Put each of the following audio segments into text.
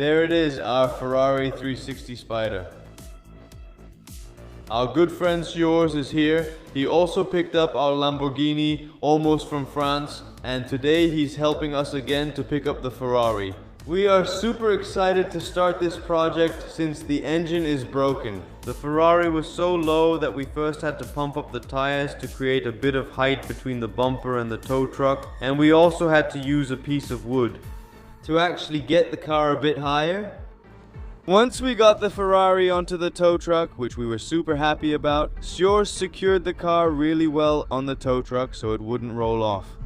There it is, our Ferrari 360 Spider. Our good friend Sjors is here. He also picked up our Lamborghini almost from France, and today he's helping us again to pick up the Ferrari. We are super excited to start this project since the engine is broken. The Ferrari was so low that we first had to pump up the tires to create a bit of height between the bumper and the tow truck, and we also had to use a piece of wood to actually get the car a bit higher. Once we got the Ferrari onto the tow truck, which we were super happy about, Sjors secured the car really well on the tow truck so it wouldn't roll off.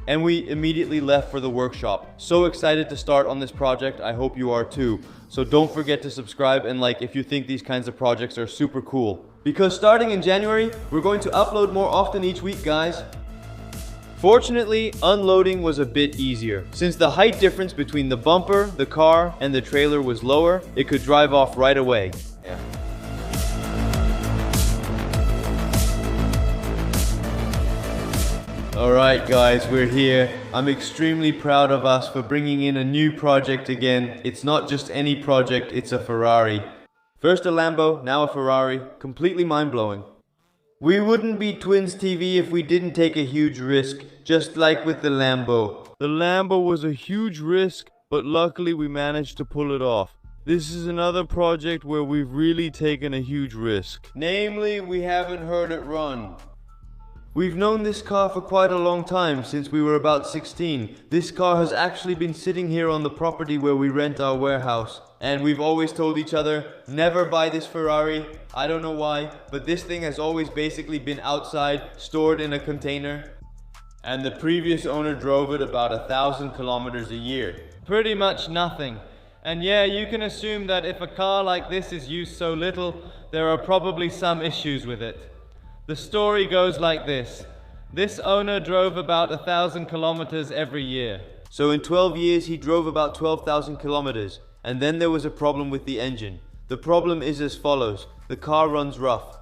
And we immediately left for the workshop. So excited to start on this project, I hope you are too. So don't forget to subscribe and like if you think these kinds of projects are super cool. Because starting in January, we're going to upload more often each week, guys. Fortunately, unloading was a bit easier. Since the height difference between the bumper, the car, and the trailer was lower, it could drive off right away. Yeah. Alright guys, we're here. I'm extremely proud of us for bringing in a new project again. It's not just any project, it's a Ferrari. First a Lambo, now a Ferrari. Completely mind-blowing. We wouldn't be Twins TV if we didn't take a huge risk, just like with the Lambo. The Lambo was a huge risk, but luckily we managed to pull it off. This is another project where we've really taken a huge risk. Namely, we haven't heard it run. We've known this car for quite a long time, since we were about 16. This car has actually been sitting here on the property where we rent our warehouse. And we've always told each other, never buy this Ferrari. I don't know why, but this thing has always basically been outside, stored in a container. And the previous owner drove it about 1,000 kilometers a year. Pretty much nothing. And yeah, you can assume that if a car like this is used so little, there are probably some issues with it. The story goes like this. This owner drove about 1,000 kilometers every year. So in 12 years he drove about 12,000 kilometers. And then there was a problem with the engine. The problem is as follows. The car runs rough.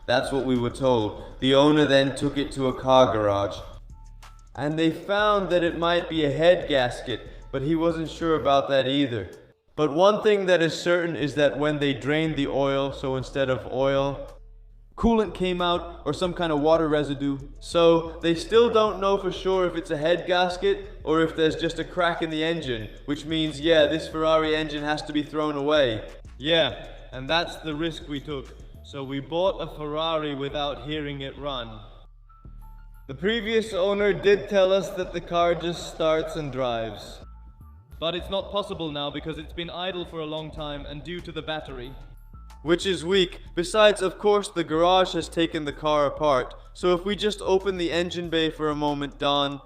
That's what we were told. The owner then took it to a car garage. And they found that it might be a head gasket, but he wasn't sure about that either. But one thing that is certain is that when they drained the oil, so instead of oil, coolant came out or some kind of water residue. So they still don't know for sure if it's a head gasket or if there's just a crack in the engine, which means, yeah, this Ferrari engine has to be thrown away. Yeah, and that's the risk we took. So we bought a Ferrari without hearing it run. The previous owner did tell us that the car just starts and drives. But it's not possible now because it's been idle for a long time and due to the battery. Which is weak. Besides, of course, the garage has taken the car apart. So if we just open the engine bay for a moment, Don,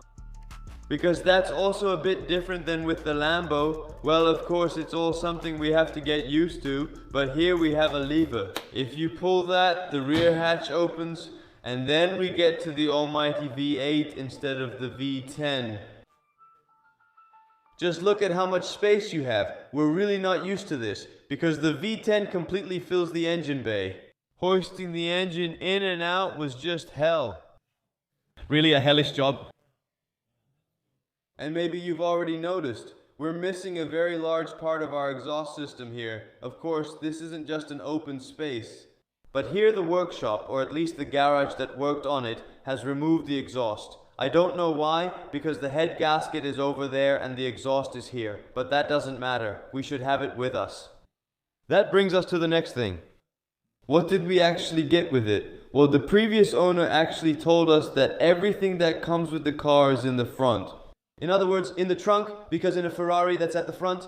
because that's also a bit different than with the Lambo. Well, of course, it's all something we have to get used to, but here we have a lever. If you pull that, the rear hatch opens, and then we get to the almighty V8 instead of the V10. Just look at how much space you have. We're really not used to this, because the V10 completely fills the engine bay. Hoisting the engine in and out was just hell. Really a hellish job. And maybe you've already noticed, we're missing a very large part of our exhaust system here. Of course, this isn't just an open space. But here the workshop, or at least the garage that worked on it, has removed the exhaust. I don't know why, because the head gasket is over there and the exhaust is here. But that doesn't matter. We should have it with us. That brings us to the next thing. What did we actually get with it? Well, the previous owner actually told us that everything that comes with the car is in the front. In other words, in the trunk, because in a Ferrari that's at the front.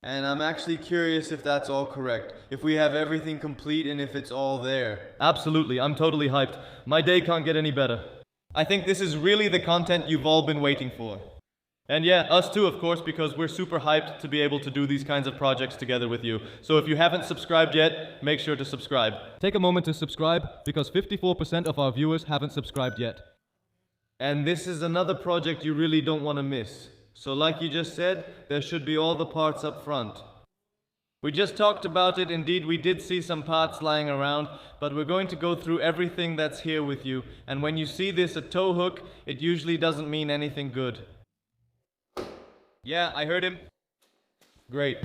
And I'm actually curious if that's all correct. If we have everything complete and if it's all there. Absolutely, I'm totally hyped. My day can't get any better. I think this is really the content you've all been waiting for. And yeah, us too, of course, because we're super hyped to be able to do these kinds of projects together with you. So if you haven't subscribed yet, make sure to subscribe. Take a moment to subscribe, because 54% of our viewers haven't subscribed yet. And this is another project you really don't want to miss. So like you just said, there should be all the parts up front. We just talked about it. Indeed, we did see some parts lying around, but we're going to go through everything that's here with you. And when you see this, a tow hook, it usually doesn't mean anything good. Yeah, I heard him. Great.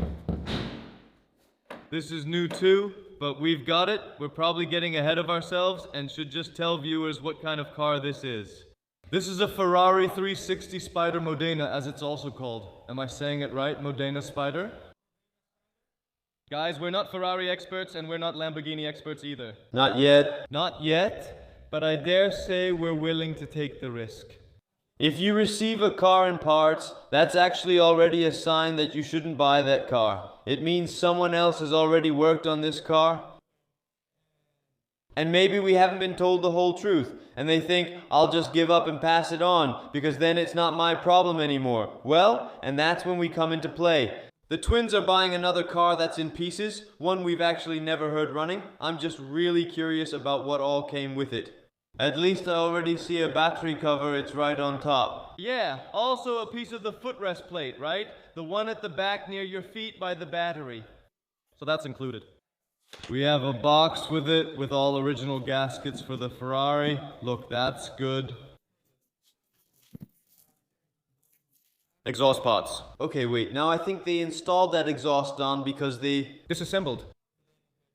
This is new too, but we've got it. We're probably getting ahead of ourselves and should just tell viewers what kind of car this is. This is a Ferrari 360 Spider Modena, as it's also called. Am I saying it right? Modena Spider? Guys, we're not Ferrari experts and we're not Lamborghini experts either. Not yet. Not yet, but I dare say we're willing to take the risk. If you receive a car in parts, that's actually already a sign that you shouldn't buy that car. It means someone else has already worked on this car. And maybe we haven't been told the whole truth, and they think, I'll just give up and pass it on, because then it's not my problem anymore. Well, and that's when we come into play. The twins are buying another car that's in pieces, one we've actually never heard running. I'm just really curious about what all came with it. At least I already see a battery cover, it's right on top. Yeah, also a piece of the footrest plate, right? The one at the back near your feet by the battery. So that's included. We have a box with it, with all original gaskets for the Ferrari. Look, that's good. Exhaust pods. Okay, wait, now I think they installed that exhaust on because they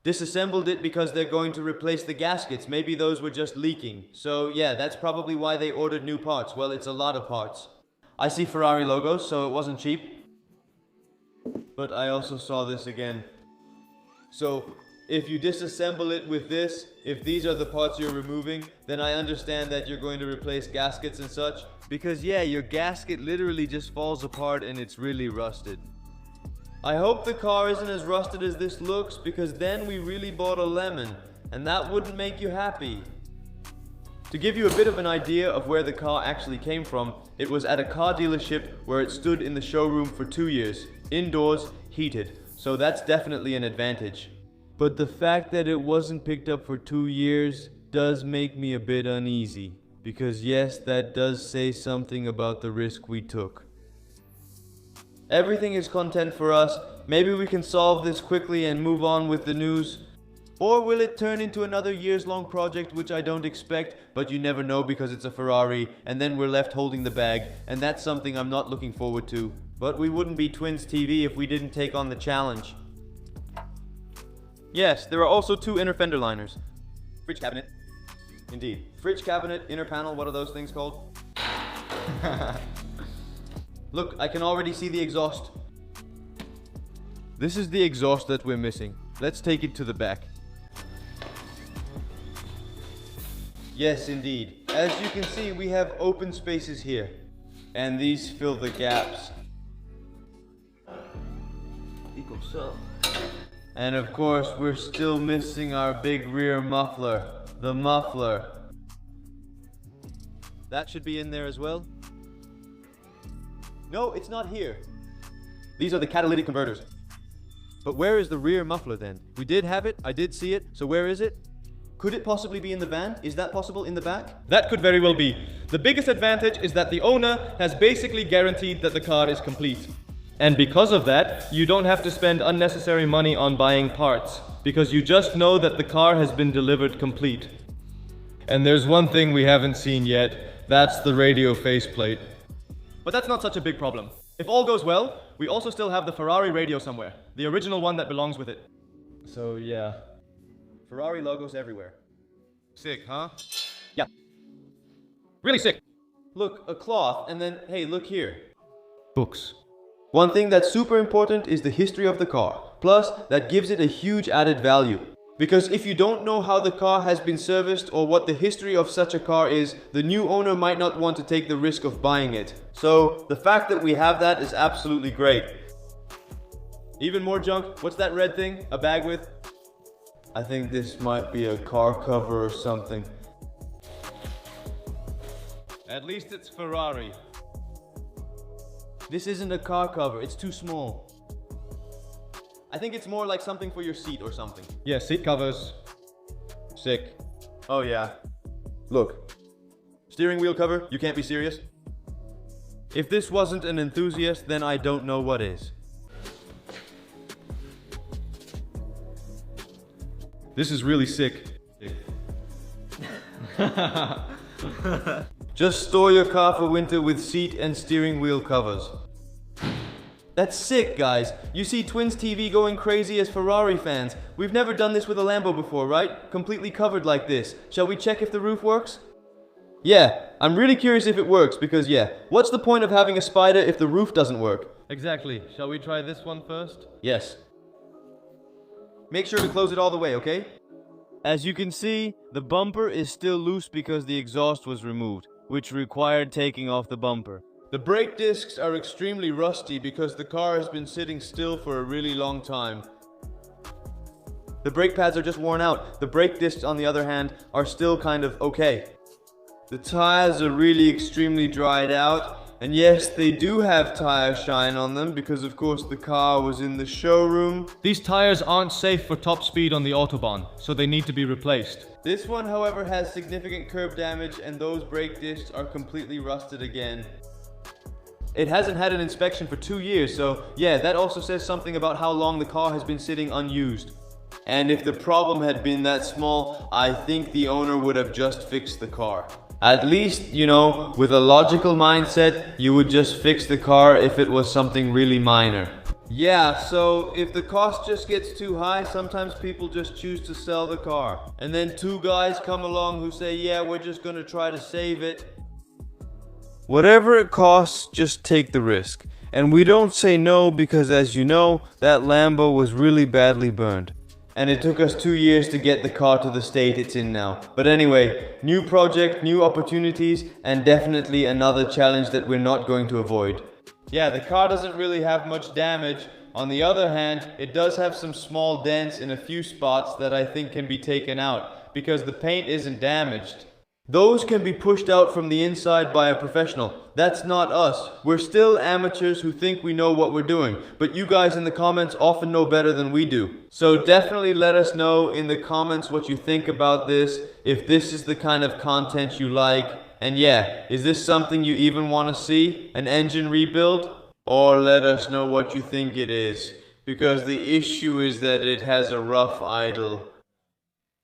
Disassembled it because they're going to replace the gaskets. Maybe those were just leaking. So yeah, that's probably why they ordered new parts. Well, it's a lot of parts. I see Ferrari logos, so it wasn't cheap. But I also saw this again. So if you disassemble it with this, if these are the parts you're removing, then I understand that you're going to replace gaskets and such. Because yeah, your gasket literally just falls apart and it's really rusted. I hope the car isn't as rusted as this looks, because then we really bought a lemon, and that wouldn't make you happy. To give you a bit of an idea of where the car actually came from, it was at a car dealership where it stood in the showroom for 2 years, indoors, heated, so that's definitely an advantage. But the fact that it wasn't picked up for 2 years does make me a bit uneasy, because yes, that does say something about the risk we took. Everything is content for us. Maybe we can solve this quickly and move on with the news. Or will it turn into another years-long project, which I don't expect, but you never know because it's a Ferrari, and then we're left holding the bag, and that's something I'm not looking forward to. But we wouldn't be Twins TV if we didn't take on the challenge. Yes, there are also 2 inner fender liners. Fridge cabinet. Indeed. Fridge cabinet, inner panel, what are those things called? Look, I can already see the exhaust. This is the exhaust that we're missing. Let's take it to the back. Yes, indeed. As you can see, we have open spaces here. And these fill the gaps. Equals so. And of course, we're still missing our big rear muffler. The muffler. That should be in there as well. No, it's not here. These are the catalytic converters. But where is the rear muffler then? We did have it, I did see it, so where is it? Could it possibly be in the van? Is that possible in the back? That could very well be. The biggest advantage is that the owner has basically guaranteed that the car is complete. And because of that, you don't have to spend unnecessary money on buying parts, because you just know that the car has been delivered complete. And there's one thing we haven't seen yet, that's the radio faceplate. But that's not such a big problem. If all goes well, we also still have the Ferrari radio somewhere, the original one that belongs with it. So yeah. Ferrari logos everywhere. Sick, huh? Yeah. Really sick. Look, a cloth, and then, hey, look here. Books. One thing that's super important is the history of the car. Plus, that gives it a huge added value. Because if you don't know how the car has been serviced or what the history of such a car is, the new owner might not want to take the risk of buying it. So, the fact that we have that is absolutely great. Even more junk. What's that red thing? A bag with? I think this might be a car cover or something. At least it's Ferrari. This isn't a car cover, it's too small. I think it's more like something for your seat or something. Yeah, seat covers. Sick. Oh yeah. Look. Steering wheel cover, you can't be serious? If this wasn't an enthusiast, then I don't know what is. This is really sick. Just store your car for winter with seat and steering wheel covers. That's sick, guys. You see Twins TV going crazy as Ferrari fans. We've never done this with a Lambo before, right? Completely covered like this. Shall we check if the roof works? Yeah, I'm really curious if it works because what's the point of having a Spider if the roof doesn't work? Exactly. Shall we try this one first? Yes. Make sure to close it all the way, okay? As you can see, the bumper is still loose because the exhaust was removed, which required taking off the bumper. The brake discs are extremely rusty because the car has been sitting still for a really long time. The brake pads are just worn out. The brake discs, on the other hand, are still kind of okay. The tires are really extremely dried out. And yes, they do have tire shine on them because of course the car was in the showroom. These tires aren't safe for top speed on the Autobahn, so they need to be replaced. This one, however, has significant curb damage and those brake discs are completely rusted again. It hasn't had an inspection for 2 years, so that also says something about how long the car has been sitting unused. And if the problem had been that small, I think the owner would have just fixed the car. At least, with a logical mindset, you would just fix the car if it was something really minor. Yeah, so if the cost just gets too high, sometimes people just choose to sell the car. And then 2 guys come along who say, yeah, we're just gonna try to save it. Whatever it costs, just take the risk. And we don't say no because, as you know, that Lambo was really badly burned. And it took us 2 years to get the car to the state it's in now. But anyway, new project, new opportunities, and definitely another challenge that we're not going to avoid. Yeah, the car doesn't really have much damage. On the other hand, it does have some small dents in a few spots that I think can be taken out, because the paint isn't damaged. Those can be pushed out from the inside by a professional. That's not us. We're still amateurs who think we know what we're doing, but you guys in the comments often know better than we do. So definitely let us know in the comments what you think about this, if this is the kind of content you like, and is this something you even want to see? An engine rebuild? Or let us know what you think it is, because the issue is that it has a rough idle.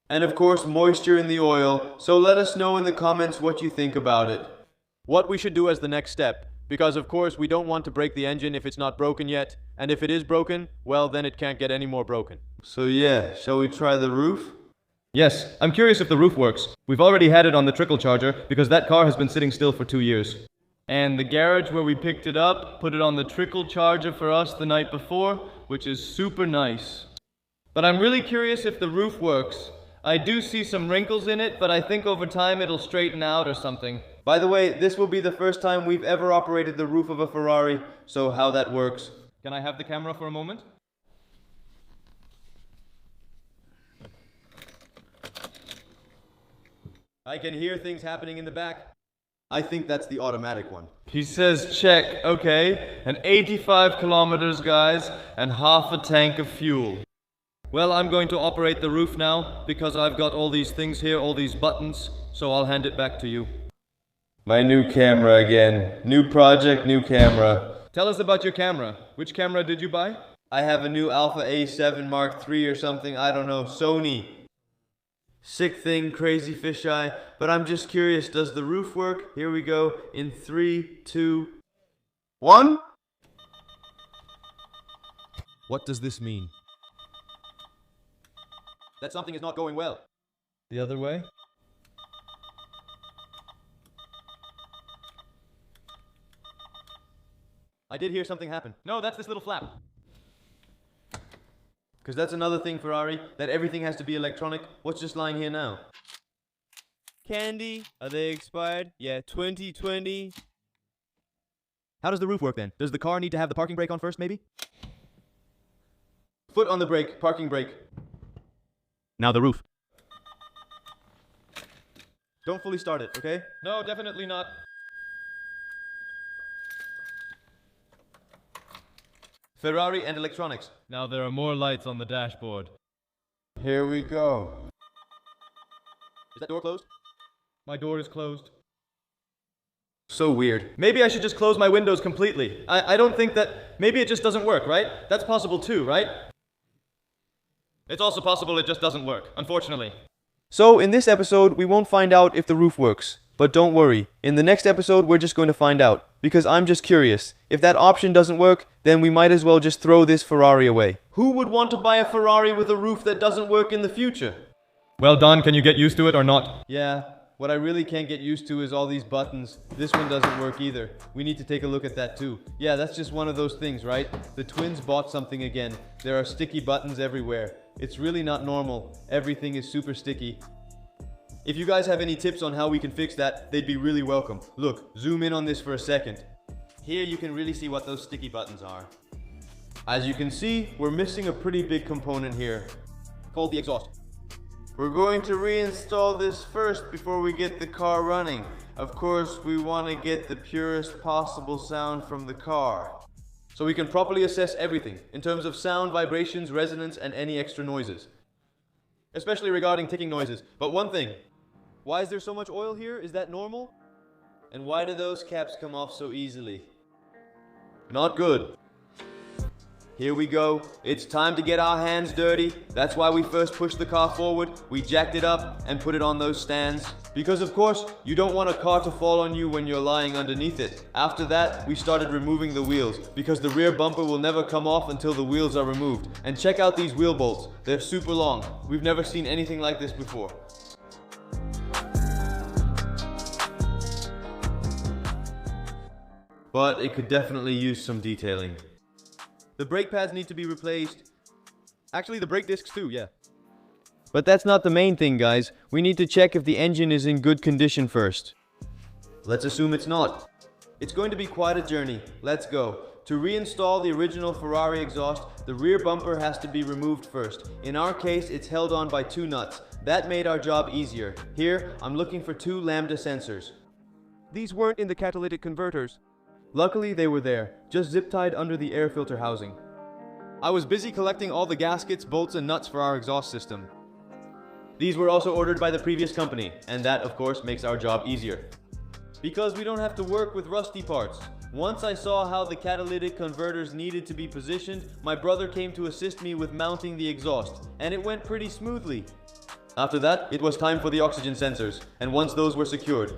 And of course, moisture in the oil, so let us know in the comments what you think about it. What we should do as the next step, because of course we don't want to break the engine if it's not broken yet, and if it is broken, well then it can't get any more broken. So shall we try the roof? Yes, I'm curious if the roof works. We've already had it on the trickle charger, because that car has been sitting still for 2 years. And the garage where we picked it up, put it on the trickle charger for us the night before, which is super nice. But I'm really curious if the roof works. I do see some wrinkles in it, but I think over time it'll straighten out or something. By the way, this will be the first time we've ever operated the roof of a Ferrari, so how that works. Can I have the camera for a moment? I can hear things happening in the back. I think that's the automatic one. He says check, okay, and 85 kilometers, guys, and half a tank of fuel. Well, I'm going to operate the roof now, because I've got all these things here, all these buttons, so I'll hand it back to you. My new camera again. New project, new camera. Tell us about your camera. Which camera did you buy? I have a new Alpha A7 Mark III or something, I don't know, Sony. Sick thing, crazy fisheye, but I'm just curious, does the roof work? Here we go, in 3, 2, 1? What does this mean? That something is not going well. The other way? I did hear something happen. No, that's this little flap. Because that's another thing, Ferrari, that everything has to be electronic. What's just lying here now? Candy? Are they expired? Yeah, 2020. How does the roof work then? Does the car need to have the parking brake on first, maybe? Foot on the brake, parking brake. Now the roof. Don't fully start it, okay? No, definitely not. Ferrari and electronics. Now there are more lights on the dashboard. Here we go. Is that door closed? My door is closed. So weird. Maybe I should just close my windows completely. I don't think that... Maybe it just doesn't work, right? That's possible too, right? It's also possible it just doesn't work, unfortunately. So in this episode, we won't find out if the roof works. But don't worry, in the next episode, we're just going to find out. because I'm just curious. If that option doesn't work, then we might as well just throw this Ferrari away. Who would want to buy a Ferrari with a roof that doesn't work in the future? Well, Don, can you get used to it or not? Yeah, what I really can't get used to is all these buttons. This one doesn't work either. We need to take a look at that too. Yeah, that's just one of those things, right? The twins bought something again. There are sticky buttons everywhere. It's really not normal. Everything is super sticky. If you guys have any tips on how we can fix that, they'd be really welcome. Look, zoom in on this for a second. Here you can really see what those sticky buttons are. As you can see, we're missing a pretty big component here, called the exhaust. We're going to reinstall this first before we get the car running. Of course, we want to get the purest possible sound from the car, so we can properly assess everything in terms of sound, vibrations, resonance, and any extra noises. Especially regarding ticking noises. But one thing, why is there so much oil here? Is that normal? And why do those caps come off so easily? Not good. Here we go. It's time to get our hands dirty. That's why we first pushed the car forward. We jacked it up and put it on those stands. Because of course, you don't want a car to fall on you when you're lying underneath it. After that, we started removing the wheels, because the rear bumper will never come off until the wheels are removed. And check out these wheel bolts. They're super long. We've never seen anything like this before. But it could definitely use some detailing. The brake pads need to be replaced. Actually, the brake discs too, yeah. But that's not the main thing, guys. We need to check if the engine is in good condition first. Let's assume it's not. It's going to be quite a journey. Let's go. To reinstall the original Ferrari exhaust, the rear bumper has to be removed first. In our case, it's held on by 2 nuts. That made our job easier. Here, I'm looking for 2 lambda sensors. These weren't in the catalytic converters. Luckily, they were there, just zip-tied under the air filter housing. I was busy collecting all the gaskets, bolts, and nuts for our exhaust system. These were also ordered by the previous company, and that, of course, makes our job easier. Because we don't have to work with rusty parts. Once I saw how the catalytic converters needed to be positioned, my brother came to assist me with mounting the exhaust, and it went pretty smoothly. After that, it was time for the oxygen sensors, and once those were secured,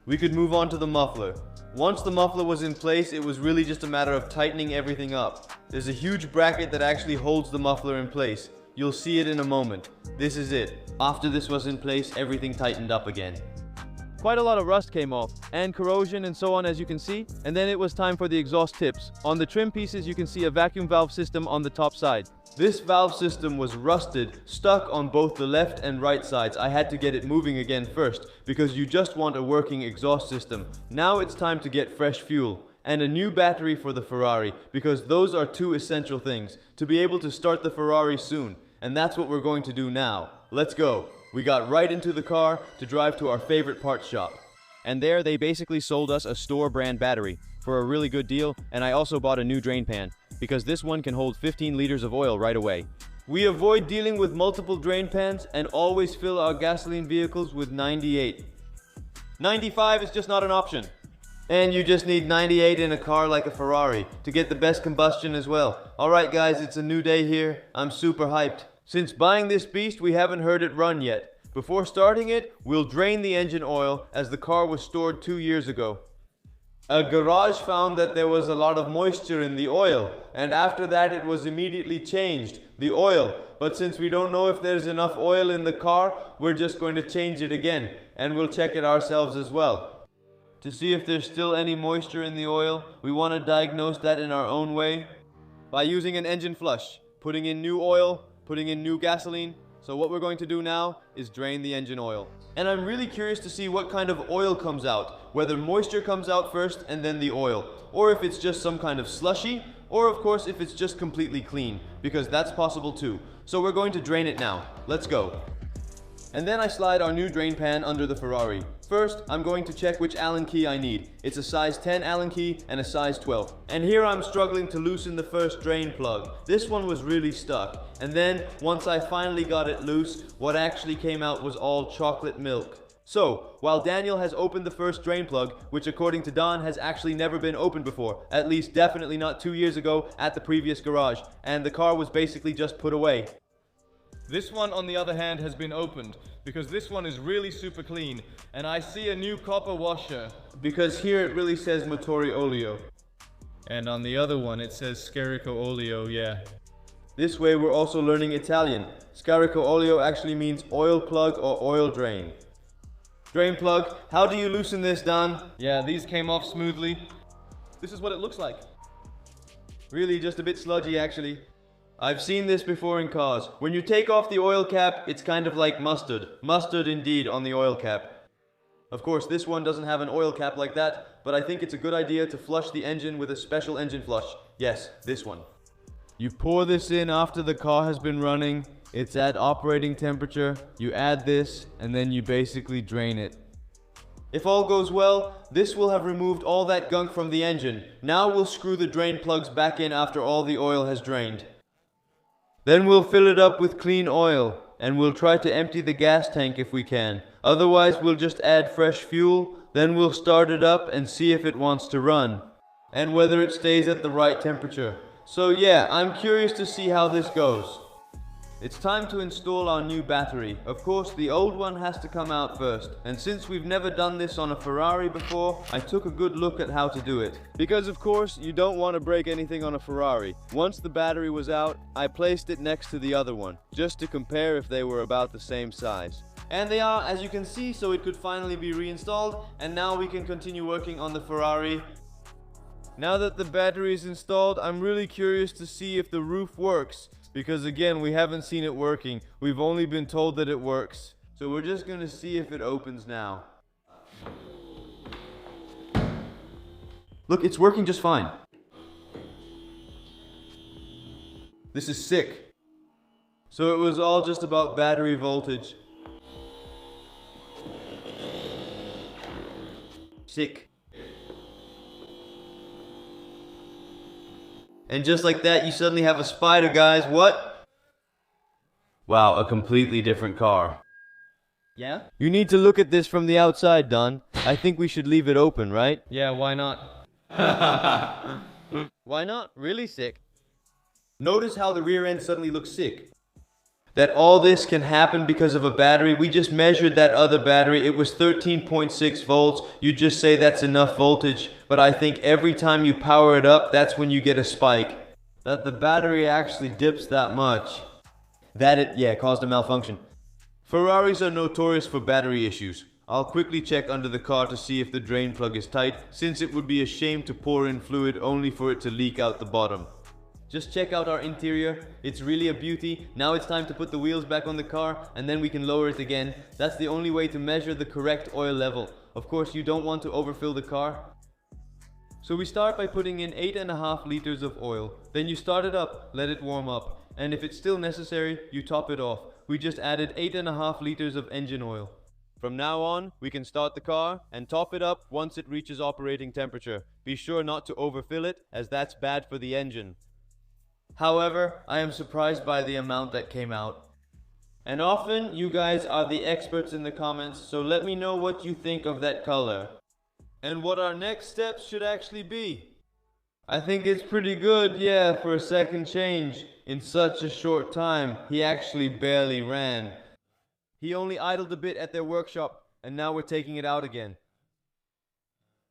we could move on to the muffler. Once the muffler was in place, it was really just a matter of tightening everything up. There's a huge bracket that actually holds the muffler in place. You'll see it in a moment. This is it. After this was in place, everything tightened up again. Quite a lot of rust came off, and corrosion and so on, as you can see. And then it was time for the exhaust tips. On the trim pieces, you can see a vacuum valve system on the top side. This valve system was rusted, stuck on both the left and right sides. I had to get it moving again first, because you just want a working exhaust system. Now it's time to get fresh fuel and a new battery for the Ferrari, because those are 2 essential things to be able to start the Ferrari soon. And that's what we're going to do now. Let's go. We got right into the car to drive to our favorite parts shop. And there they basically sold us a store brand battery for a really good deal, and I also bought a new drain pan, because this one can hold 15 liters of oil right away. We avoid dealing with multiple drain pans and always fill our gasoline vehicles with 98. 95 is just not an option. And you just need 98 in a car like a Ferrari to get the best combustion as well. Alright guys, it's a new day here. I'm super hyped. Since buying this beast, we haven't heard it run yet. Before starting it, we'll drain the engine oil, as the car was stored 2 years ago. A garage found that there was a lot of moisture in the oil, and after that it was immediately changed, the oil. But since we don't know if there's enough oil in the car, we're just going to change it again, and we'll check it ourselves as well. To see if there's still any moisture in the oil, we want to diagnose that in our own way by using an engine flush, putting in new oil, putting in new gasoline. So what we're going to do now is drain the engine oil. And I'm really curious to see what kind of oil comes out, whether moisture comes out first and then the oil, or if it's just some kind of slushy, or of course if it's just completely clean, because that's possible too. So we're going to drain it now. Let's go. And then I slide our new drain pan under the Ferrari. First, I'm going to check which Allen key I need. It's a size 10 Allen key and a size 12. And here I'm struggling to loosen the first drain plug. This one was really stuck. And then, once I finally got it loose, what actually came out was all chocolate milk. So, while Daniel has opened the first drain plug, which according to Don has actually never been opened before, at least definitely not 2 years ago at the previous garage, and the car was basically just put away. This one, on the other hand, has been opened, because this one is really super clean, and I see a new copper washer. Because here it really says Motori Olio. And on the other one, it says Scarico Olio, yeah. This way we're also learning Italian. Scarico Olio actually means oil plug or oil drain. Drain plug, how do you loosen this, Don? Yeah, these came off smoothly. This is what it looks like. Really, just a bit sludgy actually. I've seen this before in cars. When you take off the oil cap, it's kind of like mustard. Mustard indeed on the oil cap. Of course, this one doesn't have an oil cap like that, but I think it's a good idea to flush the engine with a special engine flush. Yes, this one. You pour this in after the car has been running. It's at operating temperature. You add this, and then you basically drain it. If all goes well, this will have removed all that gunk from the engine. Now we'll screw the drain plugs back in after all the oil has drained. Then we'll fill it up with clean oil, and we'll try to empty the gas tank if we can. Otherwise, we'll just add fresh fuel, then we'll start it up and see if it wants to run, and whether it stays at the right temperature. So yeah, I'm curious to see how this goes. It's time to install our new battery. Of course, the old one has to come out first. And since we've never done this on a Ferrari before, I took a good look at how to do it. Because of course, you don't want to break anything on a Ferrari. Once the battery was out, I placed it next to the other one, just to compare if they were about the same size. And they are, as you can see, so it could finally be reinstalled. And now we can continue working on the Ferrari. Now that the battery is installed, I'm really curious to see if the roof works. Because again, we haven't seen it working. We've only been told that it works. So we're just going to see if it opens now. Look, it's working just fine. This is sick. So it was all just about battery voltage. Sick. And just like that, you suddenly have a spider, guys. What? Wow, a completely different car. Yeah? You need to look at this from the outside, Don. I think we should leave it open, right? Yeah, why not? Why not? Really sick. Notice how the rear end suddenly looks sick. That all this can happen because of a battery. We just measured that other battery. It was 13.6 volts. You just say that's enough voltage. But I think every time you power it up, that's when you get a spike. That the battery actually dips that much. That it, caused a malfunction. Ferraris are notorious for battery issues. I'll quickly check under the car to see if the drain plug is tight, since it would be a shame to pour in fluid only for it to leak out the bottom. Just check out our interior. It's really a beauty. Now it's time to put the wheels back on the car, and then we can lower it again. That's the only way to measure the correct oil level. Of course, you don't want to overfill the car. So we start by putting in 8.5 liters of oil. Then you start it up, let it warm up. And if it's still necessary, you top it off. We just added 8.5 liters of engine oil. From now on, we can start the car and top it up once it reaches operating temperature. Be sure not to overfill it, as that's bad for the engine. However, I am surprised by the amount that came out. And often, you guys are the experts in the comments, so let me know what you think of that color. And what our next steps should actually be. I think it's pretty good, yeah, for a second change. In such a short time, he actually barely ran. He only idled a bit at their workshop, and now we're taking it out again.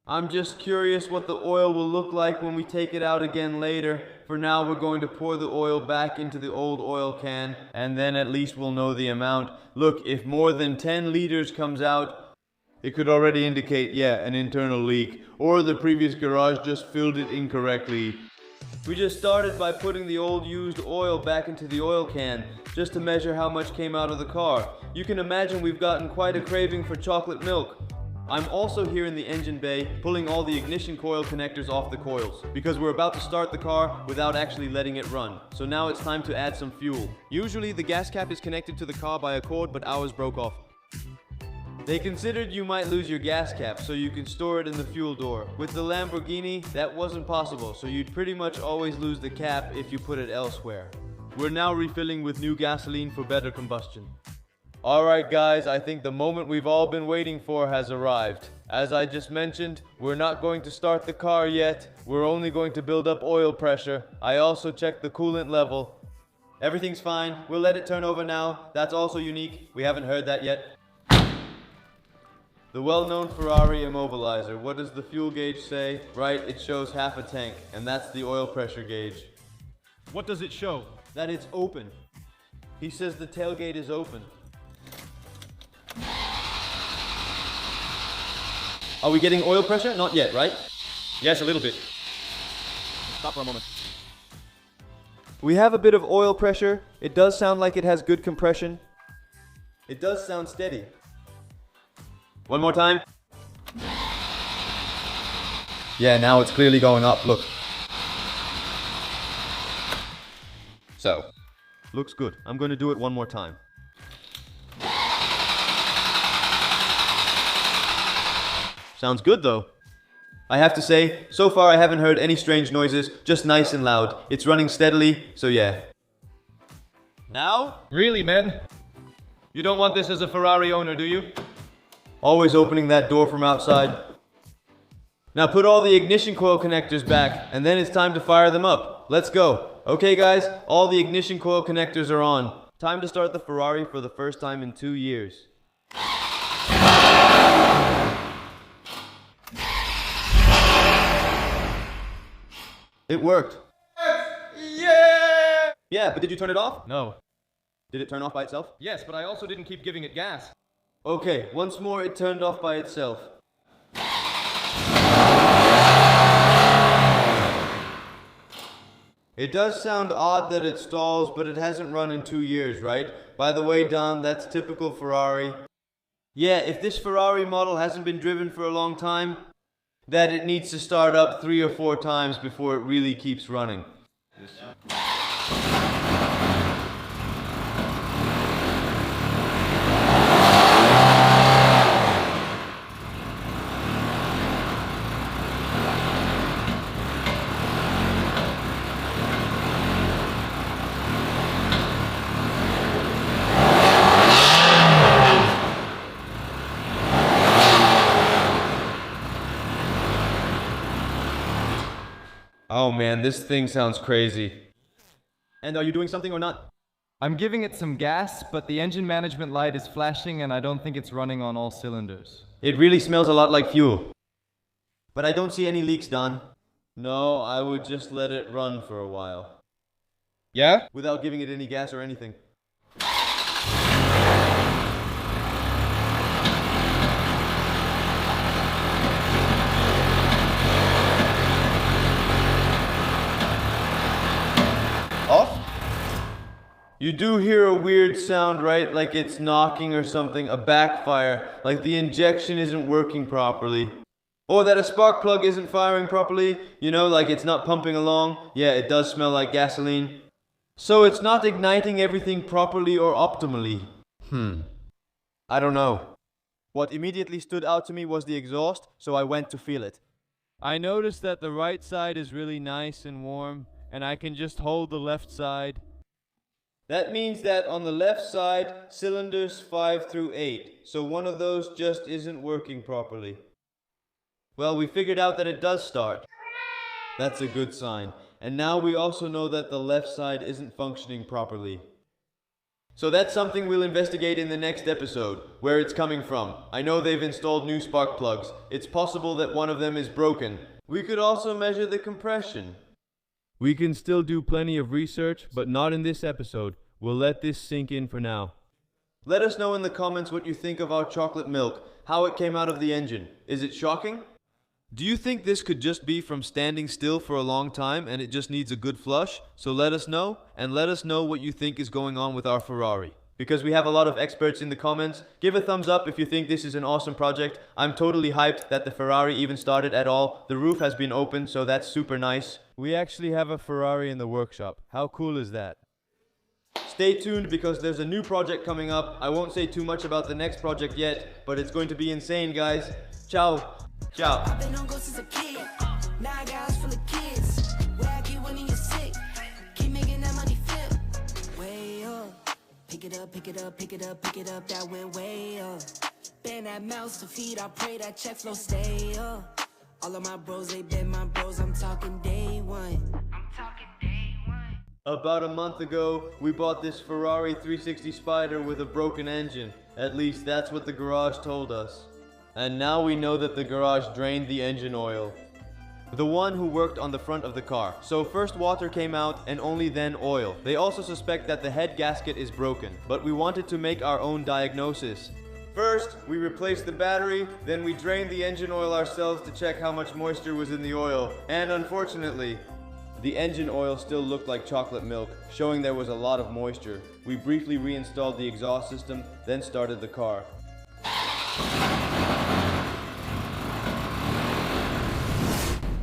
I'm just curious what the oil will look like when we take it out again later. For now, we're going to pour the oil back into the old oil can, and then at least we'll know the amount. Look, if more than 10 liters comes out, it could already indicate, an internal leak. Or the previous garage just filled it incorrectly. We just started by putting the old used oil back into the oil can, just to measure how much came out of the car. You can imagine we've gotten quite a craving for chocolate milk. I'm also here in the engine bay, pulling all the ignition coil connectors off the coils, because we're about to start the car without actually letting it run. So now it's time to add some fuel. Usually the gas cap is connected to the car by a cord, but ours broke off. They considered you might lose your gas cap, so you can store it in the fuel door. With the Lamborghini, that wasn't possible, so you'd pretty much always lose the cap if you put it elsewhere. We're now refilling with new gasoline for better combustion. Alright guys, I think the moment we've all been waiting for has arrived. As I just mentioned, we're not going to start the car yet. We're only going to build up oil pressure. I also checked the coolant level. Everything's fine. We'll let it turn over now. That's also unique. We haven't heard that yet. The well-known Ferrari immobilizer. What does the fuel gauge say? Right, it shows half a tank, and that's the oil pressure gauge. What does it show? That it's open. He says the tailgate is open. Are we getting oil pressure? Not yet, right? Yes, a little bit. Stop for a moment. We have a bit of oil pressure. It does sound like it has good compression. It does sound steady. One more time. Yeah, now it's clearly going up, look. So, looks good. I'm going to do it one more time. Sounds good though. I have to say, so far I haven't heard any strange noises, just nice and loud. It's running steadily, so yeah. Now? Really, man? You don't want this as a Ferrari owner, do you? Always opening that door from outside. Now put all the ignition coil connectors back, and then it's time to fire them up. Let's go. Okay guys, all the ignition coil connectors are on. Time to start the Ferrari for the first time in 2 years. It worked. Yeah! Yeah, but did you turn it off? No. Did it turn off by itself? Yes, but I also didn't keep giving it gas. Okay, once more it turned off by itself. It does sound odd that it stalls, but it hasn't run in 2 years, right? By the way, Don, that's typical Ferrari. Yeah, if this Ferrari model hasn't been driven for a long time, that it needs to start up 3 or 4 times before it really keeps running. Oh man, this thing sounds crazy. And are you doing something or not? I'm giving it some gas, but the engine management light is flashing and I don't think it's running on all cylinders. It really smells a lot like fuel. But I don't see any leaks, Don. No, I would just let it run for a while. Yeah? Without giving it any gas or anything. Off? You do hear a weird sound, right? Like it's knocking or something, a backfire, like the injection isn't working properly. Or that a spark plug isn't firing properly, you know, like it's not pumping along. Yeah, it does smell like gasoline. So it's not igniting everything properly or optimally. I don't know. What immediately stood out to me was the exhaust, so I went to feel it. I noticed that the right side is really nice and warm, and I can just hold the left side. That means that on the left side, cylinders 5 through 8, so one of those just isn't working properly. Well, we figured out that it does start. That's a good sign. And now we also know that the left side isn't functioning properly. So that's something we'll investigate in the next episode, where it's coming from. I know they've installed new spark plugs. It's possible that one of them is broken. We could also measure the compression. We can still do plenty of research, but not in this episode. We'll let this sink in for now. Let us know in the comments what you think of our chocolate milk, how it came out of the engine. Is it shocking? Do you think this could just be from standing still for a long time and it just needs a good flush? So let us know, and let us know what you think is going on with our Ferrari. Because we have a lot of experts in the comments. Give a thumbs up if you think this is an awesome project. I'm totally hyped that the Ferrari even started at all. The roof has been opened, so that's super nice. We actually have a Ferrari in the workshop. How cool is that? Stay tuned because there's a new project coming up. I won't say too much about the next project yet, but it's going to be insane, guys. Ciao. Ciao. I've been on go since a kid. 9 guys full of kids. Where I keep winning, you're sick. Keep making that money flip. Way up. Pick it up, pick it up, pick it up, pick it up. That went way up. Bend that mouse to feed. I pray that check flow stay up. All of my bros, they been my bros. I'm talking day one. About a month ago, we bought this Ferrari 360 Spider with a broken engine. At least that's what the garage told us. And now we know that the garage drained the engine oil. The one who worked on the front of the car. So first water came out and only then oil. They also suspect that the head gasket is broken, but we wanted to make our own diagnosis. First, we replaced the battery, then we drained the engine oil ourselves to check how much moisture was in the oil. And unfortunately, the engine oil still looked like chocolate milk, showing there was a lot of moisture. We briefly reinstalled the exhaust system, then started the car.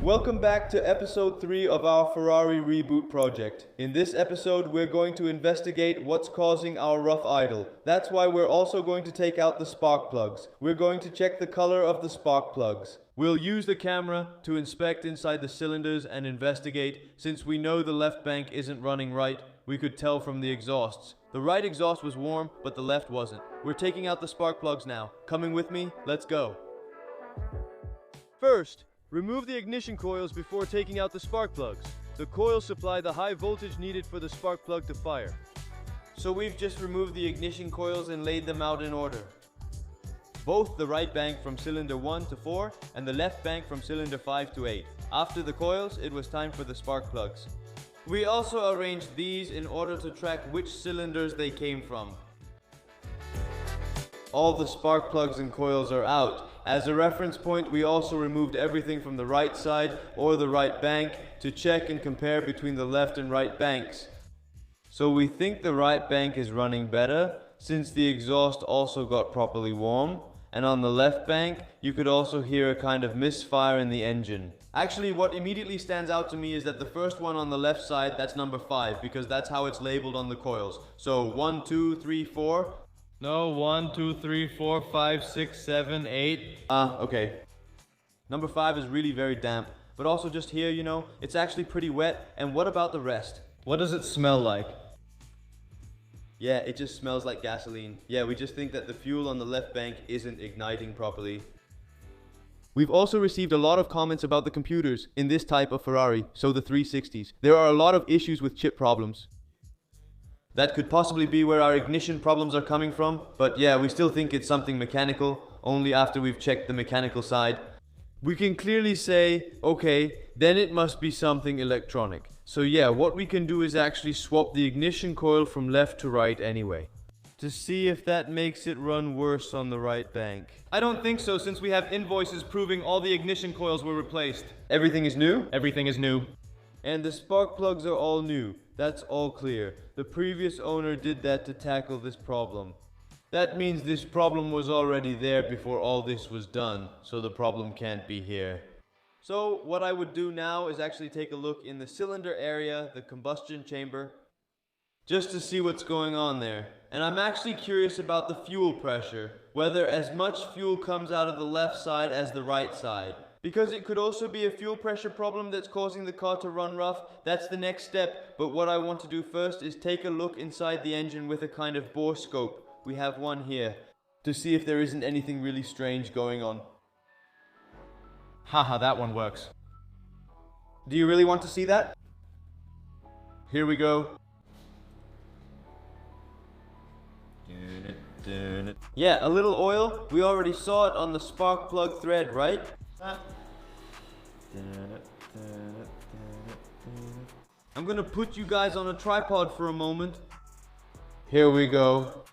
Welcome back to episode 3 of our Ferrari reboot project. In this episode, we're going to investigate what's causing our rough idle. That's why we're also going to take out the spark plugs. We're going to check the color of the spark plugs. We'll use the camera to inspect inside the cylinders and investigate. Since we know the left bank isn't running right, we could tell from the exhausts. The right exhaust was warm, but the left wasn't. We're taking out the spark plugs now. Coming with me? Let's go. First, remove the ignition coils before taking out the spark plugs. The coils supply the high voltage needed for the spark plug to fire. So we've just removed the ignition coils and laid them out in order. Both the right bank from cylinder 1 to 4 and the left bank from cylinder 5 to 8. After the coils, it was time for the spark plugs. We also arranged these in order to track which cylinders they came from. All the spark plugs and coils are out. As a reference point, we also removed everything from the right side or the right bank to check and compare between the left and right banks. So we think the right bank is running better since the exhaust also got properly warm. And on the left bank, you could also hear a kind of misfire in the engine. Actually, what immediately stands out to me is that the first one on the left side, that's number 5, because that's how it's labeled on the coils. So 1, 2, 3, 4. No, 1, 2, 3, 4, 5, 6, 7, 8. Okay. Number 5 is really very damp. But also just here, you know, it's actually pretty wet. And what about the rest? What does it smell like? Yeah, it just smells like gasoline. Yeah, we just think that the fuel on the left bank isn't igniting properly. We've also received a lot of comments about the computers in this type of Ferrari, so the 360s. There are a lot of issues with chip problems. That could possibly be where our ignition problems are coming from, but yeah, we still think it's something mechanical, only after we've checked the mechanical side. We can clearly say, okay, then it must be something electronic. So yeah, what we can do is actually swap the ignition coil from left to right anyway, to see if that makes it run worse on the right bank. I don't think so, since we have invoices proving all the ignition coils were replaced. Everything is new? Everything is new. And the spark plugs are all new. That's all clear. The previous owner did that to tackle this problem. That means this problem was already there before all this was done, so the problem can't be here. So what I would do now is actually take a look in the cylinder area, the combustion chamber, just to see what's going on there. And I'm actually curious about the fuel pressure, whether as much fuel comes out of the left side as the right side. Because it could also be a fuel pressure problem that's causing the car to run rough. That's the next step, but what I want to do first is take a look inside the engine with a kind of bore scope. We have one here, to see if there isn't anything really strange going on. Haha, that one works. Do you really want to see that? Here we go. Yeah, a little oil. We already saw it on the spark plug thread, right? I'm gonna put you guys on a tripod for a moment. Here we go.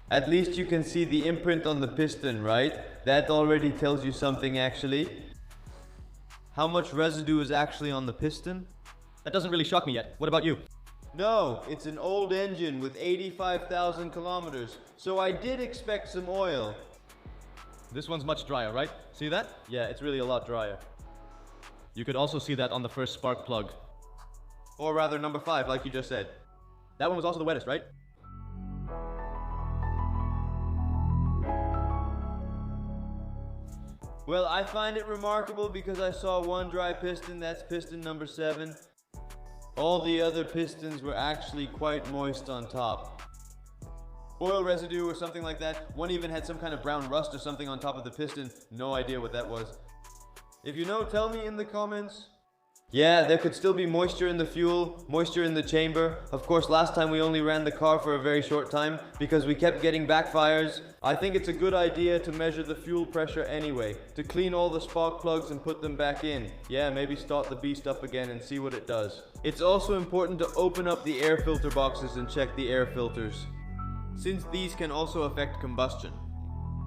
At least you can see the imprint on the piston, right? That already tells you something actually. How much residue is actually on the piston? That doesn't really shock me yet. What about you? No, it's an old engine with 85,000 kilometers, so I did expect some oil. This one's much drier, right? See that? Yeah, it's really a lot drier. You could also see that on the first spark plug. Or rather, number 5, like you just said. That one was also the wettest, right? Well, I find it remarkable because I saw one dry piston, that's piston number 7. All the other pistons were actually quite moist on top. Oil residue or something like that. One even had some kind of brown rust or something on top of the piston. No idea what that was. If you know, tell me in the comments. Yeah, there could still be moisture in the fuel, moisture in the chamber. Of course, last time we only ran the car for a very short time because we kept getting backfires. I think it's a good idea to measure the fuel pressure anyway, to clean all the spark plugs and put them back in. Yeah, maybe start the beast up again and see what it does. It's also important to open up the air filter boxes and check the air filters, since these can also affect combustion.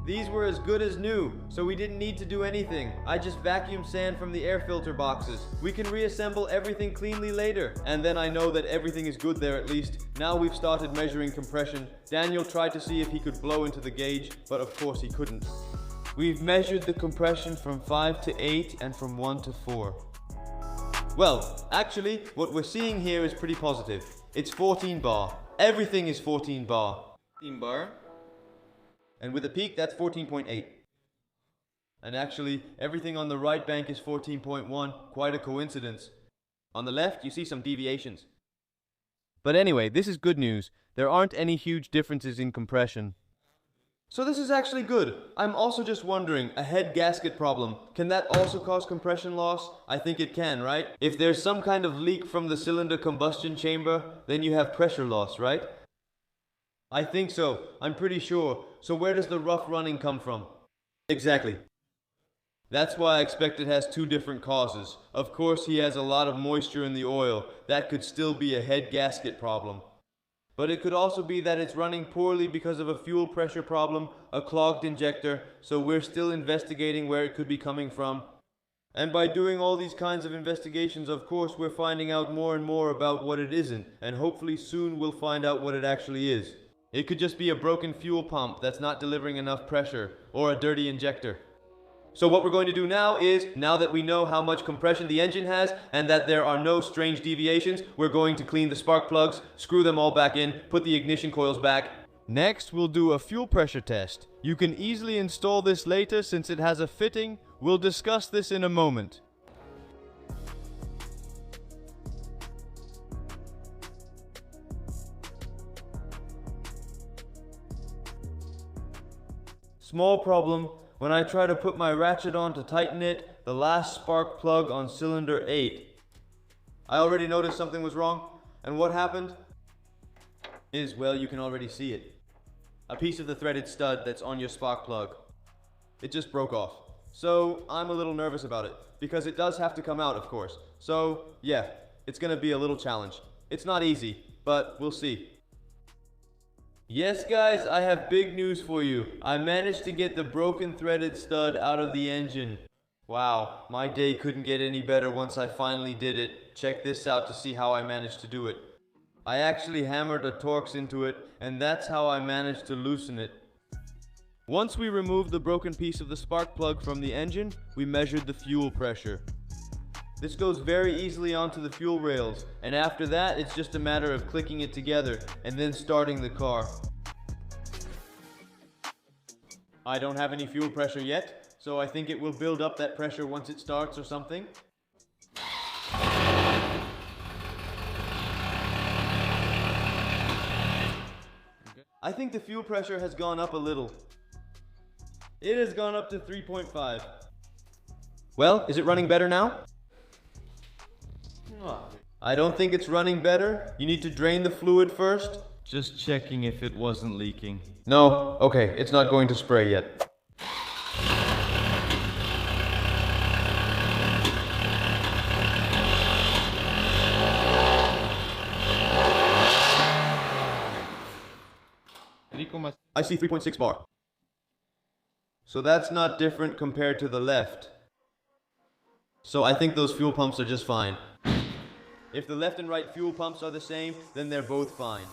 These were as good as new, so we didn't need to do anything. I just vacuumed sand from the air filter boxes. We can reassemble everything cleanly later. And then I know that everything is good there at least. Now we've started measuring compression. Daniel tried to see if he could blow into the gauge, but of course he couldn't. We've measured the compression from 5 to 8 and from 1 to 4. Well, actually, what we're seeing here is pretty positive. It's 14 bar. Everything is 14 bar. 14 bar. And with a peak, that's 14.8. And actually, everything on the right bank is 14.1. Quite a coincidence. On the left, you see some deviations. But anyway, this is good news. There aren't any huge differences in compression. So this is actually good. I'm also just wondering, a head gasket problem, can that also cause compression loss? I think it can, right? If there's some kind of leak from the cylinder combustion chamber, then you have pressure loss, right? I think so. I'm pretty sure. So where does the rough running come from? Exactly. That's why I expect it has two different causes. Of course, he has a lot of moisture in the oil. That could still be a head gasket problem. But it could also be that it's running poorly because of a fuel pressure problem, a clogged injector, so we're still investigating where it could be coming from. And by doing all these kinds of investigations, of course, we're finding out more and more about what it isn't, and hopefully soon we'll find out what it actually is. It could just be a broken fuel pump that's not delivering enough pressure, or a dirty injector. So what we're going to do now is, now that we know how much compression the engine has, and that there are no strange deviations, we're going to clean the spark plugs, screw them all back in, put the ignition coils back. Next, we'll do a fuel pressure test. You can easily install this later since it has a fitting. We'll discuss this in a moment. Small problem. When I try to put my ratchet on to tighten it, the last spark plug on cylinder 8. I already noticed something was wrong, and what happened is, well, you can already see it. A piece of the threaded stud that's on your spark plug. It just broke off. So I'm a little nervous about it, because it does have to come out, of course. So yeah, it's gonna be a little challenge. It's not easy, but we'll see. Yes guys, I have big news for you. I managed to get the broken threaded stud out of the engine. Wow, my day couldn't get any better once I finally did it. Check this out to see how I managed to do it. I actually hammered a Torx into it, and that's how I managed to loosen it. Once we removed the broken piece of the spark plug from the engine, we measured the fuel pressure. This goes very easily onto the fuel rails, and after that it's just a matter of clicking it together and then starting the car. I don't have any fuel pressure yet, so I think it will build up that pressure once it starts or something. I think the fuel pressure has gone up a little. It has gone up to 3.5. Well, is it running better now? I don't think it's running better. You need to drain the fluid first. Just checking if it wasn't leaking. No, okay, it's not going to spray yet. I see 3.6 bar. So that's not different compared to the left. So I think those fuel pumps are just fine. If the left and right fuel pumps are the same, then they're both fine.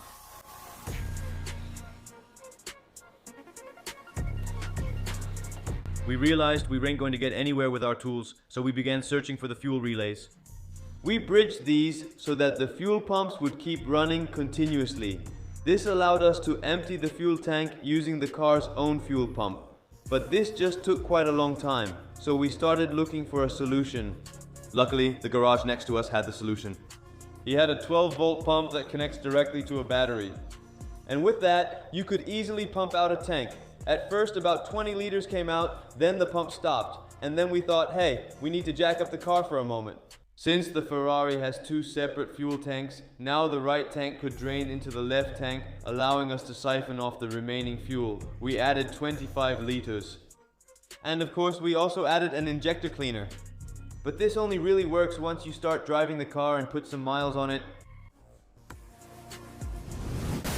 We realized we weren't going to get anywhere with our tools, so we began searching for the fuel relays. We bridged these so that the fuel pumps would keep running continuously. This allowed us to empty the fuel tank using the car's own fuel pump. But this just took quite a long time, so we started looking for a solution. Luckily, the garage next to us had the solution. He had a 12-volt pump that connects directly to a battery. And with that, you could easily pump out a tank. At first, about 20 liters came out, then the pump stopped. And then we thought, hey, we need to jack up the car for a moment. Since the Ferrari has two separate fuel tanks, now the right tank could drain into the left tank, allowing us to siphon off the remaining fuel. We added 25 liters. And of course we also added an injector cleaner. But this only really works once you start driving the car and put some miles on it.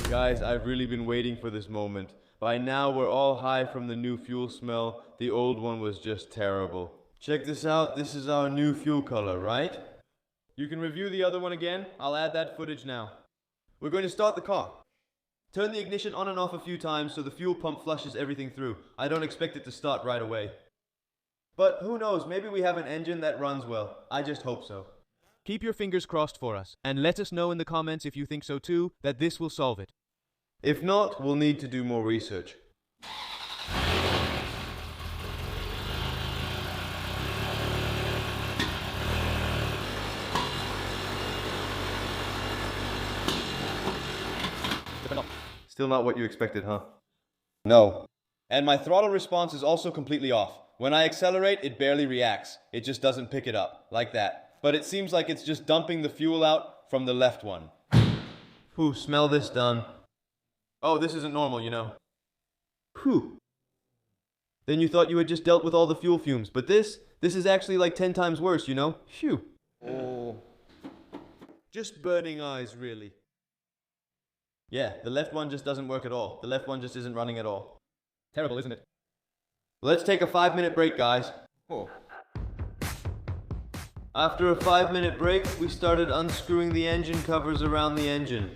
Guys, I've really been waiting for this moment. By now we're all high from the new fuel smell. The old one was just terrible. Check this out, this is our new fuel color, right? You can review the other one again. I'll add that footage now. We're going to start the car. Turn the ignition on and off a few times so the fuel pump flushes everything through. I don't expect it to start right away. But who knows, maybe we have an engine that runs well. I just hope so. Keep your fingers crossed for us, and let us know in the comments if you think so too, that this will solve it. If not, we'll need to do more research. Still not what you expected, huh? No. And my throttle response is also completely off. When I accelerate, it barely reacts. It just doesn't pick it up, like that. But it seems like it's just dumping the fuel out from the left one. Whew, smell this done. Oh, this isn't normal, you know. Whew. Then you thought you had just dealt with all the fuel fumes, but this is actually like 10 times worse, you know? Phew. Oh. Just burning eyes, really. Yeah, the left one just doesn't work at all. The left one just isn't running at all. Terrible, isn't it? Let's take a 5-minute break, guys. Oh. After a 5-minute break, we started unscrewing the engine covers around the engine.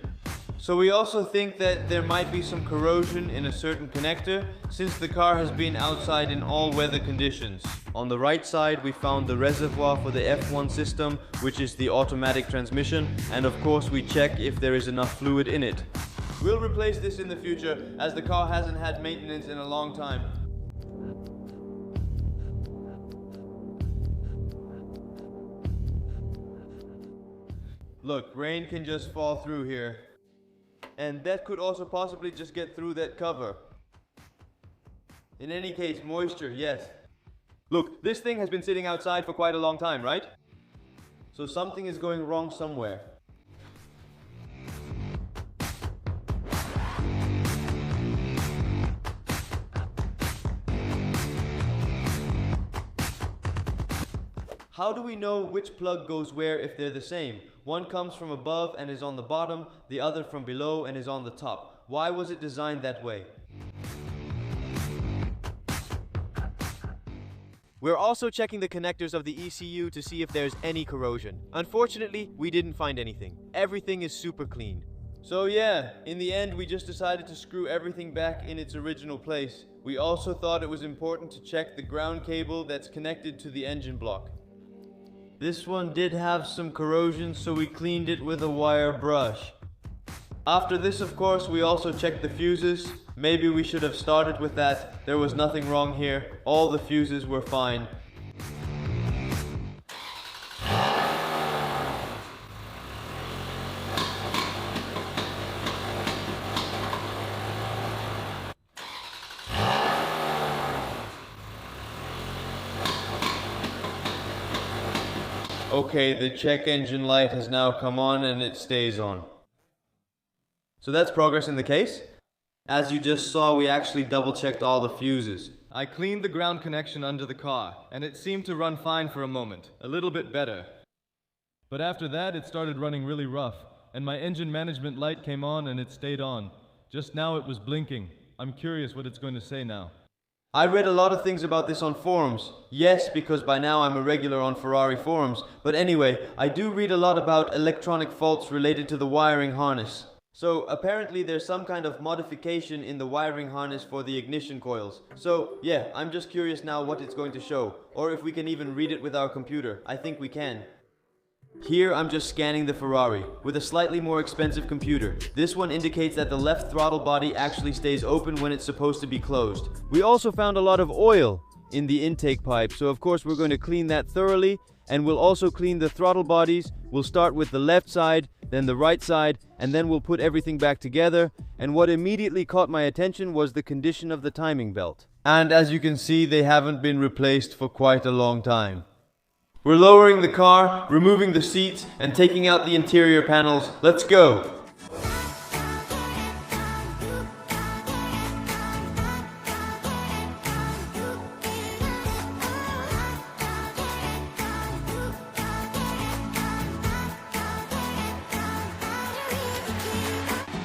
So we also think that there might be some corrosion in a certain connector, since the car has been outside in all weather conditions. On the right side, we found the reservoir for the F1 system, which is the automatic transmission, and of course we check if there is enough fluid in it. We'll replace this in the future, as the car hasn't had maintenance in a long time. Look, rain can just fall through here. And that could also possibly just get through that cover. In any case, moisture, yes. Look, this thing has been sitting outside for quite a long time, right? So something is going wrong somewhere. How do we know which plug goes where if they're the same? One comes from above and is on the bottom, the other from below and is on the top. Why was it designed that way? We're also checking the connectors of the ECU to see if there's any corrosion. Unfortunately, we didn't find anything. Everything is super clean. So yeah, in the end we just decided to screw everything back in its original place. We also thought it was important to check the ground cable that's connected to the engine block. This one did have some corrosion, so we cleaned it with a wire brush. After this, of course, we also checked the fuses. Maybe we should have started with that. There was nothing wrong here. All the fuses were fine. Okay, the check engine light has now come on and it stays on. So that's progress in the case. As you just saw, we actually double-checked all the fuses. I cleaned the ground connection under the car, and it seemed to run fine for a moment, a little bit better. But after that, it started running really rough, and my engine management light came on and it stayed on. Just now it was blinking. I'm curious what it's going to say now. I read a lot of things about this on forums. Yes, because by now I'm a regular on Ferrari forums. But anyway, I do read a lot about electronic faults related to the wiring harness. So apparently there's some kind of modification in the wiring harness for the ignition coils. So yeah, I'm just curious now what it's going to show. Or if we can even read it with our computer. I think we can. Here I'm just scanning the Ferrari with a slightly more expensive computer. This one indicates that the left throttle body actually stays open when it's supposed to be closed. We also found a lot of oil in the intake pipe, so of course we're going to clean that thoroughly, and we'll also clean the throttle bodies. We'll start with the left side, then the right side, and then we'll put everything back together. And what immediately caught my attention was the condition of the timing belt. And as you can see, they haven't been replaced for quite a long time. We're lowering the car, removing the seats, and taking out the interior panels. Let's go!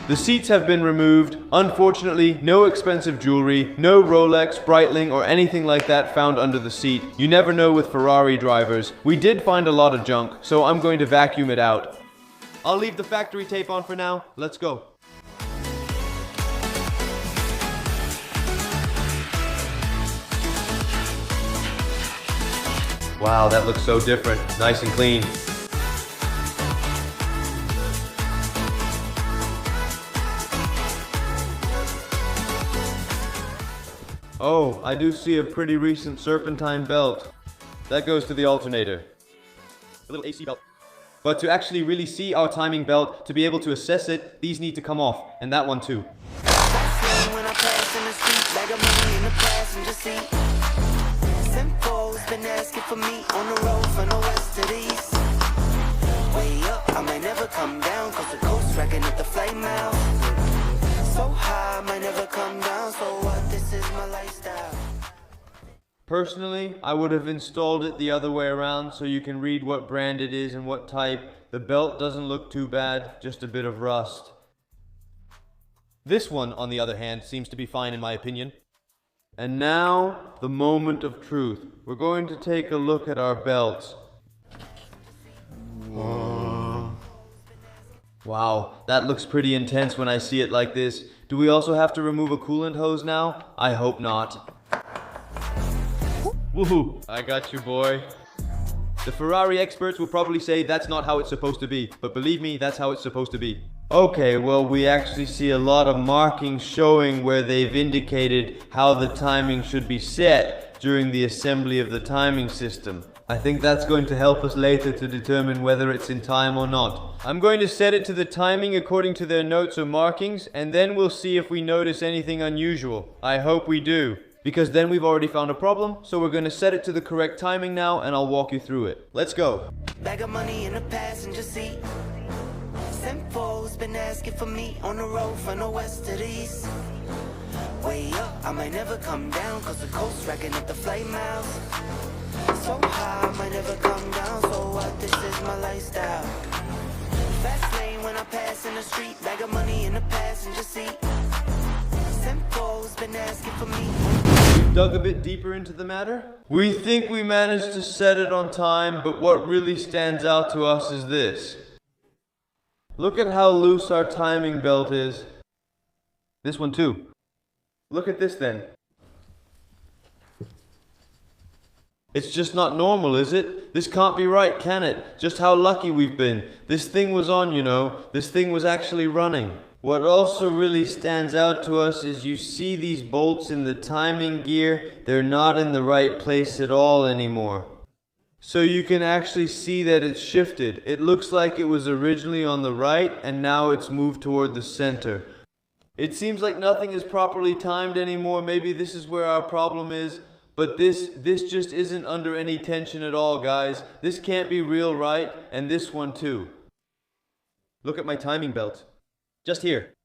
The seats have been removed. Unfortunately, no expensive jewelry, no Rolex, Breitling, or anything like that found under the seat. You never know with Ferrari drivers. We did find a lot of junk, so I'm going to vacuum it out. I'll leave the factory tape on for now. Let's go. Wow, that looks so different. Nice and clean. Oh, I do see a pretty recent serpentine belt. That goes to the alternator. A little AC belt. But to actually really see our timing belt, to be able to assess it, these need to come off. And that one too. When I pass in the street, bag of money in the passenger seat. Simcoe's been asking for me on the road from the west to the east. Way up, I might never come down, cause the coast racking up the flame out. So high, I might never come down, so what, this is my lifestyle. Personally, I would have installed it the other way around so you can read what brand it is and what type. The belt doesn't look too bad, just a bit of rust. This one, on the other hand, seems to be fine in my opinion. And now, the moment of truth. We're going to take a look at our belts. Wow, that looks pretty intense when I see it like this. Do we also have to remove a coolant hose now? I hope not. Woohoo! I got you, boy. The Ferrari experts will probably say that's not how it's supposed to be, but believe me, that's how it's supposed to be. Okay, well, we actually see a lot of markings showing where they've indicated how the timing should be set during the assembly of the timing system. I think that's going to help us later to determine whether it's in time or not. I'm going to set it to the timing according to their notes or markings, and then we'll see if we notice anything unusual. I hope we do. Because then we've already found a problem, so we're going to set it to the correct timing now, and I'll walk you through it. Let's go. Bag of money in the passenger seat. Simcoe's been asking for me on the road from the west to the east. Way up, I might never come down, cause the coast racking up the flame out. So high, I might never come down, so what, this is my lifestyle. Fast lane when I pass in the street, bag of money in the passenger seat. Simcoe's been asking for me. We've dug a bit deeper into the matter. We think we managed to set it on time, but what really stands out to us is this. Look at how loose our timing belt is. This one too. Look at this then. It's just not normal, is it? This can't be right, can it? Just how lucky we've been. This thing was on, you know. This thing was actually running. What also really stands out to us is you see these bolts in the timing gear. They're not in the right place at all anymore. So you can actually see that it's shifted. It looks like it was originally on the right and now it's moved toward the center. It seems like nothing is properly timed anymore. Maybe this is where our problem is. But this just isn't under any tension at all, guys. This can't be real, right? And this one too. Look at my timing belt. Just here.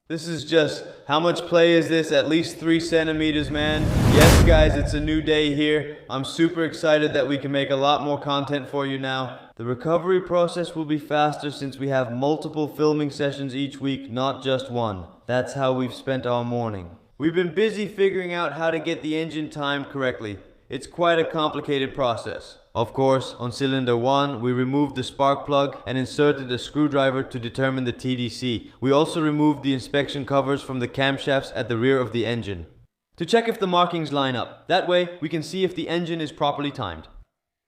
This is just, how much play is this? At least 3 centimeters, man. Yes, guys, it's a new day here. I'm super excited that we can make a lot more content for you now. The recovery process will be faster since we have multiple filming sessions each week, not just one. That's how we've spent our morning. We've been busy figuring out how to get the engine timed correctly. It's quite a complicated process. Of course, on cylinder 1, we removed the spark plug and inserted a screwdriver to determine the TDC. We also removed the inspection covers from the camshafts at the rear of the engine to check if the markings line up. That way, we can see if the engine is properly timed.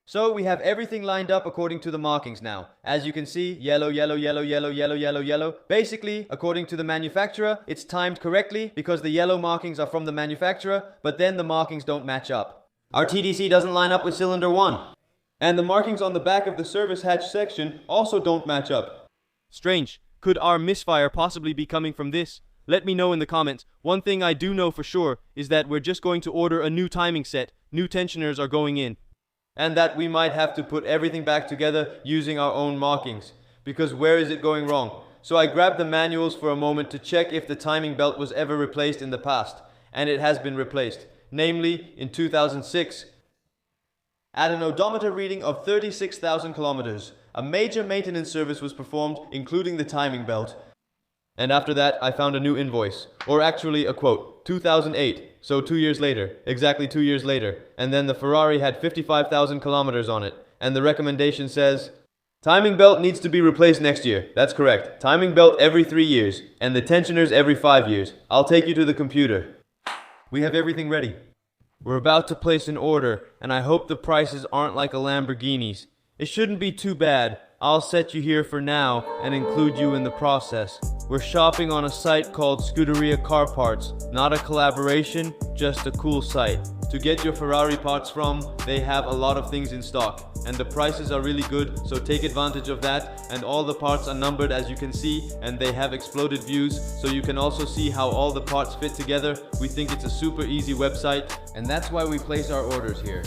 So we have everything lined up according to the markings now. As you can see, yellow, yellow, yellow, yellow, yellow, yellow, yellow. Basically, according to the manufacturer, it's timed correctly because the yellow markings are from the manufacturer, but then the markings don't match up. Our TDC doesn't line up with cylinder 1. And the markings on the back of the service hatch section also don't match up. Strange. Could our misfire possibly be coming from this? Let me know in the comments. One thing I do know for sure is that we're just going to order a new timing set. New tensioners are going in. and that we might have to put everything back together using our own markings, because where is it going wrong? So I grabbed the manuals for a moment to check if the timing belt was ever replaced in the past, and it has been replaced, namely in 2006, at an odometer reading of 36,000 kilometers. A major maintenance service was performed, including the timing belt. And after that, I found a new invoice, or actually a quote, 2008, so 2 years later, exactly 2 years later, and then the Ferrari had 55,000 kilometers on it, and the recommendation says, timing belt needs to be replaced next year. That's correct. Timing belt every 3 years, and the tensioners every 5 years. I'll take you to the computer. We have everything ready. We're about to place an order, and I hope the prices aren't like a Lamborghini's. It shouldn't be too bad. I'll set you here for now and include you in the process. We're shopping on a site called Scuderia Car Parts. Not a collaboration, just a cool site. To get your Ferrari parts from, they have a lot of things in stock. And the prices are really good, so take advantage of that. And all the parts are numbered, as you can see, and they have exploded views, so you can also see how all the parts fit together. We think it's a super easy website, and that's why we place our orders here.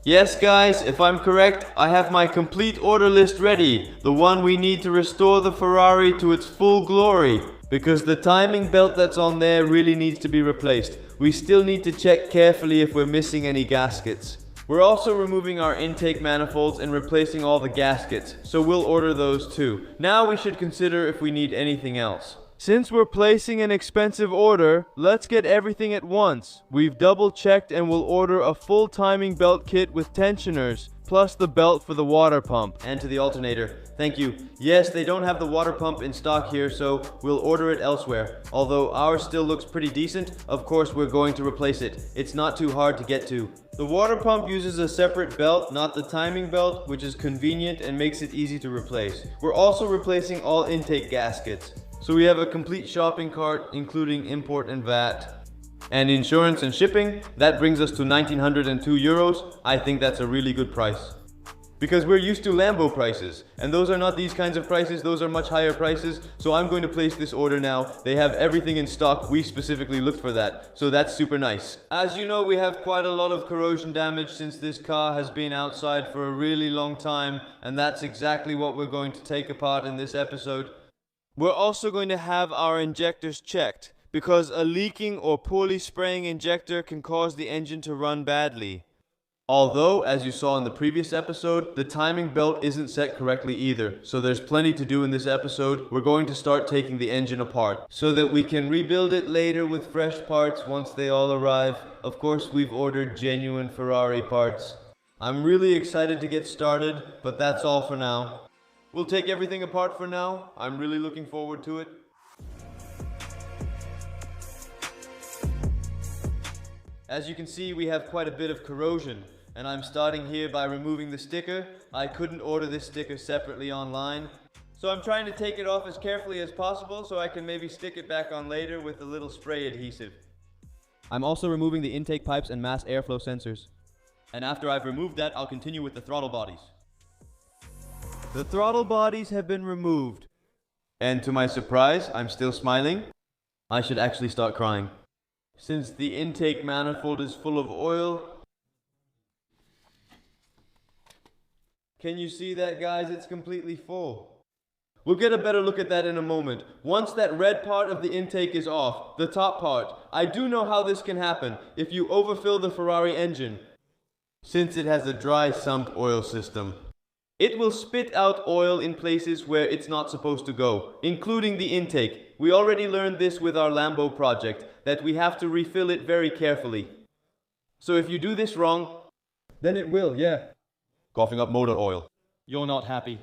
Yes guys, if I'm correct, I have my complete order list ready. The one we need to restore the Ferrari to its full glory. Because the timing belt that's on there really needs to be replaced. We still need to check carefully if we're missing any gaskets. We're also removing our intake manifolds and replacing all the gaskets, so we'll order those too. Now we should consider if we need anything else. Since we're placing an expensive order, let's get everything at once. We've double checked and we'll order a full timing belt kit with tensioners, plus the belt for the water pump. And to the alternator. Thank you. Yes, they don't have the water pump in stock here, so we'll order it elsewhere. Although ours still looks pretty decent, of course we're going to replace it. It's not too hard to get to. The water pump uses a separate belt, not the timing belt, which is convenient and makes it easy to replace. We're also replacing all intake gaskets. So we have a complete shopping cart, including import and VAT. And insurance and shipping, that brings us to 1902 euros. I think that's a really good price. Because we're used to Lambo prices, and those are not these kinds of prices, those are much higher prices. So I'm going to place this order now. They have everything in stock, we specifically looked for that. So that's super nice. As you know, we have quite a lot of corrosion damage since this car has been outside for a really long time. And that's exactly what we're going to take apart in this episode. We're also going to have our injectors checked, because a leaking or poorly spraying injector can cause the engine to run badly. Although, as you saw in the previous episode, the timing belt isn't set correctly either, so there's plenty to do in this episode. We're going to start taking the engine apart, so that we can rebuild it later with fresh parts once they all arrive. Of course, we've ordered genuine Ferrari parts. I'm really excited to get started, but that's all for now. We'll take everything apart for now. I'm really looking forward to it. As you can see, we have quite a bit of corrosion, and I'm starting here by removing the sticker. I couldn't order this sticker separately online, so I'm trying to take it off as carefully as possible so I can maybe stick it back on later with a little spray adhesive. I'm also removing the intake pipes and mass airflow sensors. And after I've removed that, I'll continue with the throttle bodies. The throttle bodies have been removed. And to my surprise, I'm still smiling. I should actually start crying. Since the intake manifold is full of oil. Can you see that, guys? It's completely full. We'll get a better look at that in a moment. Once that red part of the intake is off, the top part, I do know how this can happen if you overfill the Ferrari engine. Since it has a dry sump oil system. It will spit out oil in places where it's not supposed to go, including the intake. We already learned this with our Lambo project, that we have to refill it very carefully. So if you do this wrong, then it will, coughing up motor oil. You're not happy.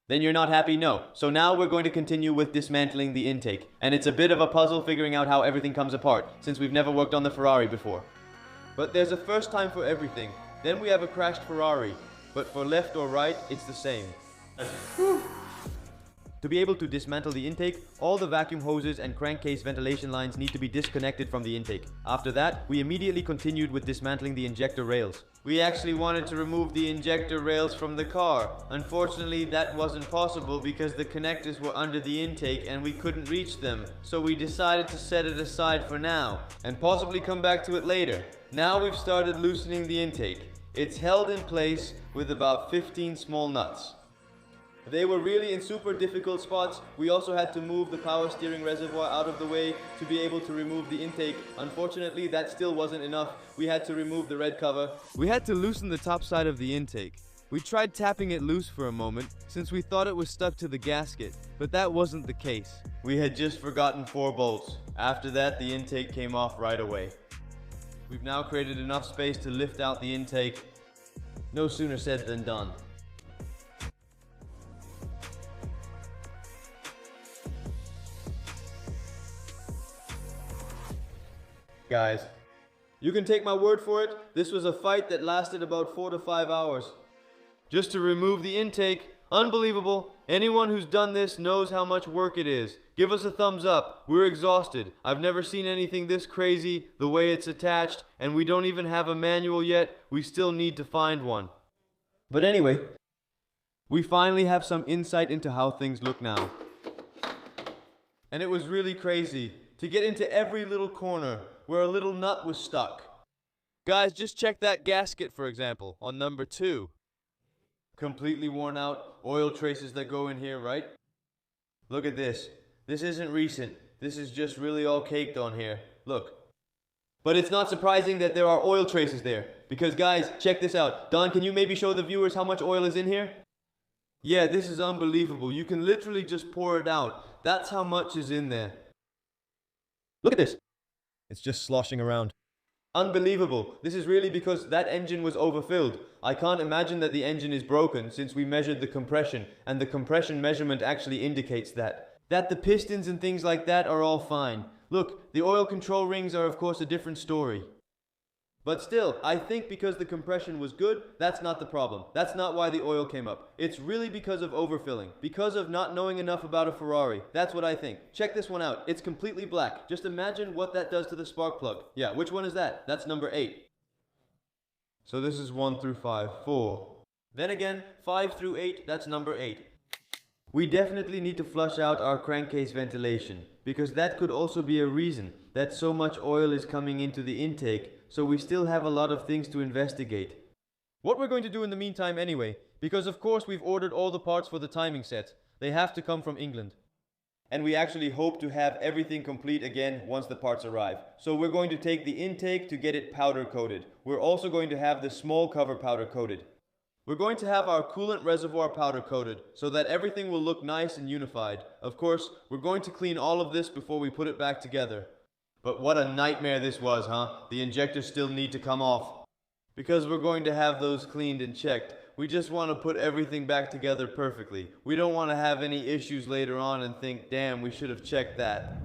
Then you're not happy? No. So now we're going to continue with dismantling the intake. And it's a bit of a puzzle figuring out how everything comes apart, since we've never worked on the Ferrari before. But there's a first time for everything. Then we have a crashed Ferrari. But for left or right, it's the same. To be able to dismantle the intake, all the vacuum hoses and crankcase ventilation lines need to be disconnected from the intake. After that, we immediately continued with dismantling the injector rails. We actually wanted to remove the injector rails from the car. Unfortunately, that wasn't possible because the connectors were under the intake and we couldn't reach them. So we decided to set it aside for now, and possibly come back to it later. Now we've started loosening the intake. It's held in place with about 15 small nuts. They were really in super difficult spots. We also had to move the power steering reservoir out of the way to be able to remove the intake. Unfortunately, that still wasn't enough. We had to remove the red cover. We had to loosen the top side of the intake. We tried tapping it loose for a moment since we thought it was stuck to the gasket, but that wasn't the case. We had just forgotten 4 bolts. After that, the intake came off right away. We've now created enough space to lift out the intake. No sooner said than done. Guys, you can take my word for it, this was a fight that lasted about 4 to 5 hours. Just to remove the intake, unbelievable. Anyone who's done this knows how much work it is. Give us a thumbs up, we're exhausted. I've never seen anything this crazy, the way it's attached, and we don't even have a manual yet. We still need to find one. But anyway, we finally have some insight into how things look now. And it was really crazy to get into every little corner where a little nut was stuck. Guys, just check that gasket, for example, on number 2. Completely worn out, oil traces that go in here, right? Look at this. This isn't recent. This is just really all caked on here. Look. But it's not surprising that there are oil traces there. Because guys, check this out. Don, can you maybe show the viewers how much oil is in here? Yeah, this is unbelievable. You can literally just pour it out. That's how much is in there. Look at this. It's just sloshing around. Unbelievable. This is really because that engine was overfilled. I can't imagine that the engine is broken since we measured the compression, and the compression measurement actually indicates that. That the pistons and things like that are all fine. Look, the oil control rings are of course a different story. But still, I think because the compression was good, that's not the problem. That's not why the oil came up. It's really because of overfilling. Because of not knowing enough about a Ferrari. That's what I think. Check this one out. It's completely black. Just imagine what that does to the spark plug. Yeah, which one is that? That's number 8. So this is 1 through 5. 4. Then again, 5 through 8, that's number 8. We definitely need to flush out our crankcase ventilation, because that could also be a reason that so much oil is coming into the intake, so we still have a lot of things to investigate. What we're going to do in the meantime anyway, because of course we've ordered all the parts for the timing set. They have to come from England. And we actually hope to have everything complete again once the parts arrive. So we're going to take the intake to get it powder coated. We're also going to have the small cover powder coated. We're going to have our coolant reservoir powder coated so that everything will look nice and unified. Of course, we're going to clean all of this before we put it back together. But what a nightmare this was, huh? The injectors still need to come off. Because we're going to have those cleaned and checked. We just want to put everything back together perfectly. We don't want to have any issues later on and think, damn, we should have checked that.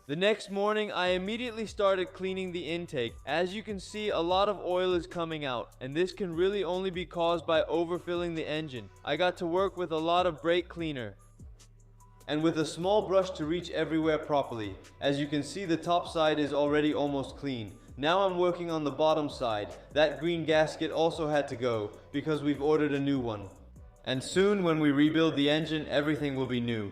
The next morning, I immediately started cleaning the intake. As you can see, a lot of oil is coming out, and this can really only be caused by overfilling the engine. I got to work with a lot of brake cleaner, and with a small brush to reach everywhere properly. As you can see, the top side is already almost clean. Now I'm working on the bottom side. That green gasket also had to go, because we've ordered a new one. And soon, when we rebuild the engine, everything will be new.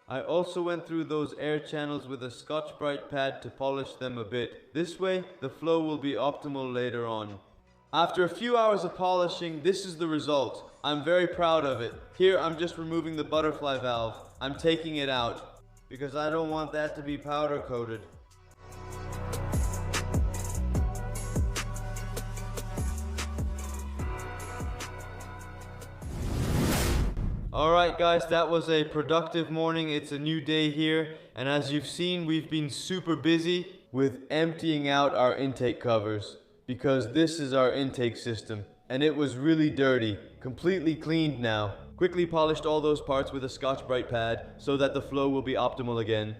I also went through those air channels with a Scotch-Brite pad to polish them a bit. This way, the flow will be optimal later on. After a few hours of polishing, this is the result. I'm very proud of it. Here, I'm just removing the butterfly valve. I'm taking it out, because I don't want that to be powder coated. Alright guys, that was a productive morning. It's a new day here, and as you've seen, we've been super busy with emptying out our intake covers, because this is our intake system, and it was really dirty. Completely cleaned now. Quickly polished all those parts with a Scotch-Brite pad so that the flow will be optimal again.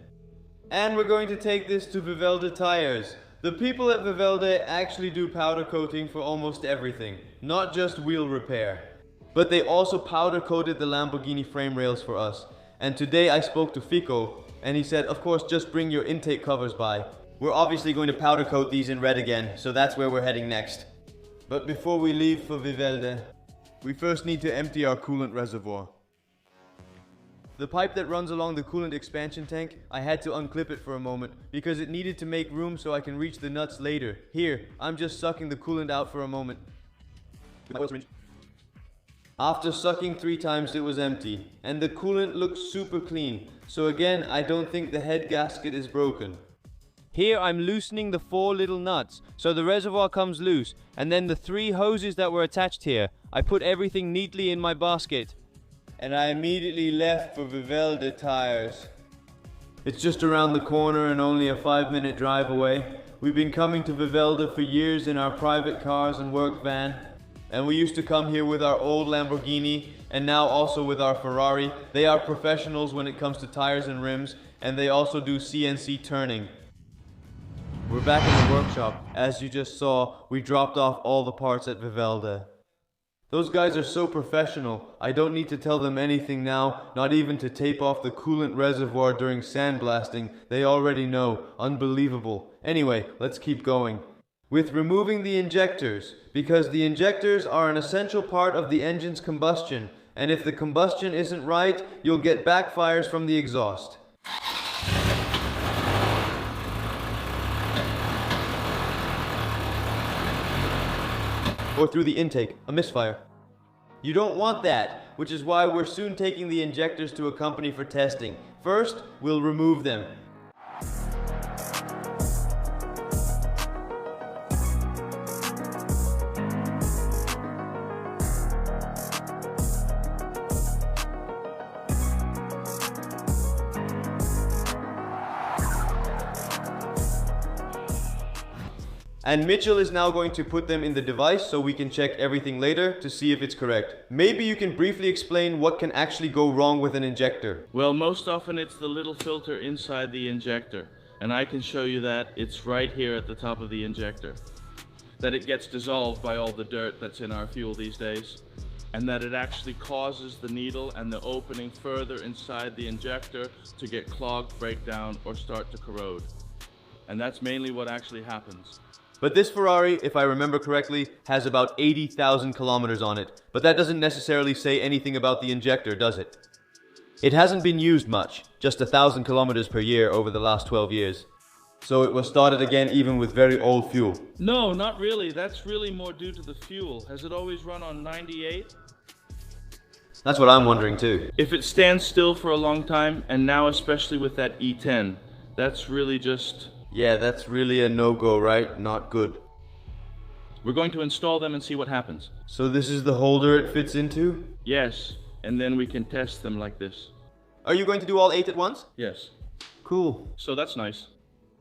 And we're going to take this to Vivelde Tires. The people at Vivelde actually do powder coating for almost everything, not just wheel repair. But they also powder coated the Lamborghini frame rails for us. And today I spoke to Fico, and he said, of course, just bring your intake covers by. We're obviously going to powder coat these in red again, so that's where we're heading next. But before we leave for Vivelde, we first need to empty our coolant reservoir. The pipe that runs along the coolant expansion tank, I had to unclip it for a moment because it needed to make room so I can reach the nuts later. Here, I'm just sucking the coolant out for a moment. After sucking 3 times it was empty, and the coolant looks super clean, so again I don't think the head gasket is broken. Here I'm loosening the 4 little nuts, so the reservoir comes loose, and then the 3 hoses that were attached here. I put everything neatly in my basket. And I immediately left for Vivaldi tires. It's just around the corner and only a 5-minute drive away. We've been coming to Vivaldi for years in our private cars and work van. And we used to come here with our old Lamborghini and now also with our Ferrari. They are professionals when it comes to tires and rims, and they also do CNC turning. We're back in the workshop. As you just saw, we dropped off all the parts at Vivaldi. Those guys are so professional, I don't need to tell them anything now, not even to tape off the coolant reservoir during sandblasting. They already know. Unbelievable. Anyway, let's keep going. With removing the injectors, because the injectors are an essential part of the engine's combustion, and if the combustion isn't right, you'll get backfires from the exhaust. Or through the intake, a misfire. You don't want that, which is why we're soon taking the injectors to a company for testing. First, we'll remove them. And Mitchell is now going to put them in the device so we can check everything later to see if it's correct. Maybe you can briefly explain what can actually go wrong with an injector. Well, most often it's the little filter inside the injector. And I can show you that it's right here at the top of the injector. That it gets dissolved by all the dirt that's in our fuel these days. And that it actually causes the needle and the opening further inside the injector to get clogged, break down, or start to corrode. And that's mainly what actually happens. But this Ferrari, if I remember correctly, has about 80,000 kilometers on it. But that doesn't necessarily say anything about the injector, does it? It hasn't been used much, just 1,000 kilometers per year over the last 12 years. So it was started again even with very old fuel. No, not really. That's really more due to the fuel. Has it always run on 98? That's what I'm wondering too. If it stands still for a long time, and now especially with that E10, that's really just... Yeah, that's really a no-go, right? Not good. We're going to install them and see what happens. So this is the holder it fits into? Yes, and then we can test them like this. Are you going to do all 8 at once? Yes. Cool. So that's nice.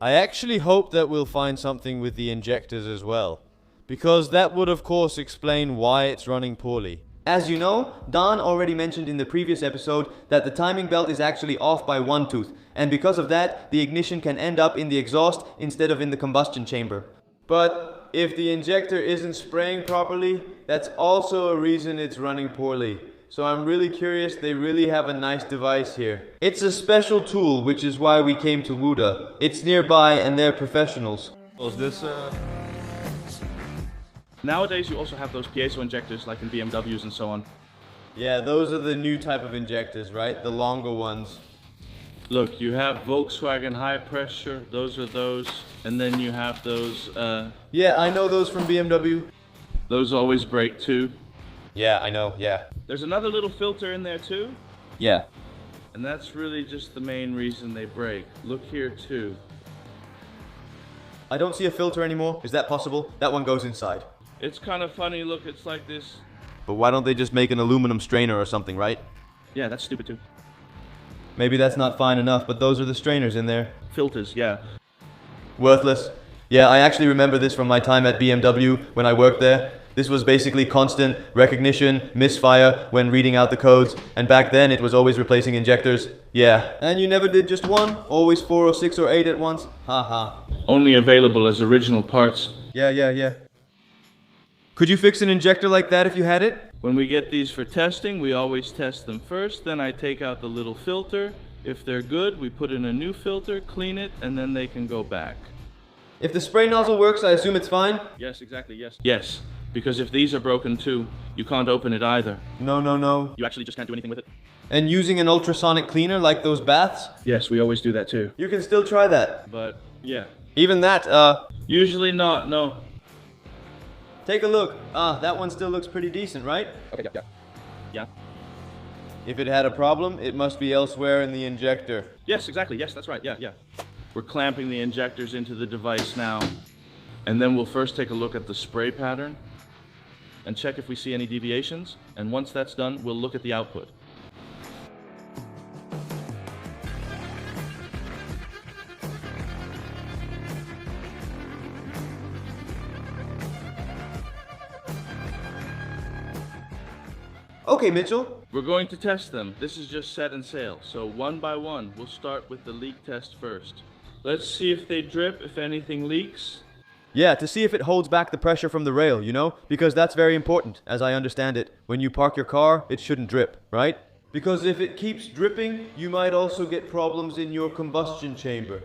I actually hope that we'll find something with the injectors as well, because that would of course explain why it's running poorly. As you know, Don already mentioned in the previous episode that the timing belt is actually off by 1 tooth, and because of that, the ignition can end up in the exhaust instead of in the combustion chamber. But if the injector isn't spraying properly, that's also a reason it's running poorly. So I'm really curious, they really have a nice device here. It's a special tool, which is why we came to Wuda. It's nearby and they're professionals. Was this, Nowadays you also have those piezo injectors like in BMWs and so on. Yeah, those are the new type of injectors, right? The longer ones. Look, you have Volkswagen high pressure, those are those, and then you have those, Yeah, I know those from BMW. those always break too. Yeah, I know, yeah. There's another little filter in there too, Yeah. and that's really just the main reason they break. Look here too. I don't see a filter anymore. Is that possible? That one goes inside. It's kind of funny, look, it's like this. But why don't they just make an aluminum strainer or something, right? Yeah, that's stupid too. Maybe that's not fine enough, but those are the strainers in there. Filters, yeah. Worthless. Yeah, I actually remember this from my time at BMW when I worked there. This was basically constant recognition, misfire when reading out the codes, and back then it was always replacing injectors. Yeah. And you never did just one? Always 4 or 6 or 8 at once? Haha. Only available as original parts. Yeah. Could you fix an injector like that if you had it? When we get these for testing, we always test them first, then I take out the little filter. If they're good, we put in a new filter, clean it, and then they can go back. If the spray nozzle works, I assume it's fine? Yes, exactly, yes. Yes, because if these are broken too, you can't open it either. No. You actually just can't do anything with it. And using an ultrasonic cleaner like those baths? Yes, we always do that too. You can still try that. But, yeah. Even that, Usually not, no. take a look. That one still looks pretty decent, right? Okay, yeah. Yeah. If it had a problem, it must be elsewhere in the injector. Yes, exactly. Yes, that's right. Yeah, yeah. We're clamping the injectors into the device now. And then we'll first take a look at the spray pattern and check if we see any deviations. And once that's done, we'll look at the output. Okay, Mitchell. We're going to test them. This is just set and sail. So one by one, we'll start with the leak test first. Let's see if they drip, if anything leaks. Yeah, to see if it holds back the pressure from the rail, you know? Because that's very important, as I understand it. When you park your car, it shouldn't drip, right? Because if it keeps dripping, you might also get problems in your combustion chamber.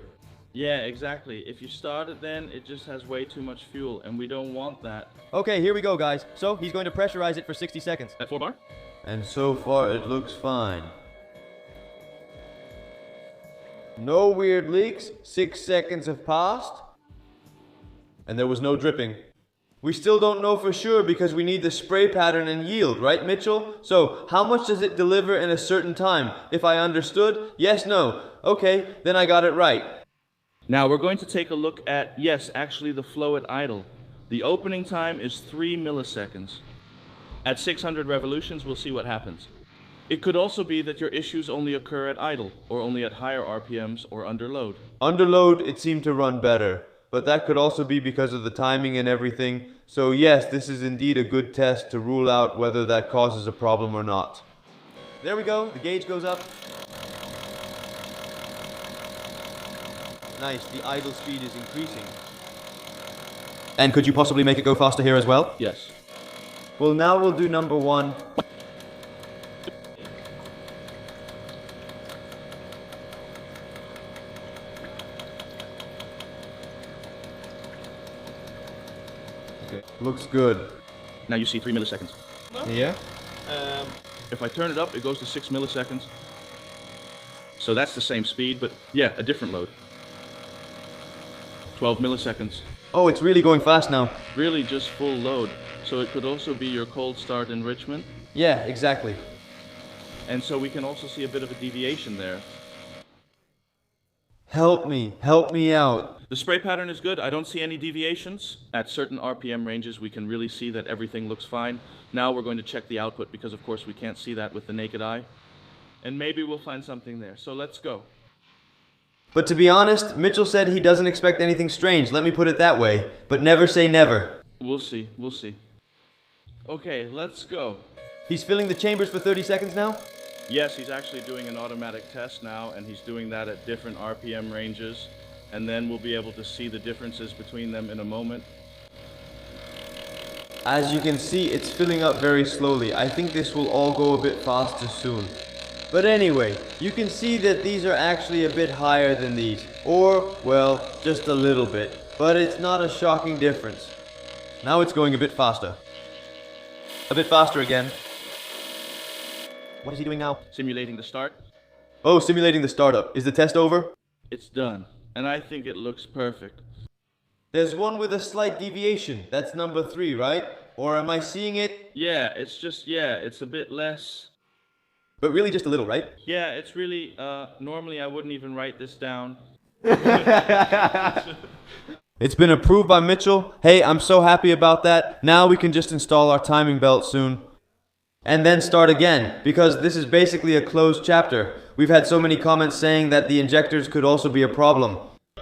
Yeah, exactly. If you start it then, it just has way too much fuel, and we don't want that. Okay, here we go, guys. So, he's going to pressurize it for 60 seconds. At 4 bar? And so far, it looks fine. No weird leaks. 6 seconds have passed. And there was no dripping. We still don't know for sure because we need the spray pattern and yield, right, Mitchell? So, how much does it deliver in a certain time? If I understood? Yes, no. Okay, then I got it right. Now we're going to take a look at, yes, actually the flow at idle. The opening time is 3 milliseconds. At 600 revolutions, we'll see what happens. It could also be that your issues only occur at idle, or only at higher RPMs or under load. Under load, it seemed to run better. But that could also be because of the timing and everything. So yes, this is indeed a good test to rule out whether that causes a problem or not. There we go, the gauge goes up. Nice, the idle speed is increasing. And could you possibly make it go faster here as well? Yes. Well, now we'll do number 1. Okay, looks good. Now you see 3 milliseconds. Yeah? If I turn it up, it goes to 6 milliseconds. So that's the same speed, but yeah, a different load. 12 milliseconds. Oh, it's really going fast now. Really just full load. So it could also be your cold start enrichment. Yeah, exactly. And so we can also see a bit of a deviation there. Help me out. The spray pattern is good. I don't see any deviations. At certain RPM ranges, we can really see that everything looks fine. Now we're going to check the output because, of course, we can't see that with the naked eye. And maybe we'll find something there. So let's go. But to be honest, Mitchell said he doesn't expect anything strange, let me put it that way. But never say never. We'll see, we'll see. Okay, let's go. He's filling the chambers for 30 seconds now? Yes, he's actually doing an automatic test now, and he's doing that at different RPM ranges. And then we'll be able to see the differences between them in a moment. As you can see, it's filling up very slowly. I think this will all go a bit faster soon. But anyway, you can see that these are actually a bit higher than these. Or, well, just a little bit. But it's not a shocking difference. Now it's going a bit faster. A bit faster again. What is he doing now? Simulating the start. Oh, simulating the startup. Is the test over? It's done. And I think it looks perfect. There's one with a slight deviation. That's number 3, right? Or am I seeing it? Yeah, it's a bit less. But really just a little, right? Yeah, it's really, normally I wouldn't even write this down. It's been approved by Mitchell. Hey, I'm so happy about that. Now we can just install our timing belt soon. And then start again, because this is basically a closed chapter. We've had so many comments saying that the injectors could also be a problem.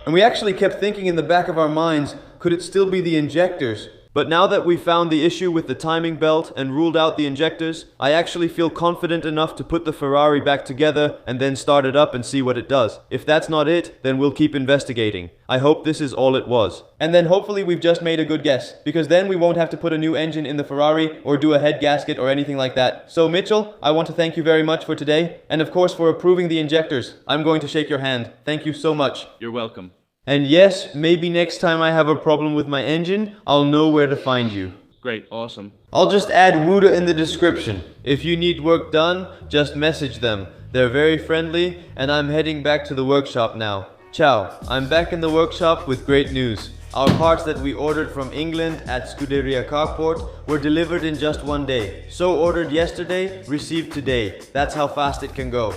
And we actually kept thinking in the back of our minds, could it still be the injectors? But now that we've found the issue with the timing belt and ruled out the injectors, I actually feel confident enough to put the Ferrari back together and then start it up and see what it does. If that's not it, then we'll keep investigating. I hope this is all it was. And then hopefully we've just made a good guess, because then we won't have to put a new engine in the Ferrari or do a head gasket or anything like that. So Mitchell, I want to thank you very much for today, and of course for approving the injectors. I'm going to shake your hand. Thank you so much. You're welcome. And yes, maybe next time I have a problem with my engine, I'll know where to find you. Great, awesome. I'll just add Wuda in the description. If you need work done, just message them. They're very friendly, and I'm heading back to the workshop now. Ciao, I'm back in the workshop with great news. Our parts that we ordered from England at Scuderia Carport were delivered in just one day. So ordered yesterday, received today. That's how fast it can go.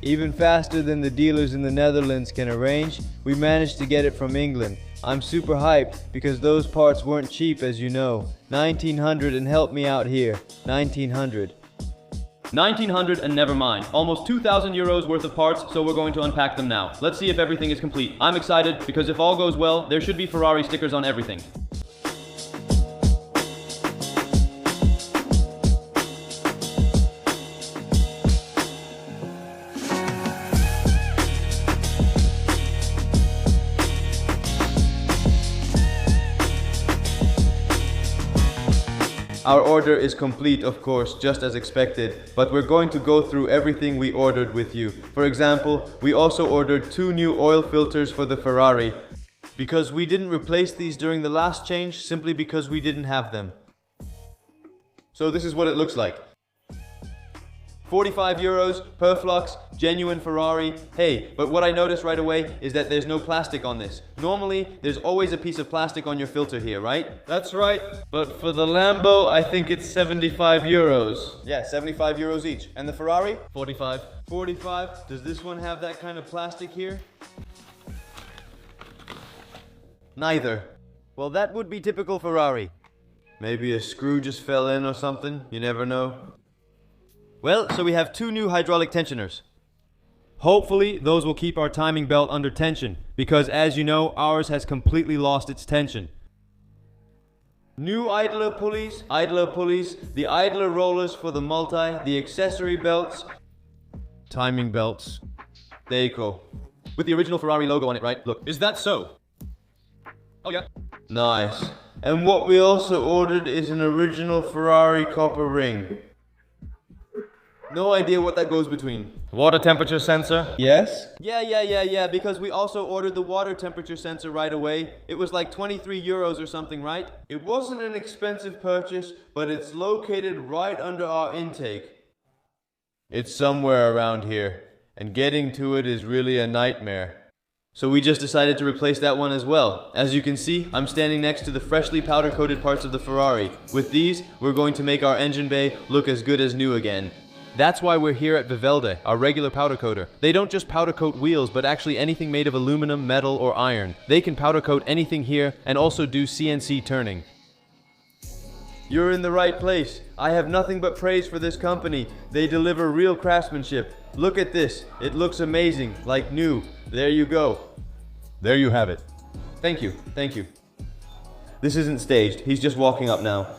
Even faster than the dealers in the Netherlands can arrange, we managed to get it from England. I'm super hyped because those parts weren't cheap, as you know. 1900 and help me out here. 1900. 1900 and never mind. Almost 2,000 euros worth of parts, so we're going to unpack them now. Let's see if everything is complete. I'm excited because if all goes well, there should be Ferrari stickers on everything. Our order is complete, of course, just as expected, but we're going to go through everything we ordered with you. For example, we also ordered 2 new oil filters for the Ferrari, because we didn't replace these during the last change, simply because we didn't have them. So this is what it looks like. 45 euros, Perflux, genuine Ferrari. Hey, but what I noticed right away is that there's no plastic on this. Normally, there's always a piece of plastic on your filter here, right? That's right, but for the Lambo, I think it's 75 euros. Yeah, 75 euros each. And the Ferrari? 45. 45. Does this one have that kind of plastic here? Neither. Well, that would be typical Ferrari. Maybe a screw just fell in or something, you never know. Well, so we have 2 new hydraulic tensioners. Hopefully, those will keep our timing belt under tension, because as you know, ours has completely lost its tension. New idler pulleys, the idler rollers for the multi, the accessory belts, timing belts. There you go. With the original Ferrari logo on it, right? Look. Is that so? Oh yeah. Nice. And what we also ordered is an original Ferrari copper ring. No idea what that goes between. Water temperature sensor? Yes? Yeah, because we also ordered the water temperature sensor right away. It was like 23 euros or something, right? It wasn't an expensive purchase, but it's located right under our intake. It's somewhere around here, and getting to it is really a nightmare. So we just decided to replace that one as well. As you can see, I'm standing next to the freshly powder-coated parts of the Ferrari. With these, we're going to make our engine bay look as good as new again. That's why we're here at Vivelde, our regular powder coater. They don't just powder coat wheels, but actually anything made of aluminum, metal, or iron. They can powder coat anything here and also do CNC turning. You're in the right place. I have nothing but praise for this company. They deliver real craftsmanship. Look at this. It looks amazing, like new. There you go. There you have it. Thank you. This isn't staged. He's just walking up now.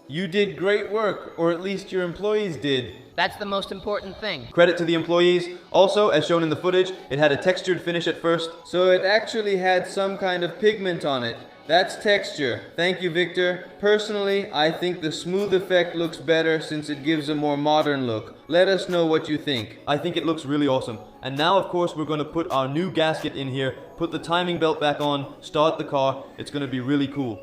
You did great work, or at least your employees did. That's the most important thing. Credit to the employees. Also, as shown in the footage, it had a textured finish at first. So it actually had some kind of pigment on it. That's texture. Thank you, Victor. Personally, I think the smooth effect looks better since it gives a more modern look. Let us know what you think. I think it looks really awesome. And now, of course, we're going to put our new gasket in here, put the timing belt back on, start the car. It's going to be really cool.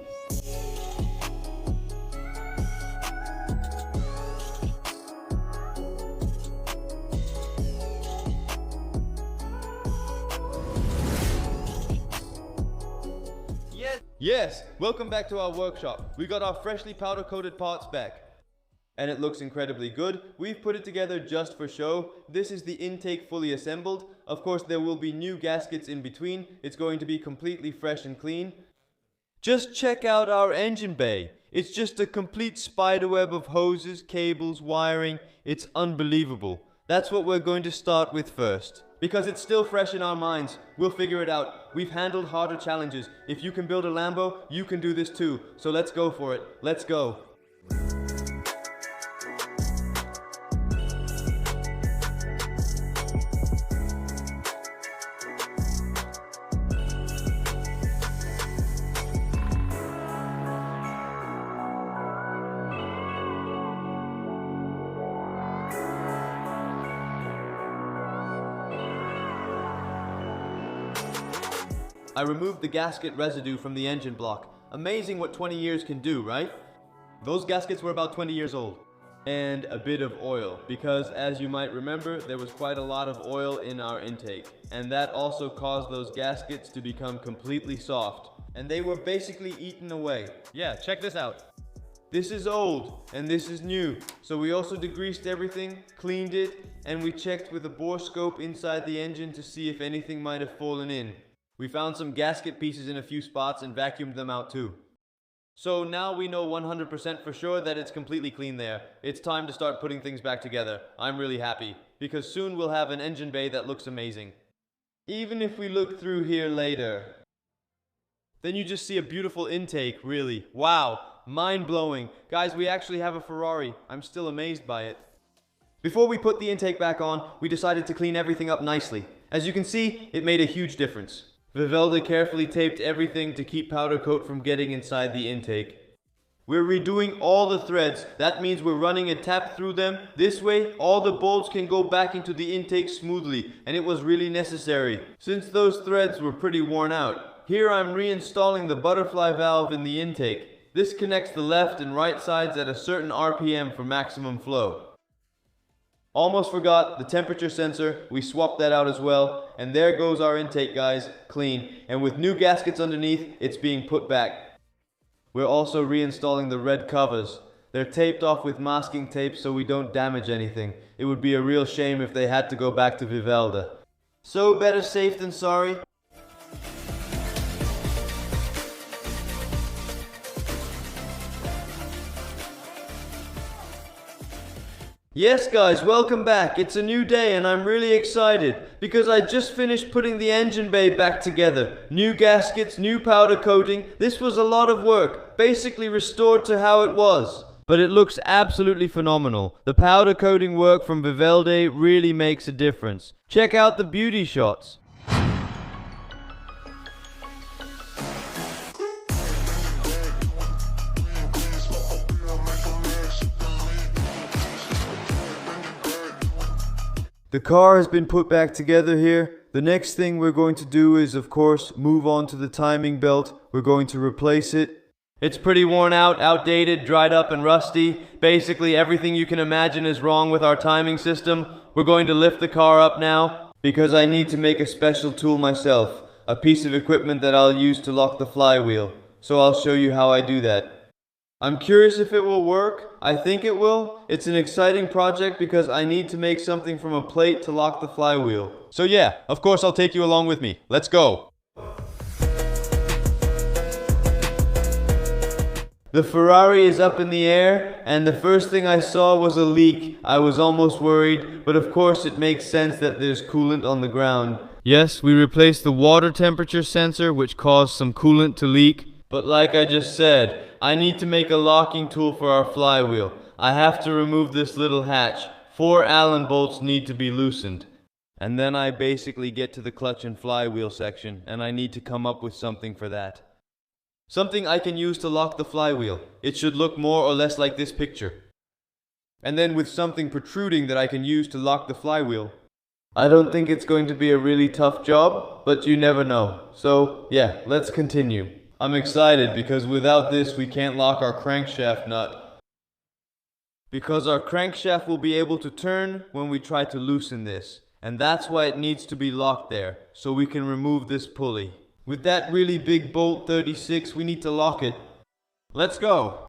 Yes, welcome back to our workshop. We got our freshly powder coated parts back. And it looks incredibly good. We've put it together just for show. This is the intake fully assembled. Of course, there will be new gaskets in between. It's going to be completely fresh and clean. Just check out our engine bay. It's just a complete spiderweb of hoses, cables, wiring. It's unbelievable. That's what we're going to start with first. Because it's still fresh in our minds. We'll figure it out. We've handled harder challenges. If you can build a Lambo, you can do this too. So let's go for it. Let's go. I removed the gasket residue from the engine block. Amazing what 20 years can do, right? Those gaskets were about 20 years old. And a bit of oil, because as you might remember, there was quite a lot of oil in our intake. And that also caused those gaskets to become completely soft. And they were basically eaten away. Yeah, check this out. This is old, and this is new. So we also degreased everything, cleaned it, and we checked with a bore scope inside the engine to see if anything might have fallen in. We found some gasket pieces in a few spots and vacuumed them out too. So now we know 100% for sure that it's completely clean there. It's time to start putting things back together. I'm really happy, because soon we'll have an engine bay that looks amazing. Even if we look through here later, then you just see a beautiful intake, really. Wow, mind-blowing. Guys, we actually have a Ferrari. I'm still amazed by it. Before we put the intake back on, we decided to clean everything up nicely. As you can see, it made a huge difference. Vivelda carefully taped everything to keep powder coat from getting inside the intake. We're redoing all the threads. That means we're running a tap through them. This way, all the bolts can go back into the intake smoothly, and it was really necessary, since those threads were pretty worn out. Here I'm reinstalling the butterfly valve in the intake. This connects the left and right sides at a certain RPM for maximum flow. Almost forgot the temperature sensor. We swapped that out as well. And there goes our intake, guys, clean. And with new gaskets underneath, it's being put back. We're also reinstalling the red covers. They're taped off with masking tape so we don't damage anything. It would be a real shame if they had to go back to Vivelda. So better safe than sorry. Yes guys, welcome back. It's a new day and I'm really excited because I just finished putting the engine bay back together. New gaskets, new powder coating. This was a lot of work, basically restored to how it was. But it looks absolutely phenomenal. The powder coating work from Vivelda really makes a difference. Check out the beauty shots. The car has been put back together here. The next thing we're going to do is, of course, move on to the timing belt. We're going to replace it. It's pretty worn out, outdated, dried up and rusty. Basically everything you can imagine is wrong with our timing system. We're going to lift the car up now because I need to make a special tool myself. A piece of equipment that I'll use to lock the flywheel. So I'll show you how I do that. I'm curious if it will work. I think it will. It's an exciting project because I need to make something from a plate to lock the flywheel. So yeah, of course I'll take you along with me. Let's go. The Ferrari is up in the air, and the first thing I saw was a leak. I was almost worried, but of course it makes sense that there's coolant on the ground. Yes, we replaced the water temperature sensor, which caused some coolant to leak. But like I just said, I need to make a locking tool for our flywheel. I have to remove this little hatch. 4 Allen bolts need to be loosened. And then I basically get to the clutch and flywheel section, and I need to come up with something for that. Something I can use to lock the flywheel. It should look more or less like this picture. And then with something protruding that I can use to lock the flywheel. I don't think it's going to be a really tough job, but you never know. So yeah, let's continue. I'm excited because without this we can't lock our crankshaft nut. Because our crankshaft will be able to turn when we try to loosen this. And that's why it needs to be locked there, so we can remove this pulley. With that really big bolt 36, we need to lock it. Let's go!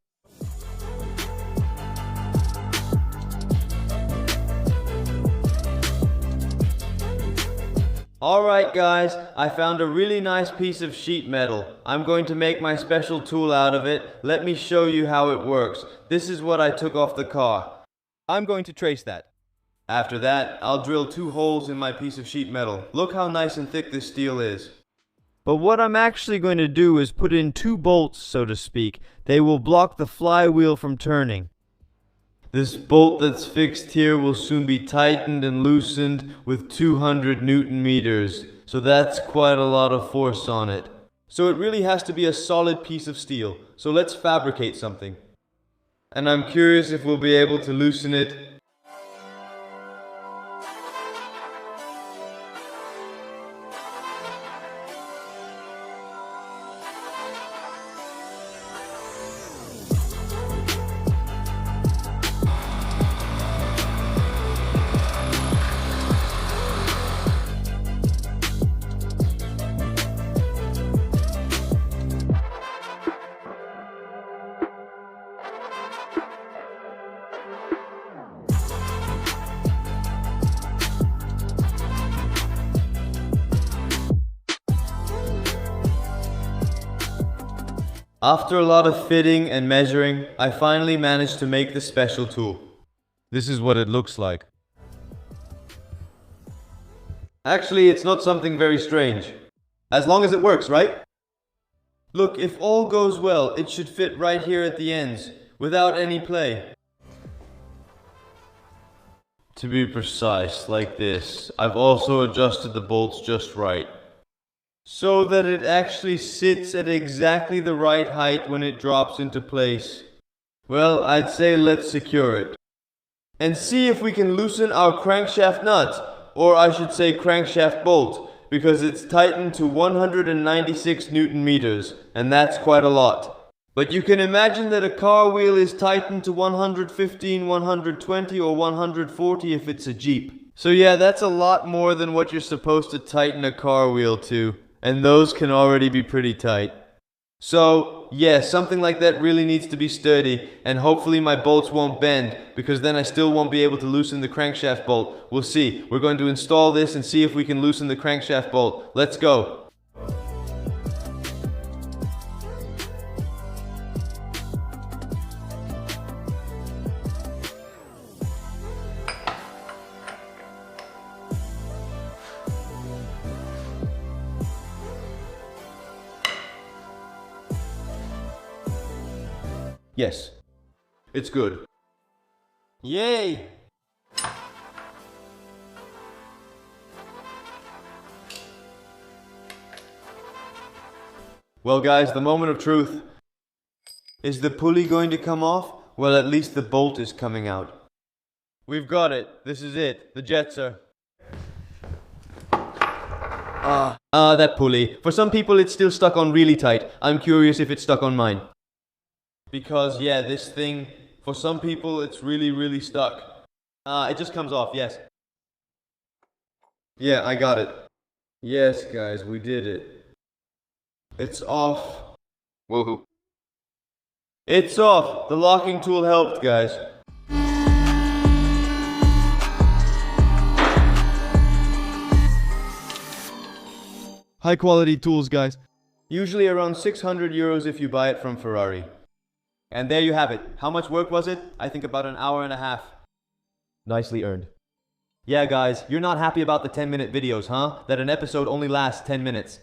Alright guys, I found a really nice piece of sheet metal. I'm going to make my special tool out of it. Let me show you how it works. This is what I took off the car. I'm going to trace that. After that, I'll drill 2 holes in my piece of sheet metal. Look how nice and thick this steel is. But what I'm actually going to do is put in 2 bolts, so to speak. They will block the flywheel from turning. This bolt that's fixed here will soon be tightened and loosened with 200 Newton meters. So that's quite a lot of force on it. So it really has to be a solid piece of steel. So let's fabricate something. And I'm curious if we'll be able to loosen it. After a lot of fitting and measuring, I finally managed to make the special tool. This is what it looks like. Actually, it's not something very strange. As long as it works, right? Look, if all goes well, it should fit right here at the ends, without any play. To be precise, like this. I've also adjusted the bolts just right, so that it actually sits at exactly the right height when it drops into place. Well, I'd say let's secure it. And see if we can loosen our crankshaft nut, or I should say crankshaft bolt, because it's tightened to 196 Newton meters, and that's quite a lot. But you can imagine that a car wheel is tightened to 115, 120, or 140 if it's a Jeep. So yeah, that's a lot more than what you're supposed to tighten a car wheel to, and those can already be pretty tight. So, yeah, something like that really needs to be sturdy, and hopefully my bolts won't bend, because then I still won't be able to loosen the crankshaft bolt. We'll see. We're going to install this and see if we can loosen the crankshaft bolt. Let's go. Yes, it's good. Yay! Well guys, the moment of truth. Is the pulley going to come off? Well, at least the bolt is coming out. We've got it. This is it. The jets are... that pulley. For some people it's still stuck on really tight. I'm curious if it's stuck on mine. Because, yeah, this thing, for some people, it's really stuck. It just comes off, yes. Yeah, I got it. Yes, guys, we did it. It's off. Woohoo. It's off! The locking tool helped, guys. High quality tools, guys. Usually around 600 euros if you buy it from Ferrari. And there you have it. How much work was it? I think about an hour and a half. Nicely earned. Yeah, guys, you're not happy about the 10-minute videos, huh? That an episode only lasts 10 minutes.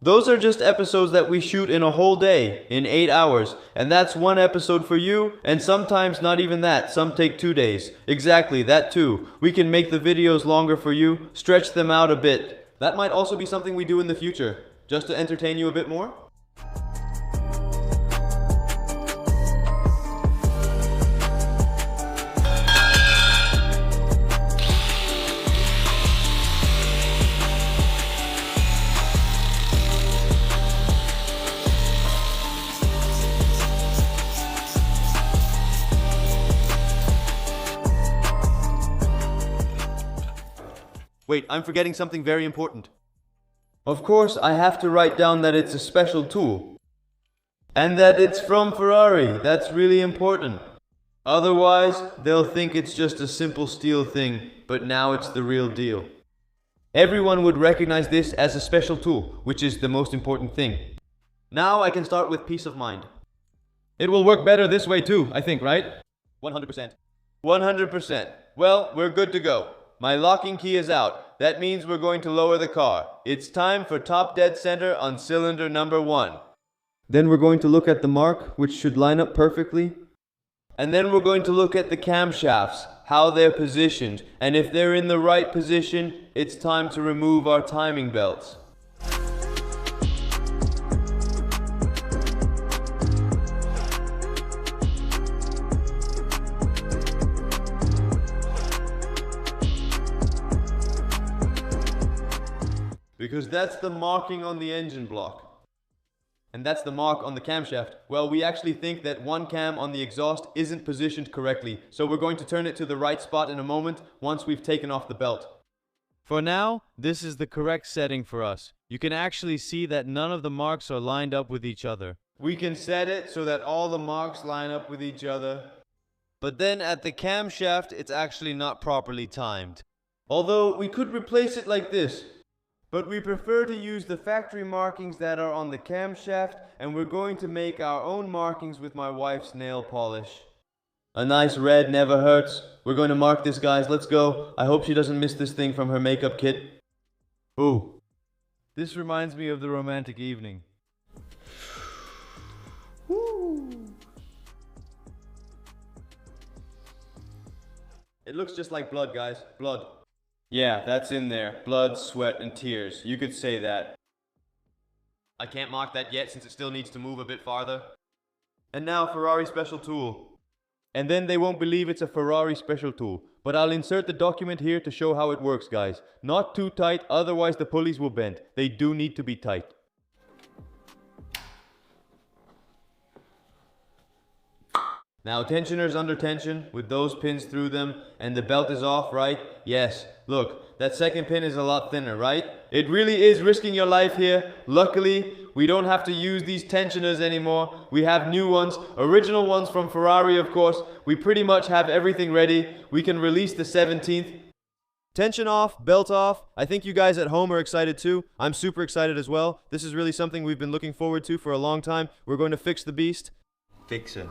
Those are just episodes that we shoot in a whole day, in 8 hours. And that's one episode for you, and sometimes not even that. Some take 2 days. Exactly, that too. We can make the videos longer for you, stretch them out a bit. That might also be something we do in the future, just to entertain you a bit more. Wait, I'm forgetting something very important. Of course, I have to write down that it's a special tool. And that it's from Ferrari. That's really important. Otherwise, they'll think it's just a simple steel thing, but now it's the real deal. Everyone would recognize this as a special tool, which is the most important thing. Now I can start with peace of mind. It will work better this way too, I think, right? 100%. 100%. Well, we're good to go. My locking key is out. That means we're going to lower the car. It's time for top dead center on cylinder number 1. Then we're going to look at the mark, which should line up perfectly. And then we're going to look at the camshafts, how they're positioned. And if they're in the right position, it's time to remove our timing belts. Because that's the marking on the engine block. And that's the mark on the camshaft. Well, we actually think that one cam on the exhaust isn't positioned correctly, so we're going to turn it to the right spot in a moment once we've taken off the belt. For now, this is the correct setting for us. You can actually see that none of the marks are lined up with each other. We can set it so that all the marks line up with each other. But then at the camshaft, it's actually not properly timed. Although we could replace it like this. but we prefer to use the factory markings that are on the camshaft, and we're going to make our own markings with my wife's nail polish. A nice red never hurts. We're going to mark this, guys. Let's go. I hope she doesn't miss this thing from her makeup kit. Ooh. This reminds me of the romantic evening. It looks just like blood, guys. Blood. Yeah, that's in there. Blood, sweat, and tears. You could say that. I can't mark that yet since it still needs to move a bit farther. And now, Ferrari special tool. And then they won't believe it's a Ferrari special tool. But I'll insert the document here to show how it works, guys. Not too tight, otherwise the pulleys will bend. They do need to be tight. Now tensioners under tension with those pins through them, and the belt is off, right? Yes. Look, that second pin is a lot thinner, right? It really is risking your life here. Luckily, we don't have to use these tensioners anymore. We have new ones, original ones from Ferrari, of course. We pretty much have everything ready. We can release the 17th. Tension off, belt off. I think you guys at home are excited too. I'm super excited as well. This is really something we've been looking forward to for a long time. We're going to fix the beast. Fix it.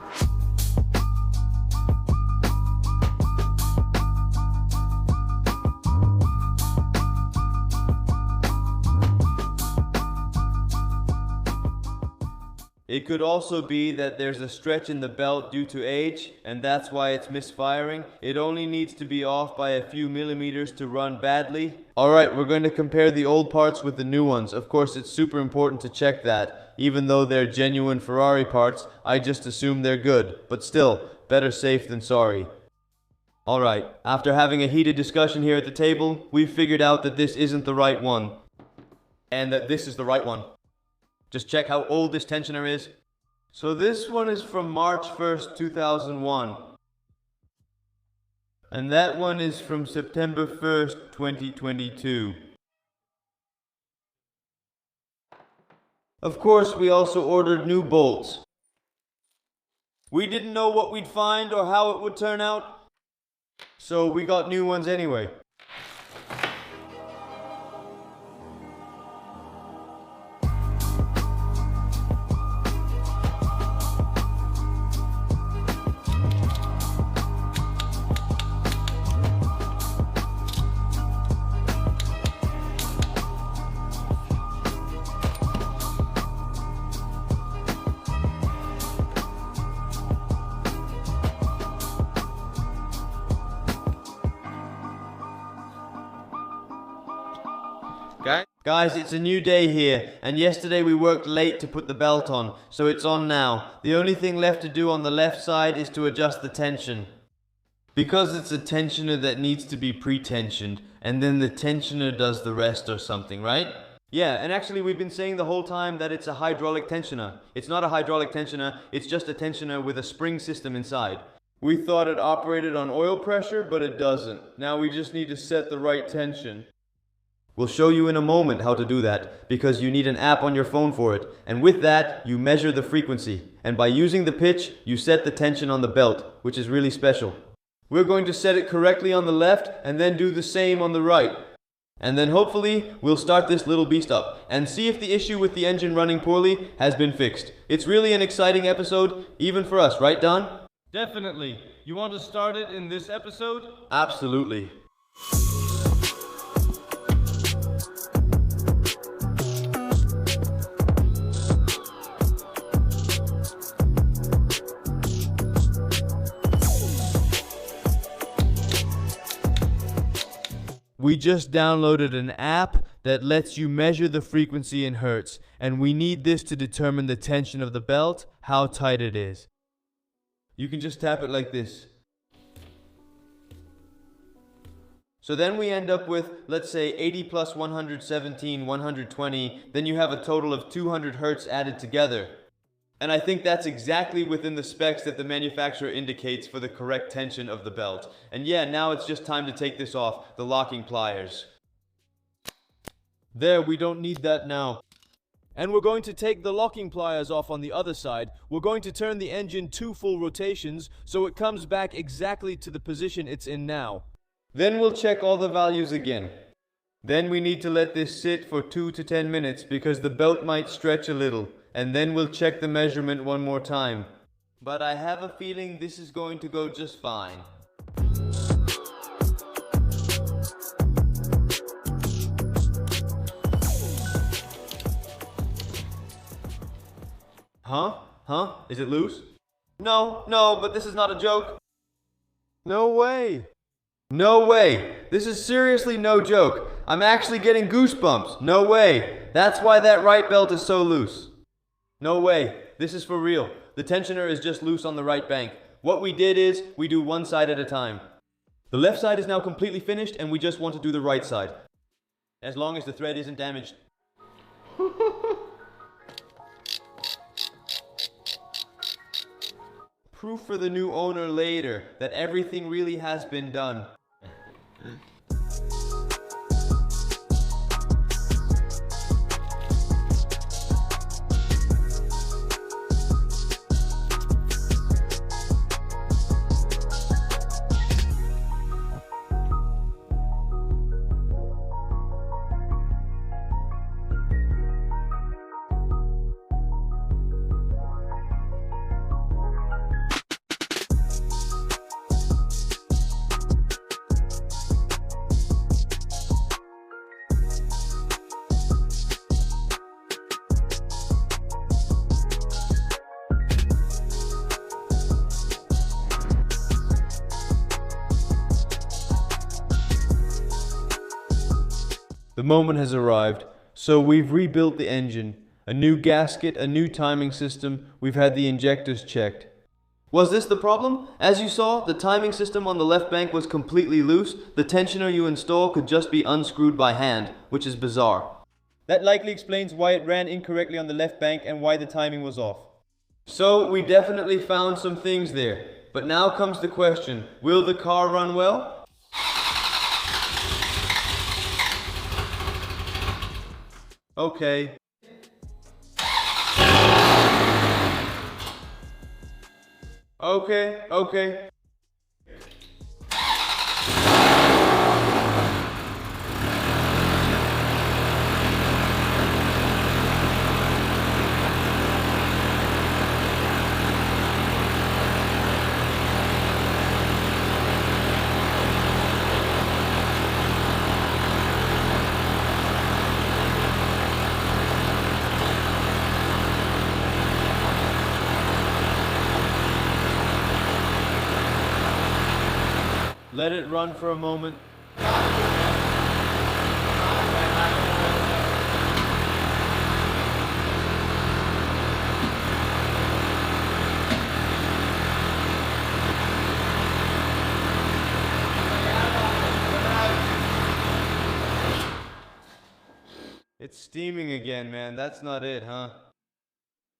It could also be that there's a stretch in the belt due to age, and that's why it's misfiring. It only needs to be off by a few millimeters to run badly. Alright, we're going to compare the old parts with the new ones. Of course, it's super important to check that. Even though they're genuine Ferrari parts, I just assume they're good. But still, better safe than sorry. Alright, after having a heated discussion here at the table, we've figured out that this isn't the right one. And that this is the right one. Just check how old this tensioner is. So this one is from March 1st, 2001. And that one is from September 1st, 2022. Of course, we also ordered new bolts. We didn't know what we'd find or how it would turn out, so we got new ones anyway. Guys, it's a new day here, and yesterday we worked late to put the belt on, so it's on now. The only thing left to do on the left side is to adjust the tension. Because it's a tensioner that needs to be pre-tensioned, and then the tensioner does the rest or something, right? Yeah, and actually we've been saying the whole time that it's a hydraulic tensioner. It's not a hydraulic tensioner, it's just a tensioner with a spring system inside. We thought it operated on oil pressure, but it doesn't. Now we just need to set the right tension. We'll show you in a moment how to do that, because you need an app on your phone for it, and with that, you measure the frequency, and by using the pitch, you set the tension on the belt, which is really special. We're going to set it correctly on the left, and then do the same on the right. And then hopefully, we'll start this little beast up, and see if the issue with the engine running poorly has been fixed. It's really an exciting episode, even for us, right Don? Definitely. You want to start it in this episode? Absolutely. We just downloaded an app that lets you measure the frequency in hertz, and we need this to determine the tension of the belt, how tight it is. You can just tap it like this. So then we end up with, let's say, 80 plus 117, 120, then you have a total of 200 hertz added together. And I think that's exactly within the specs that the manufacturer indicates for the correct tension of the belt. And yeah, now it's just time to take this off, the locking pliers. There, we don't need that now. And we're going to take the locking pliers off on the other side. We're going to turn the engine 2 full rotations so it comes back exactly to the position it's in now. Then we'll check all the values again. Then we need to let this sit for 2 to 10 minutes because the belt might stretch a little, and then we'll check the measurement one more time. But I have a feeling this is going to go just fine. Huh? Is it loose? No, but this is not a joke. No way. No way. This is seriously no joke. I'm actually getting goosebumps. No way. That's why that right belt is so loose. No way. This is for real. The tensioner is just loose on the right bank. What we did is, we do one side at a time. The left side is now completely finished and we just want to do the right side. As long as the thread isn't damaged. Proof for the new owner later that everything really has been done. The moment has arrived, so we've rebuilt the engine. A new gasket, a new timing system, we've had the injectors checked. Was this the problem? As you saw, the timing system on the left bank was completely loose. The tensioner you install could just be unscrewed by hand, which is bizarre. That likely explains why it ran incorrectly on the left bank and why the timing was off. So we definitely found some things there. But now comes the question, will the car run well? Okay. Okay. Let it run for a moment. It's steaming again, man. That's not it, huh?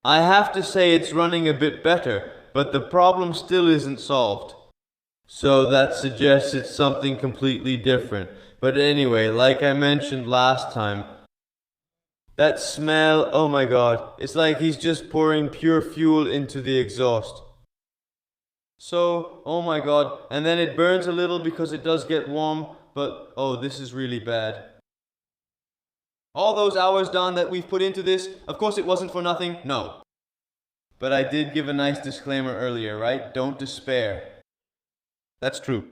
I have to say it's running a bit better, but the problem still isn't solved. So that suggests it's something completely different. But anyway, like I mentioned last time, that smell, oh my god, it's like he's just pouring pure fuel into the exhaust. So, oh my god, and then it burns a little because it does get warm, but oh, this is really bad. All those hours, Don, that we've put into this, of course it wasn't for nothing, no. But I did give a nice disclaimer earlier, right? Don't despair. That's true.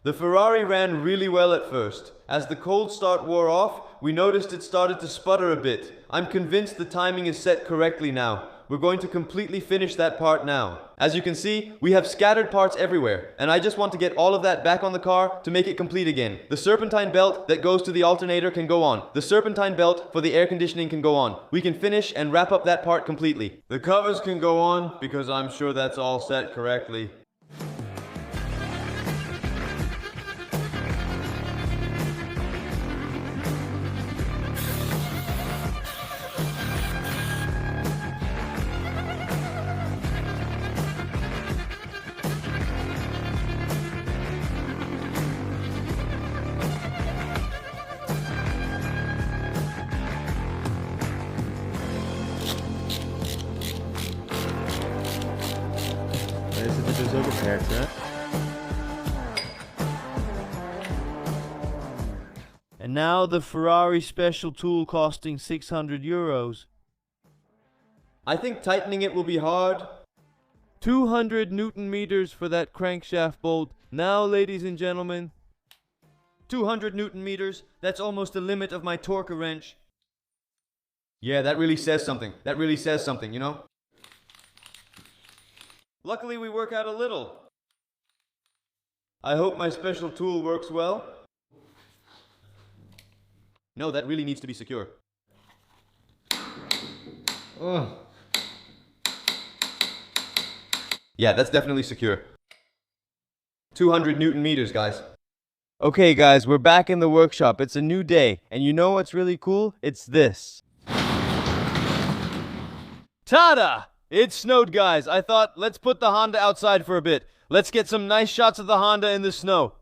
The Ferrari ran really well at first. As the cold start wore off, we noticed it started to sputter a bit. I'm convinced the timing is set correctly now. We're going to completely finish that part now. As you can see, we have scattered parts everywhere, and I just want to get all of that back on the car to make it complete again. The serpentine belt that goes to the alternator can go on. The serpentine belt for the air conditioning can go on. We can finish and wrap up that part completely. The covers can go on, because I'm sure that's all set correctly. And now the Ferrari special tool costing 600 euros. I think tightening it will be hard. 200 Newton meters for that crankshaft bolt. Now, ladies and gentlemen, 200 Newton meters, that's almost the limit of my torque wrench. Yeah, that really says something. That really says something, you know? Luckily, we work out a little. I hope my special tool works well. No, that really needs to be secure. Ugh. Yeah, that's definitely secure. 200 Newton meters, guys. okay guys, we're back in the workshop. It's a new day, and you know what's really cool? It's this. Tada! It snowed, guys. I thought, let's put the Honda outside for a bit. Let's get some nice shots of the Honda in the snow.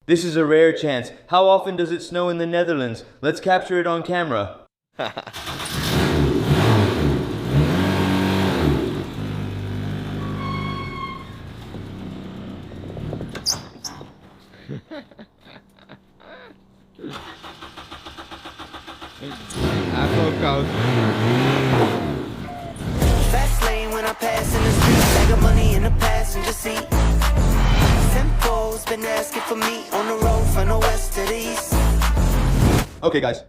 This is a rare chance. How often does it snow in the Netherlands? Let's capture it on camera. Fast lane when I pass in the street, bag of money in the passenger seat. Simcoe's been asking for me on the road from the west to the east. Okay, guys.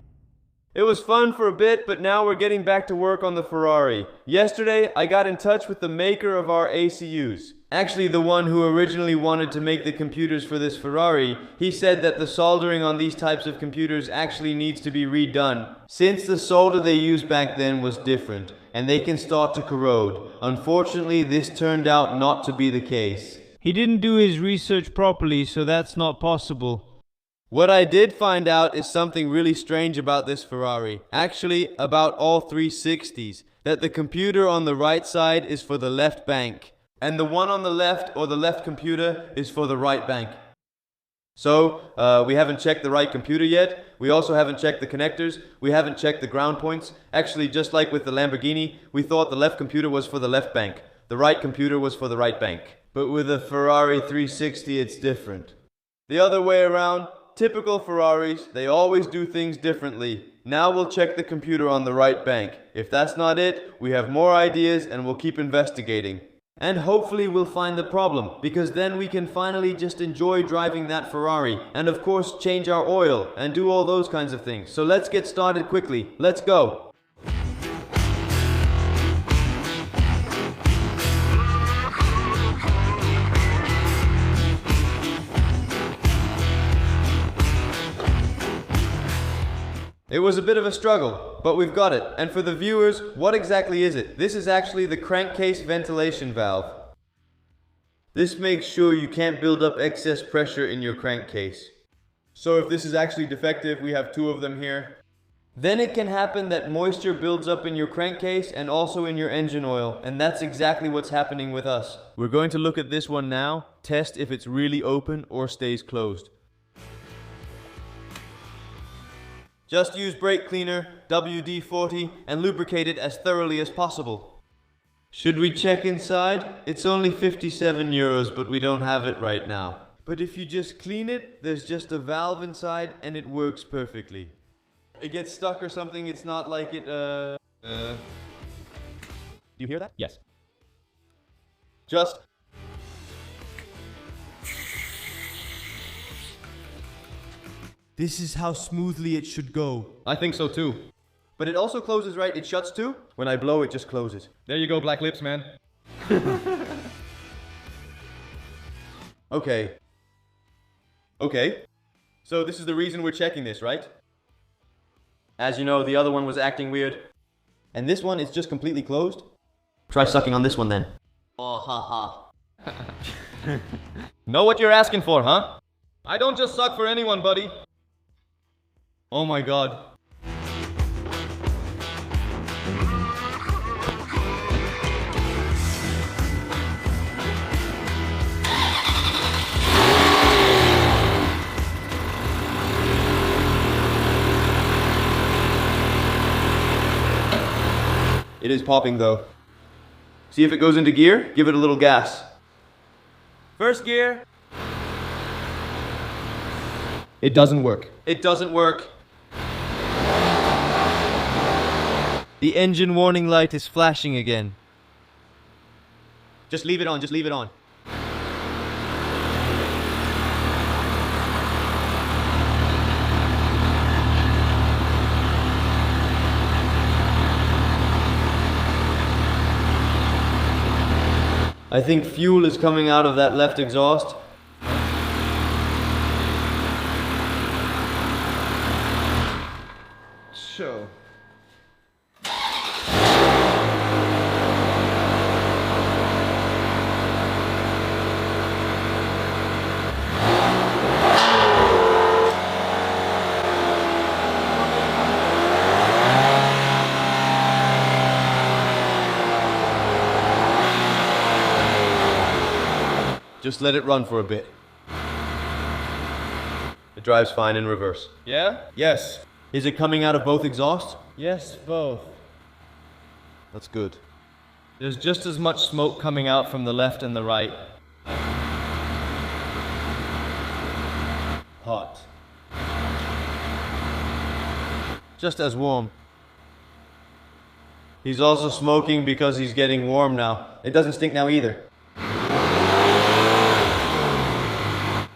It was fun for a bit, but now we're getting back to work on the Ferrari. Yesterday, I got in touch with the maker of our ACUs. Actually, the one who originally wanted to make the computers for this Ferrari. He said that the soldering on these types of computers actually needs to be redone, since the solder they used back then was different, and they can start to corrode. Unfortunately, this turned out not to be the case. He didn't do his research properly, so that's not possible. What I did find out is something really strange about this Ferrari. Actually, about all 360s. That the computer on the right side is for the left bank, and the one on the left, or the left computer, is for the right bank. So, we haven't checked the right computer yet. We also haven't checked the connectors. We haven't checked the ground points. Actually, just like with the Lamborghini, we thought the left computer was for the left bank. The right computer was for the right bank. But with a Ferrari 360, it's different. The other way around. Typical Ferraris, they always do things differently. Now we'll check the computer on the right bank. If that's not it, we have more ideas and we'll keep investigating. And hopefully we'll find the problem, because then we can finally just enjoy driving that Ferrari. And of course change our oil and do all those kinds of things. So let's get started quickly. Let's go. It was a bit of a struggle, but we've got it. And for the viewers, what exactly is it? This is actually the crankcase ventilation valve. This makes sure you can't build up excess pressure in your crankcase. So if this is actually defective, we have two of them here. Then it can happen that moisture builds up in your crankcase and also in your engine oil, and that's exactly what's happening with us. We're going to look at this one now, test if it's really open or stays closed. Just use brake cleaner, WD-40, and lubricate it as thoroughly as possible. Should we check inside? It's only 57 euros, but we don't have it right now. But if you just clean it, there's just a valve inside and it works perfectly. It gets stuck or something, it's not like it, Do you hear that? Yes. Just... This is how smoothly it should go. I think so too. But it also closes, right? It shuts too? When I blow, it just closes. There you go, Black Lips, man. Okay. Okay. So this is the reason we're checking this, right? As you know, the other one was acting weird. And this one is just completely closed. Try sucking on this one then. Oh, ha ha. Know what you're asking for, huh? I don't just suck for anyone, buddy. Oh my god. It is popping though. See if it goes into gear? Give it a little gas. First gear. It doesn't work. It doesn't work. The engine warning light is flashing again. Just leave it on, just leave it on. I think fuel is coming out of that left exhaust. So. Just let it run for a bit. It drives fine in reverse. Yeah? Yes. Is it coming out of both exhausts? Yes, both. That's good. There's just as much smoke coming out from the left and the right. Hot. Just as warm. He's also smoking because he's getting warm now. It doesn't stink now either.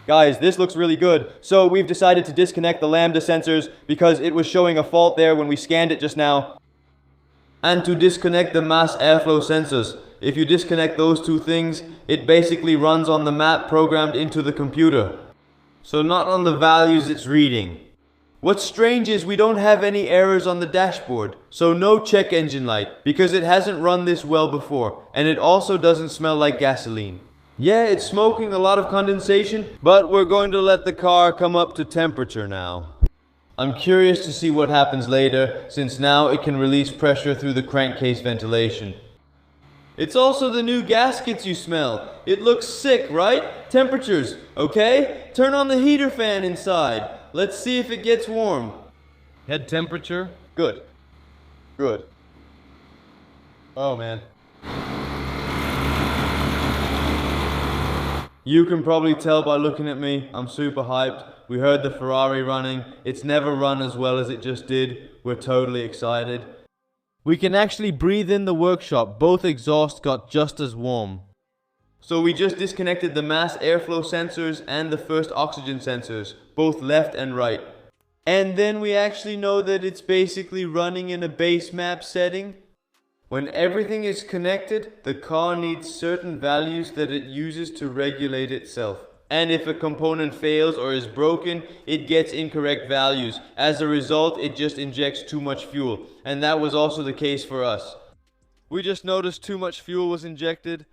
Guys, this looks really good. So we've decided to disconnect the lambda sensors because it was showing a fault there when we scanned it just now. And to disconnect the mass airflow sensors. If you disconnect those two things, it basically runs on the map programmed into the computer. So not on the values it's reading. What's strange is we don't have any errors on the dashboard. So no check engine light because it hasn't run this well before. And it also doesn't smell like gasoline. Yeah, it's smoking a lot of condensation, but we're going to let the car come up to temperature now. I'm curious to see what happens later, since now it can release pressure through the crankcase ventilation. It's also the new gaskets you smell. It looks sick, right? Temperatures, okay? Turn on the heater fan inside. Let's see if it gets warm. Head temperature? Good. Good. Oh, man. You can probably tell by looking at me, I'm super hyped. We heard the Ferrari running. It's never run as well as it just did. We're totally excited. We can actually breathe in the workshop. Both exhausts got just as warm. So we just disconnected the mass airflow sensors and the first oxygen sensors, both left and right. And then we actually know that it's basically running in a base map setting. When everything is connected, the car needs certain values that it uses to regulate itself. And if a component fails or is broken, it gets incorrect values. As a result, it just injects too much fuel. And that was also the case for us. We just noticed too much fuel was injected.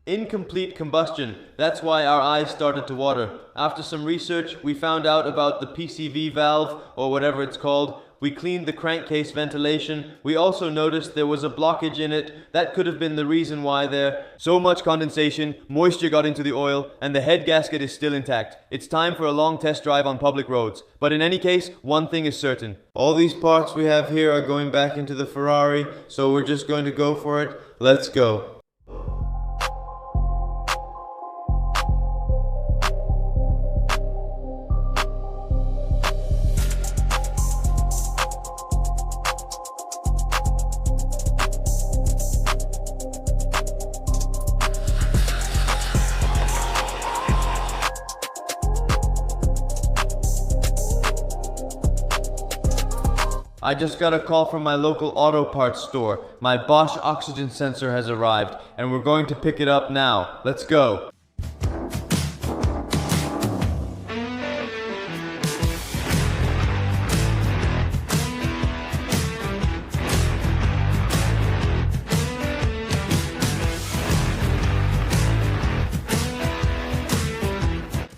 Incomplete combustion. That's why our eyes started to water. After some research, we found out about the PCV valve, or whatever it's called. We cleaned the crankcase ventilation. We also noticed there was a blockage in it. That could have been the reason why there. So much condensation, moisture got into the oil, and the head gasket is still intact. It's time for a long test drive on public roads. But in any case, one thing is certain. All these parts we have here are going back into the Ferrari, so we're just going to go for it. Let's go. I just got a call from my local auto parts store. My Bosch oxygen sensor has arrived, and we're going to pick it up now. Let's go.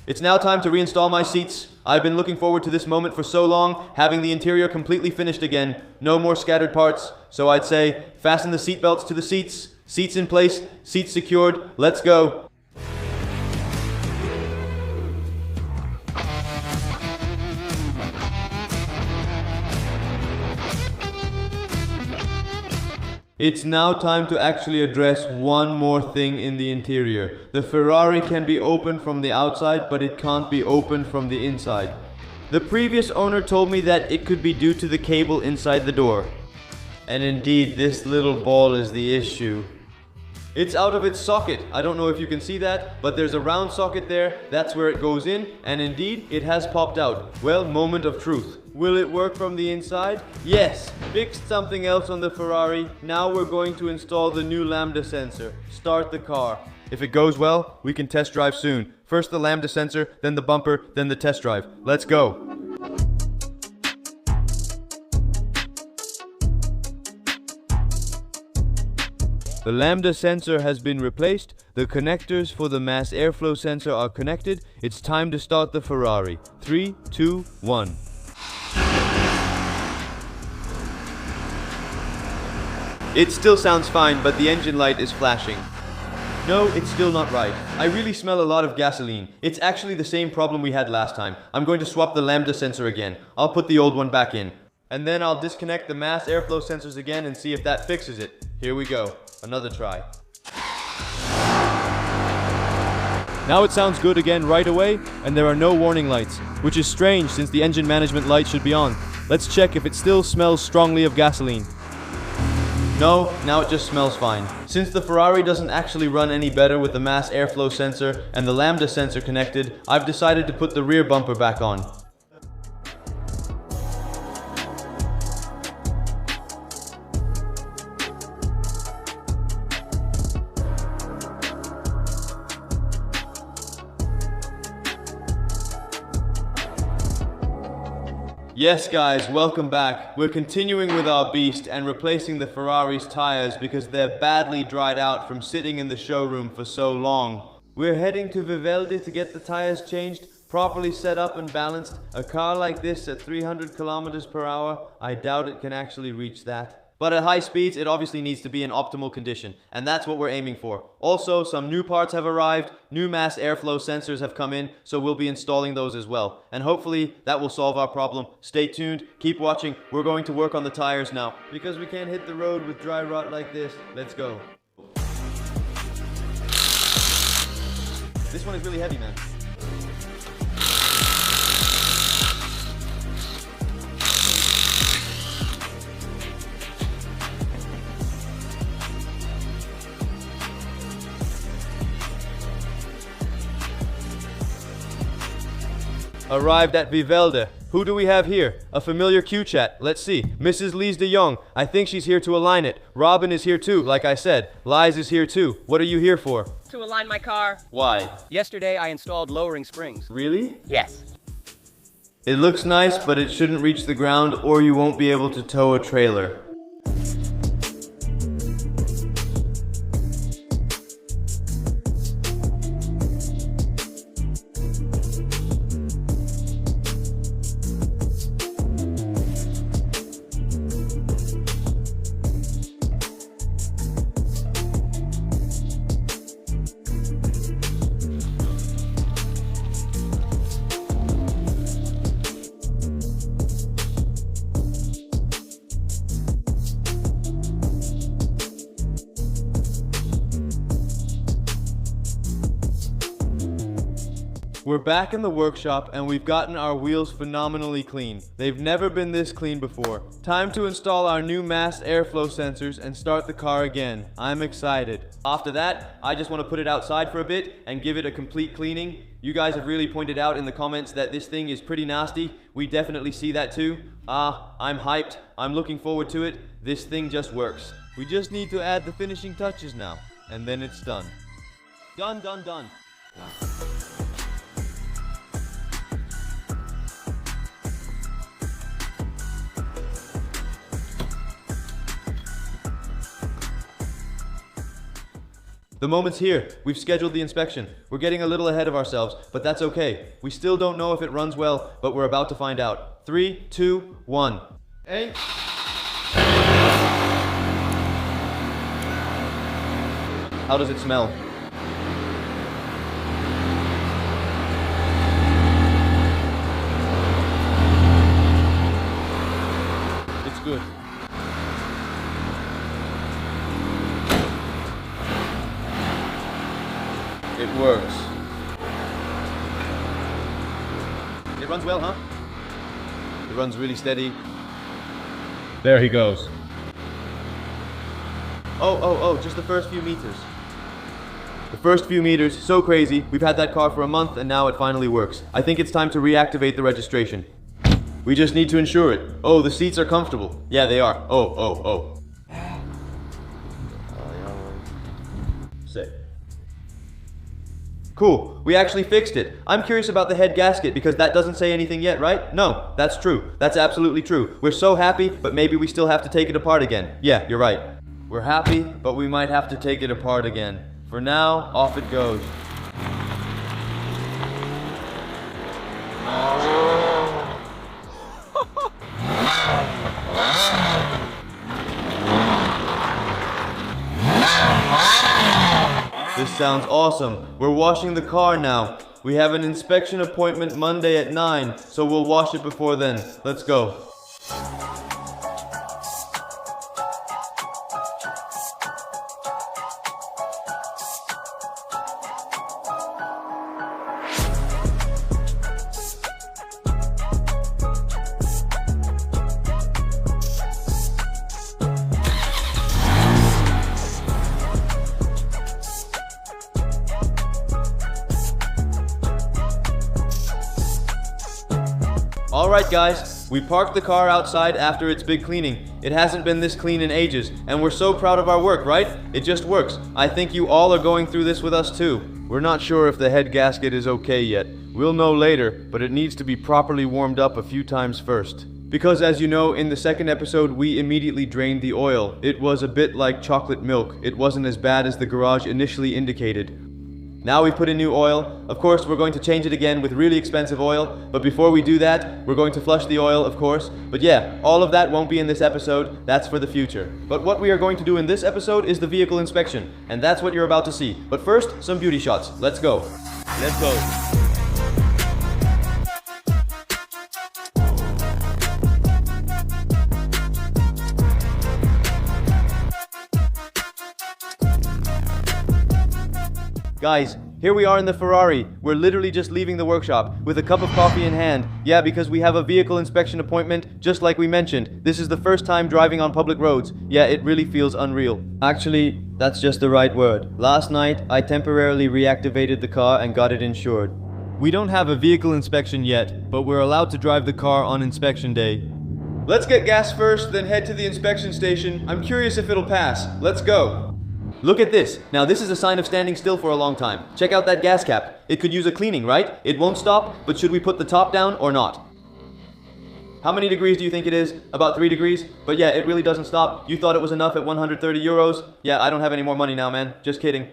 It's now time to reinstall my seats. I've been looking forward to this moment for so long, having the interior completely finished again. No more scattered parts. So I'd say, fasten the seatbelts to the seats. Seats in place, seats secured. Let's go. It's now time to actually address one more thing in the interior. The Ferrari can be opened from the outside, but it can't be opened from the inside. The previous owner told me that it could be due to the cable inside the door. And indeed, this little ball is the issue. It's out of its socket. I don't know if you can see that, but there's a round socket there. That's where it goes in, and indeed, it has popped out. Well, moment of truth. Will it work from the inside? Yes! Fixed something else on the Ferrari. Now we're going to install the new lambda sensor. Start the car. If it goes well, we can test drive soon. First the lambda sensor, then the bumper, then the test drive. Let's go! The lambda sensor has been replaced, the connectors for the mass airflow sensor are connected. It's time to start the Ferrari. 3, 2, 1. It still sounds fine, but the engine light is flashing. No, it's still not right. I really smell a lot of gasoline. It's actually the same problem we had last time. I'm going to swap the lambda sensor again. I'll put the old one back in. And then I'll disconnect the mass airflow sensors again and see if that fixes it. Here we go. Another try. Now it sounds good again right away, and there are no warning lights, which is strange since the engine management light should be on. Let's check if it still smells strongly of gasoline. No, now it just smells fine. Since the Ferrari doesn't actually run any better with the mass airflow sensor and the lambda sensor connected, I've decided to put the rear bumper back on. Yes guys, welcome back. We're continuing with our beast and replacing the Ferrari's tires because they're badly dried out from sitting in the showroom for so long. We're heading to Vivaldi to get the tires changed, properly set up and balanced. A car like this at 300 kilometers per hour, I doubt it can actually reach that. But at high speeds, it obviously needs to be in optimal condition, and that's what we're aiming for. Also, some new parts have arrived, new mass airflow sensors have come in, so we'll be installing those as well. And hopefully, that will solve our problem. Stay tuned, keep watching, we're going to work on the tires now. Because we can't hit the road with dry rot like this, let's go. This one is really heavy, man. Arrived at Vivaldi. Who do we have here? A familiar Q-chat. Let's see. Mrs. Lise de Jong. I think she's here to align it. Robin is here too, like I said. Lies is here too. What are you here for? To align my car. Why? Yesterday I installed lowering springs. Really? Yes. It looks nice, but it shouldn't reach the ground or you won't be able to tow a trailer. We're back in the workshop and we've gotten our wheels phenomenally clean. They've never been this clean before. Time to install our new mass airflow sensors and start the car again. I'm excited. After that, I just want to put it outside for a bit and give it a complete cleaning. You guys have really pointed out in the comments that this thing is pretty nasty. We definitely see that too. I'm hyped. I'm looking forward to it. This thing just works. We just need to add the finishing touches now. And then it's done. Done, done, done. The moment's here. We've scheduled the inspection. We're getting a little ahead of ourselves, but that's okay. We still don't know if it runs well, but we're about to find out. 3, 2, 1. Hey. How does it smell? It's good. It works. It runs well, huh? It runs really steady. There he goes. Oh, just the first few meters. The first few meters, so crazy. We've had that car for a month and now it finally works. I think it's time to reactivate the registration. We just need to insure it. Oh, the seats are comfortable. Yeah, they are. Oh. Sick. Cool, we actually fixed it. I'm curious about the head gasket because that doesn't say anything yet, right? No, that's true. That's absolutely true. We're so happy, but maybe we still have to take it apart again. Yeah, you're right. We're happy, but we might have to take it apart again. For now, off it goes. This sounds awesome. We're washing the car now. We have an inspection appointment Monday at 9, so we'll wash it before then. Let's go. Alright guys, we parked the car outside after its big cleaning. It hasn't been this clean in ages, and we're so proud of our work, right? It just works. I think you all are going through this with us too. We're not sure if the head gasket is okay yet. We'll know later, but it needs to be properly warmed up a few times first. Because as you know, in the second episode we immediately drained the oil. It was a bit like chocolate milk. It wasn't as bad as the garage initially indicated. Now we've put in new oil. Of course, we're going to change it again with really expensive oil, but before we do that, we're going to flush the oil, of course. But yeah, all of that won't be in this episode. That's for the future. But what we are going to do in this episode is the vehicle inspection, and that's what you're about to see. But first, some beauty shots. Let's go. Let's go. Guys, here we are in the Ferrari. We're literally just leaving the workshop with a cup of coffee in hand. Yeah, because we have a vehicle inspection appointment, just like we mentioned. This is the first time driving on public roads. Yeah, it really feels unreal. Actually, that's just the right word. Last night, I temporarily reactivated the car and got it insured. We don't have a vehicle inspection yet, but we're allowed to drive the car on inspection day. Let's get gas first, then head to the inspection station. I'm curious if it'll pass. Let's go. Look at this. Now this is a sign of standing still for a long time. Check out that gas cap. It could use a cleaning, right? It won't stop, but should we put the top down or not? How many degrees do you think it is? About 3 degrees? But yeah, it really doesn't stop. You thought it was enough at 130 euros? Yeah, I don't have any more money now, man. Just kidding.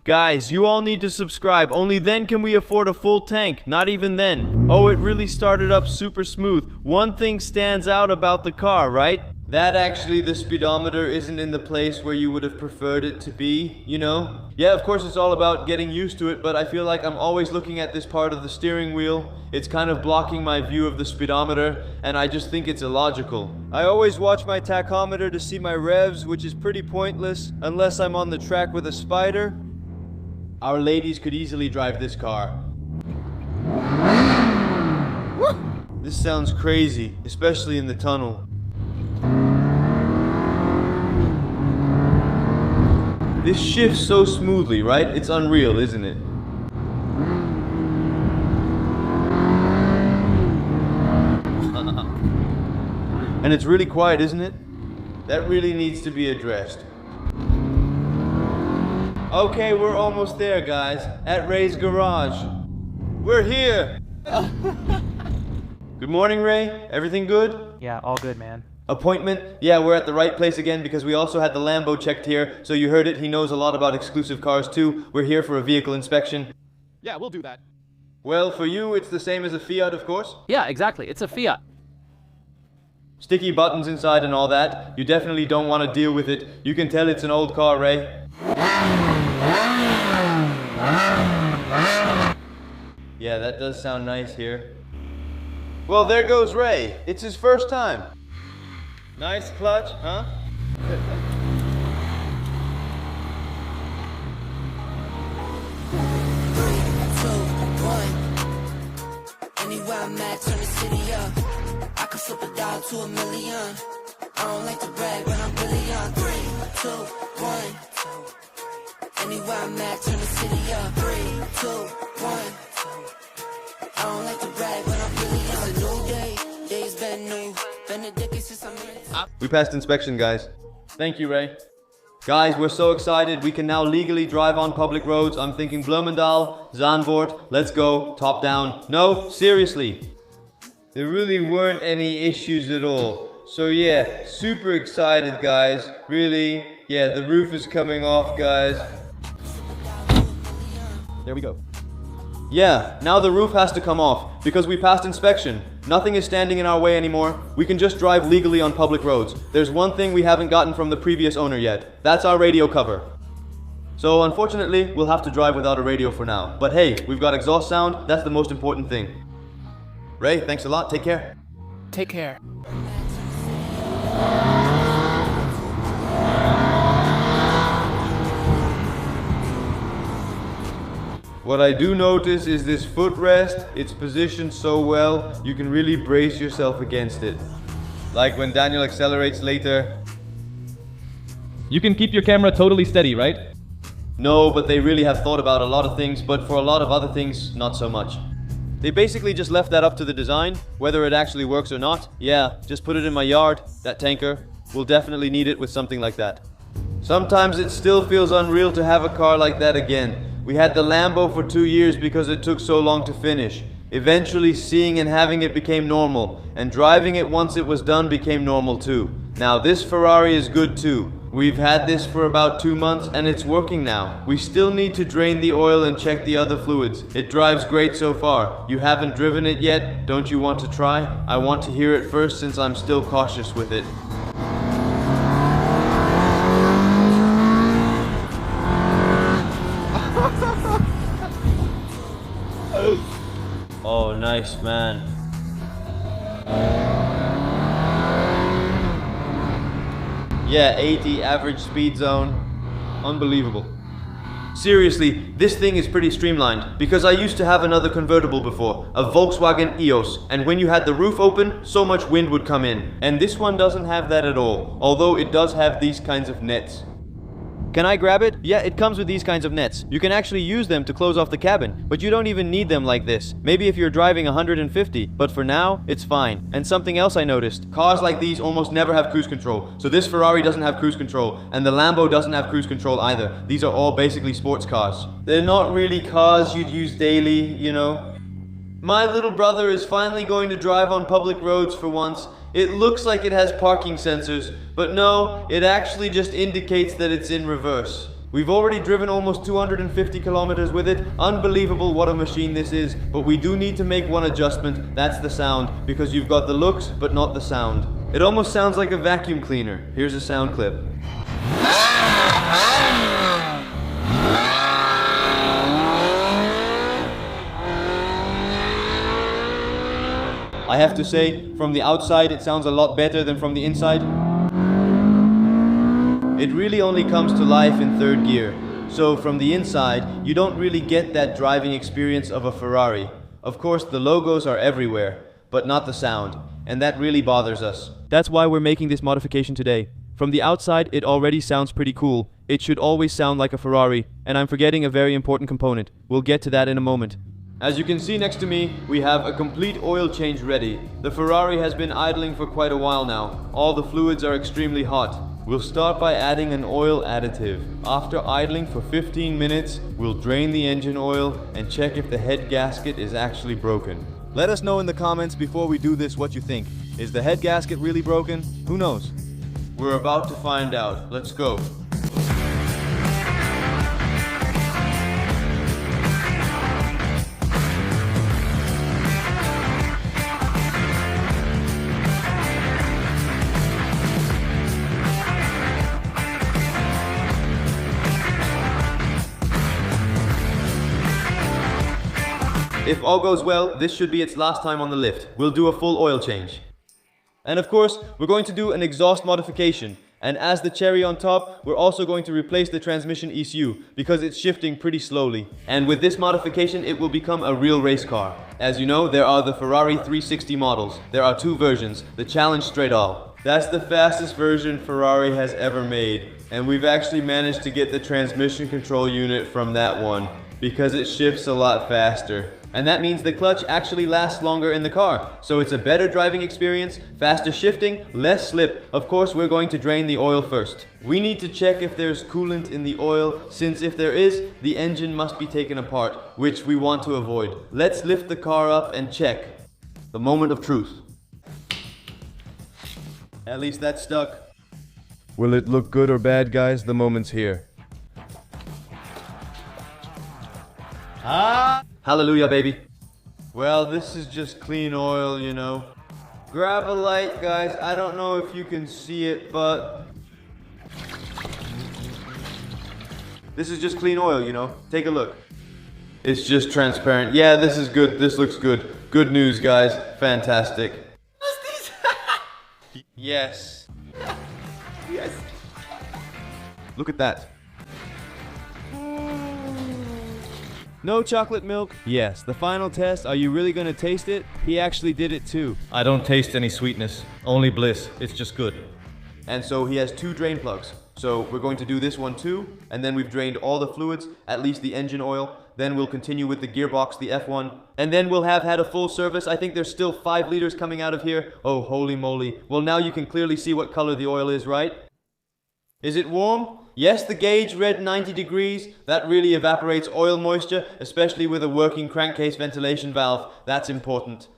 Guys, you all need to subscribe. Only then can we afford a full tank. Not even then. Oh, it really started up super smooth. One thing stands out about the car, right? That actually the speedometer isn't in the place where you would have preferred it to be, you know? Yeah, of course it's all about getting used to it, but I feel like I'm always looking at this part of the steering wheel. It's kind of blocking my view of the speedometer, and I just think it's illogical. I always watch my tachometer to see my revs, which is pretty pointless, unless I'm on the track with a spider. Our ladies could easily drive this car. This sounds crazy, especially in the tunnel. This shifts so smoothly, right? It's unreal, isn't it? And it's really quiet, isn't it? That really needs to be addressed. Okay, we're almost there, guys. At Ray's garage. We're here! Good morning, Ray. Everything good? Yeah, all good, man. Appointment? Yeah, we're at the right place again because we also had the Lambo checked here, so you heard it. He knows a lot about exclusive cars too. We're here for a vehicle inspection. Yeah, we'll do that. Well, for you, it's the same as a Fiat, of course. Yeah, exactly. It's a Fiat. Sticky buttons inside and all that. You definitely don't want to deal with it. You can tell it's an old car, Ray. Yeah, that does sound nice here. Well, there goes Ray. It's his first time. Nice clutch, huh? mad, turn the city up. I could flip a dollar to $1 million. I don't like to brag, but I'm really young. 3, 2, 1. Anywhere I'm at, turn the city up. 3, 2, 1. I don't like to brag, but I'm really young. It's a new day, days been new. Been a decade since I'm in. We passed inspection, guys. Thank you, Ray. Guys, we're so excited. We can now legally drive on public roads. I'm thinking Bloemendaal, Zandvoort. Let's go. Top down. No, seriously. There really weren't any issues at all. So yeah, super excited, guys. Really. Yeah, the roof is coming off, guys. There we go. Yeah, now the roof has to come off because we passed inspection. Nothing is standing in our way anymore. We can just drive legally on public roads. There's one thing we haven't gotten from the previous owner yet. That's our radio cover. So unfortunately, we'll have to drive without a radio for now. But hey, we've got exhaust sound. That's the most important thing. Ray, thanks a lot. Take care. Take care. What I do notice is this footrest. It's positioned so well, you can really brace yourself against it. Like when Daniel accelerates later. You can keep your camera totally steady, right? No, but they really have thought about a lot of things, but for a lot of other things, not so much. They basically just left that up to the design, whether it actually works or not. Yeah, just put it in my yard, that tanker. We'll definitely need it with something like that. Sometimes it still feels unreal to have a car like that again. We had the Lambo for 2 years because it took so long to finish. Eventually seeing and having it became normal, and driving it once it was done became normal too. Now this Ferrari is good too. We've had this for about 2 months and it's working now. We still need to drain the oil and check the other fluids. It drives great so far. You haven't driven it yet? Don't you want to try? I want to hear it first since I'm still cautious with it. Oh, nice, man. Yeah, 80 average speed zone. Unbelievable. Seriously, this thing is pretty streamlined because I used to have another convertible before, a Volkswagen EOS, and when you had the roof open, so much wind would come in. And this one doesn't have that at all, although it does have these kinds of nets. Can I grab it? Yeah, it comes with these kinds of nets. You can actually use them to close off the cabin, but you don't even need them like this. Maybe if you're driving 150, but for now, it's fine. And something else I noticed. Cars like these almost never have cruise control. So this Ferrari doesn't have cruise control, and the Lambo doesn't have cruise control either. These are all basically sports cars. They're not really cars you'd use daily, you know. My little brother is finally going to drive on public roads for once. It looks like it has parking sensors, but no, it actually just indicates that it's in reverse. We've already driven almost 250 kilometers with it. Unbelievable what a machine this is, but we do need to make one adjustment. That's the sound, because you've got the looks, but not the sound. It almost sounds like a vacuum cleaner. Here's a sound clip. I have to say, from the outside it sounds a lot better than from the inside. It really only comes to life in third gear. So from the inside, you don't really get that driving experience of a Ferrari. Of course, the logos are everywhere, but not the sound. And that really bothers us. That's why we're making this modification today. From the outside, it already sounds pretty cool. It should always sound like a Ferrari, and I'm forgetting a very important component. We'll get to that in a moment. As you can see next to me, we have a complete oil change ready. The Ferrari has been idling for quite a while now. All the fluids are extremely hot. We'll start by adding an oil additive. After idling for 15 minutes, we'll drain the engine oil and check if the head gasket is actually broken. Let us know in the comments before we do this what you think. Is the head gasket really broken? Who knows? We're about to find out. Let's go. If all goes well, this should be its last time on the lift. We'll do a full oil change. And of course, we're going to do an exhaust modification. And as the cherry on top, we're also going to replace the transmission ECU because it's shifting pretty slowly. And with this modification, it will become a real race car. As you know, there are the Ferrari 360 models. There are two versions, the Challenge Straight All. That's the fastest version Ferrari has ever made. And we've actually managed to get the transmission control unit from that one because it shifts a lot faster. And that means the clutch actually lasts longer in the car. So it's a better driving experience, faster shifting, less slip. Of course, we're going to drain the oil first. We need to check if there's coolant in the oil, since if there is, the engine must be taken apart, which we want to avoid. Let's lift the car up and check. The moment of truth. At least that's stuck. Will it look good or bad, guys? The moment's here. Hallelujah, baby. Well, this is just clean oil, you know. Grab a light, guys. I don't know if you can see it, but this is just clean oil, you know. Take a look. It's just transparent. Yeah, this is good. This looks good. Good news, guys. Fantastic. Yes. Yes. Look at that. No chocolate milk? Yes. The final test, are you really gonna taste it? He actually did it too. I don't taste any sweetness, only bliss. It's just good. And so he has two drain plugs. So we're going to do this one too, and then we've drained all the fluids, at least the engine oil. Then we'll continue with the gearbox, the F1, and then we'll have had a full service. I think there's still 5 liters coming out of here. Oh, holy moly. Well, now you can clearly see what color the oil is, right? Is it warm? Yes, the gauge read 90 degrees. That really evaporates oil moisture, especially with a working crankcase ventilation valve. That's important.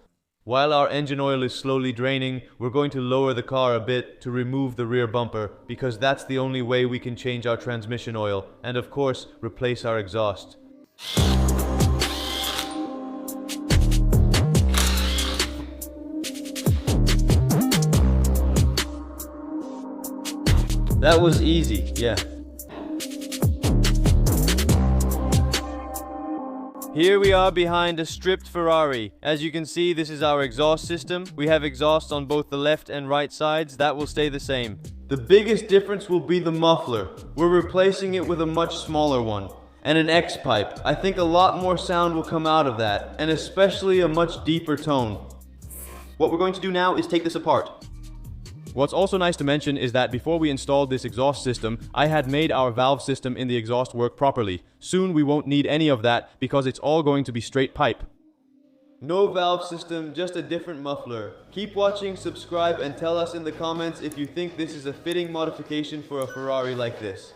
While our engine oil is slowly draining, we're going to lower the car a bit to remove the rear bumper, because that's the only way we can change our transmission oil, and of course, replace our exhaust. That was easy, yeah. Here we are behind a stripped Ferrari. As you can see, this is our exhaust system. We have exhausts on both the left and right sides. That will stay the same. The biggest difference will be the muffler. We're replacing it with a much smaller one. And an X pipe. I think a lot more sound will come out of that, and especially a much deeper tone. What we're going to do now is take this apart. What's also nice to mention is that before we installed this exhaust system, I had made our valve system in the exhaust work properly. Soon we won't need any of that because it's all going to be straight pipe. No valve system, just a different muffler. Keep watching, subscribe, and tell us in the comments if you think this is a fitting modification for a Ferrari like this.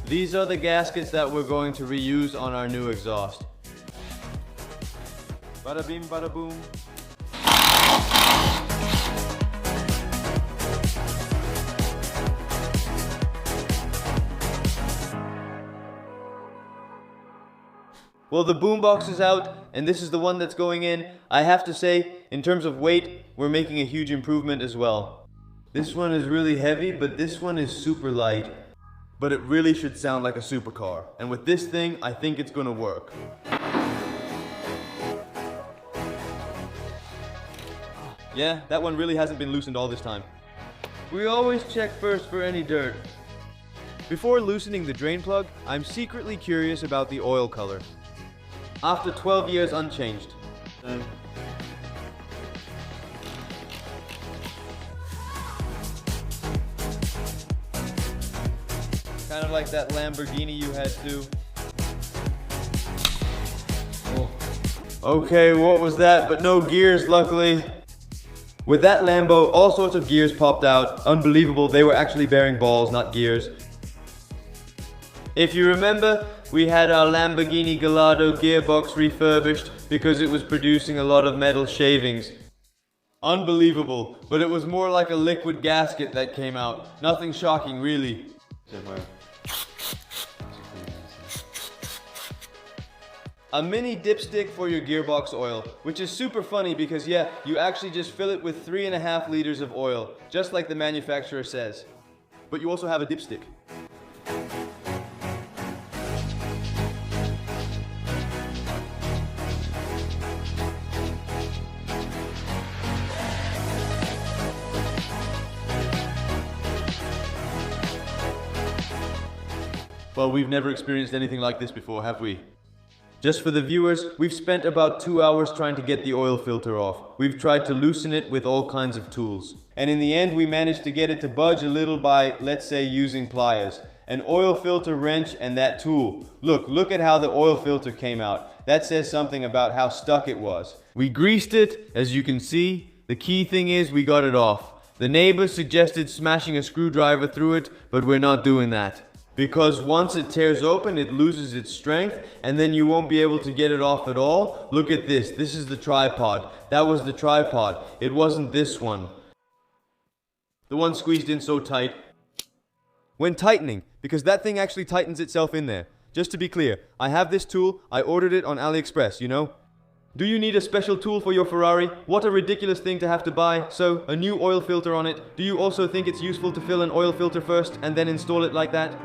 These are the gaskets that we're going to reuse on our new exhaust. Bada bing, bada boom. Well, the boombox is out, and this is the one that's going in. I have to say, in terms of weight, we're making a huge improvement as well. This one is really heavy, but this one is super light. But it really should sound like a supercar. And with this thing, I think it's gonna work. Yeah, that one really hasn't been loosened all this time. We always check first for any dirt. Before loosening the drain plug, I'm secretly curious about the oil color. After 12 years unchanged. Kind of like that Lamborghini you had too. Oh. Okay, what was that? But no gears, luckily. With that Lambo, all sorts of gears popped out. Unbelievable, they were actually bearing balls, not gears. If you remember, we had our Lamborghini Gallardo gearbox refurbished because it was producing a lot of metal shavings. Unbelievable, but it was more like a liquid gasket that came out. Nothing shocking, really. A mini dipstick for your gearbox oil, which is super funny because yeah, you actually just fill it with 3.5 liters of oil, just like the manufacturer says. But you also have a dipstick. Well, we've never experienced anything like this before, have we? Just for the viewers, we've spent about 2 hours trying to get the oil filter off. We've tried to loosen it with all kinds of tools. And in the end, we managed to get it to budge a little by, let's say, using pliers. An oil filter wrench and that tool. Look at how the oil filter came out. That says something about how stuck it was. We greased it, as you can see. The key thing is we got it off. The neighbor suggested smashing a screwdriver through it, but we're not doing that. Because once it tears open, it loses its strength, and then you won't be able to get it off at all. Look at this. This is the tripod. That was the tripod. It wasn't this one. The one squeezed in so tight. When tightening, because that thing actually tightens itself in there. Just to be clear, I have this tool. I ordered it on AliExpress, you know? Do you need a special tool for your Ferrari? What a ridiculous thing to have to buy. So, a new oil filter on it. Do you also think it's useful to fill an oil filter first and then install it like that?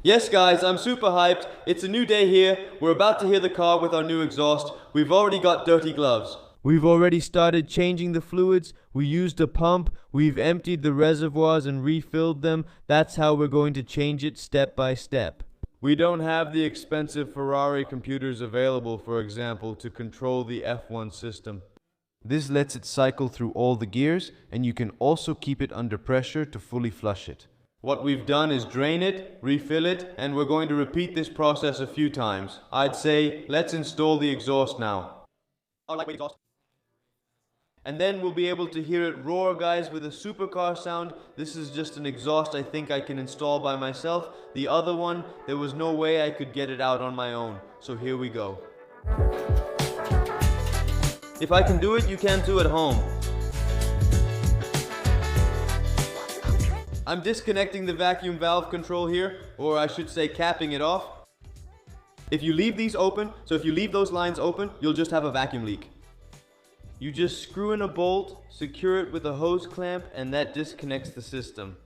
Yes guys, I'm super hyped. It's a new day here. We're about to hear the car with our new exhaust. We've already got dirty gloves. We've already started changing the fluids. We used a pump. We've emptied the reservoirs and refilled them. That's how we're going to change it step by step. We don't have the expensive Ferrari computers available, for example, to control the F1 system. This lets it cycle through all the gears, and you can also keep it under pressure to fully flush it. What we've done is drain it, refill it, and we're going to repeat this process a few times. I'd say, let's install the exhaust now. Our lightweight exhaust. And then we'll be able to hear it roar, guys, with a supercar sound. This is just an exhaust I think I can install by myself. The other one, there was no way I could get it out on my own. So here we go. If I can do it, you can too at home. I'm disconnecting the vacuum valve control here, or I should say capping it off. If you leave these open, so if you leave those lines open, you'll just have a vacuum leak. You just screw in a bolt, secure it with a hose clamp, and that disconnects the system.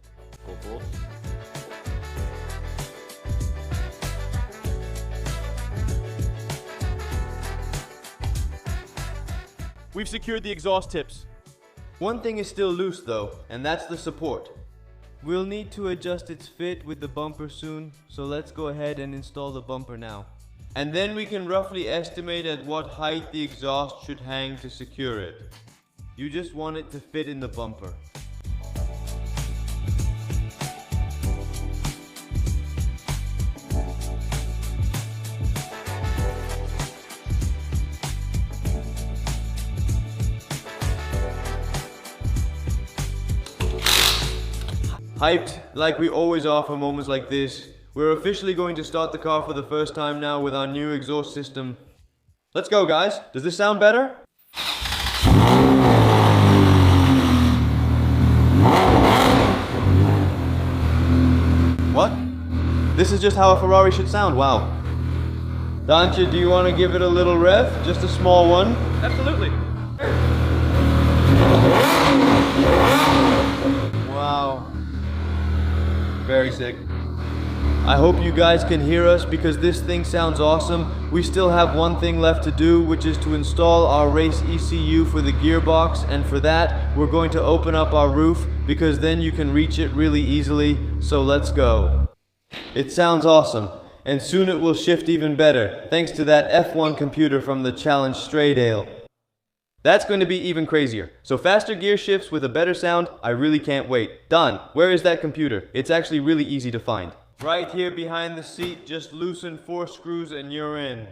We've secured the exhaust tips. One thing is still loose though, and that's the support. We'll need to adjust its fit with the bumper soon, so let's go ahead and install the bumper now. And then we can roughly estimate at what height the exhaust should hang to secure it. You just want it to fit in the bumper. Hyped like we always are for moments like this. We're officially going to start the car for the first time now with our new exhaust system. Let's go, guys. Does this sound better? What? This is just how a Ferrari should sound, wow. Dantje, do you want to give it a little rev? Just a small one? Absolutely. Wow. Very sick. I hope you guys can hear us because this thing sounds awesome. We still have one thing left to do, which is to install our race ECU for the gearbox, and for that we're going to open up our roof because then you can reach it really easily. So let's go. It sounds awesome, and soon it will shift even better thanks to that F1 computer from the Challenge Straydale. That's going to be even crazier. So faster gear shifts with a better sound, I really can't wait. Done. Where is that computer? It's actually really easy to find. Right here behind the seat, just loosen 4 screws and you're in.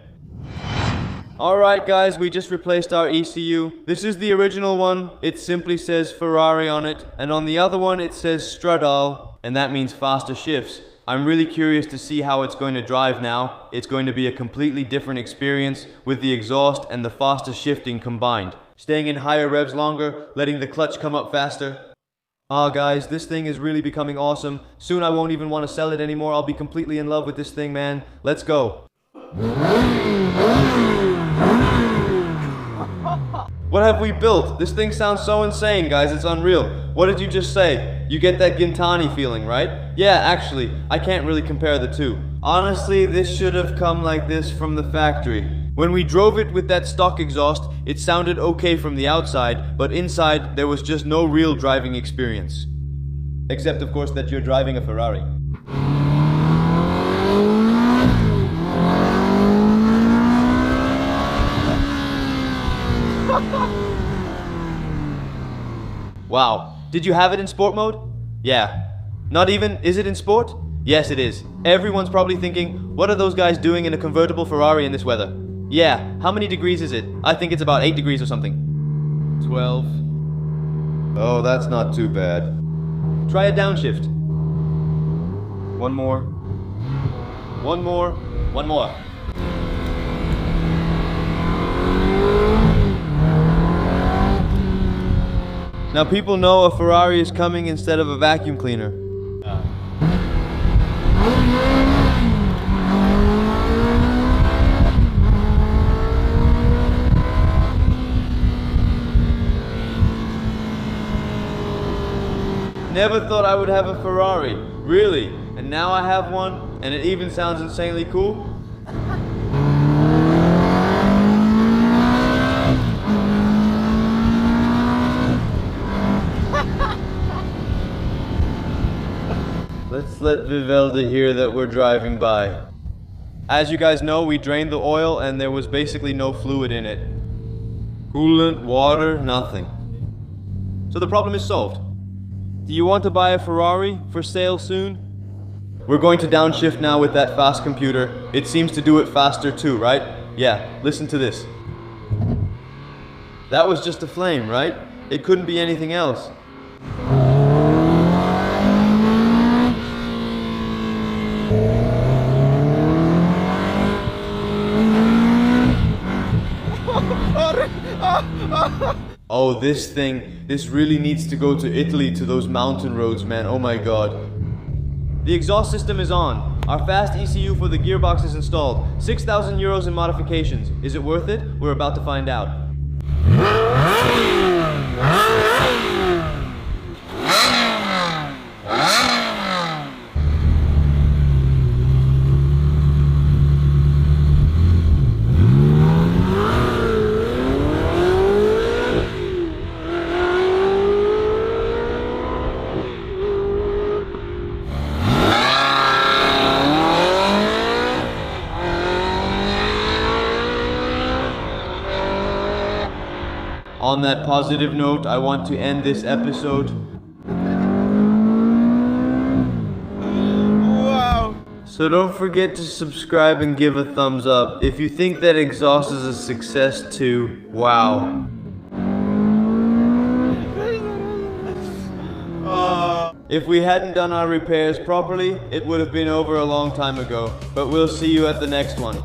Alright guys, we just replaced our ECU. This is the original one. It simply says Ferrari on it. And on the other one it says Stradal, and that means faster shifts. I'm really curious to see how it's going to drive now. It's going to be a completely different experience with the exhaust and the faster shifting combined. Staying in higher revs longer, letting the clutch come up faster. Ah, guys, this thing is really becoming awesome. Soon I won't even want to sell it anymore. I'll be completely in love with this thing, man. Let's go. What have we built? This thing sounds so insane, guys. It's unreal. What did you just say? You get that Gintani feeling, right? Yeah, actually, I can't really compare the two. Honestly, this should have come like this from the factory. When we drove it with that stock exhaust, it sounded okay from the outside, but inside there was just no real driving experience. Except, of course, that you're driving a Ferrari. Wow, did you have it in sport mode? Yeah. Not even, is it in sport? Yes, it is. Everyone's probably thinking, what are those guys doing in a convertible Ferrari in this weather? Yeah, how many degrees is it? I think it's about 8 degrees or something. 12. Oh, that's not too bad. Try a downshift. One more. One more. One more. Now people know a Ferrari is coming instead of a vacuum cleaner. Never thought I would have a Ferrari. Really? And now I have one, and it even sounds insanely cool? Let's let Vivelda hear that we're driving by. As you guys know, we drained the oil and there was basically no fluid in it. Coolant, water, nothing. So the problem is solved. Do you want to buy a Ferrari for sale soon? We're going to downshift now with that fast computer. It seems to do it faster too, right? Yeah, listen to this. That was just a flame, right? It couldn't be anything else. Oh, this thing, this really needs to go to Italy to those mountain roads, man. Oh my god. The exhaust system is on. Our fast ECU for the gearbox is installed. 6,000 euros in modifications. Is it worth it? We're about to find out. On that positive note, I want to end this episode. Wow! So don't forget to subscribe and give a thumbs up if you think that exhaust is a success too. Wow. If we hadn't done our repairs properly, it would have been over a long time ago. But we'll see you at the next one.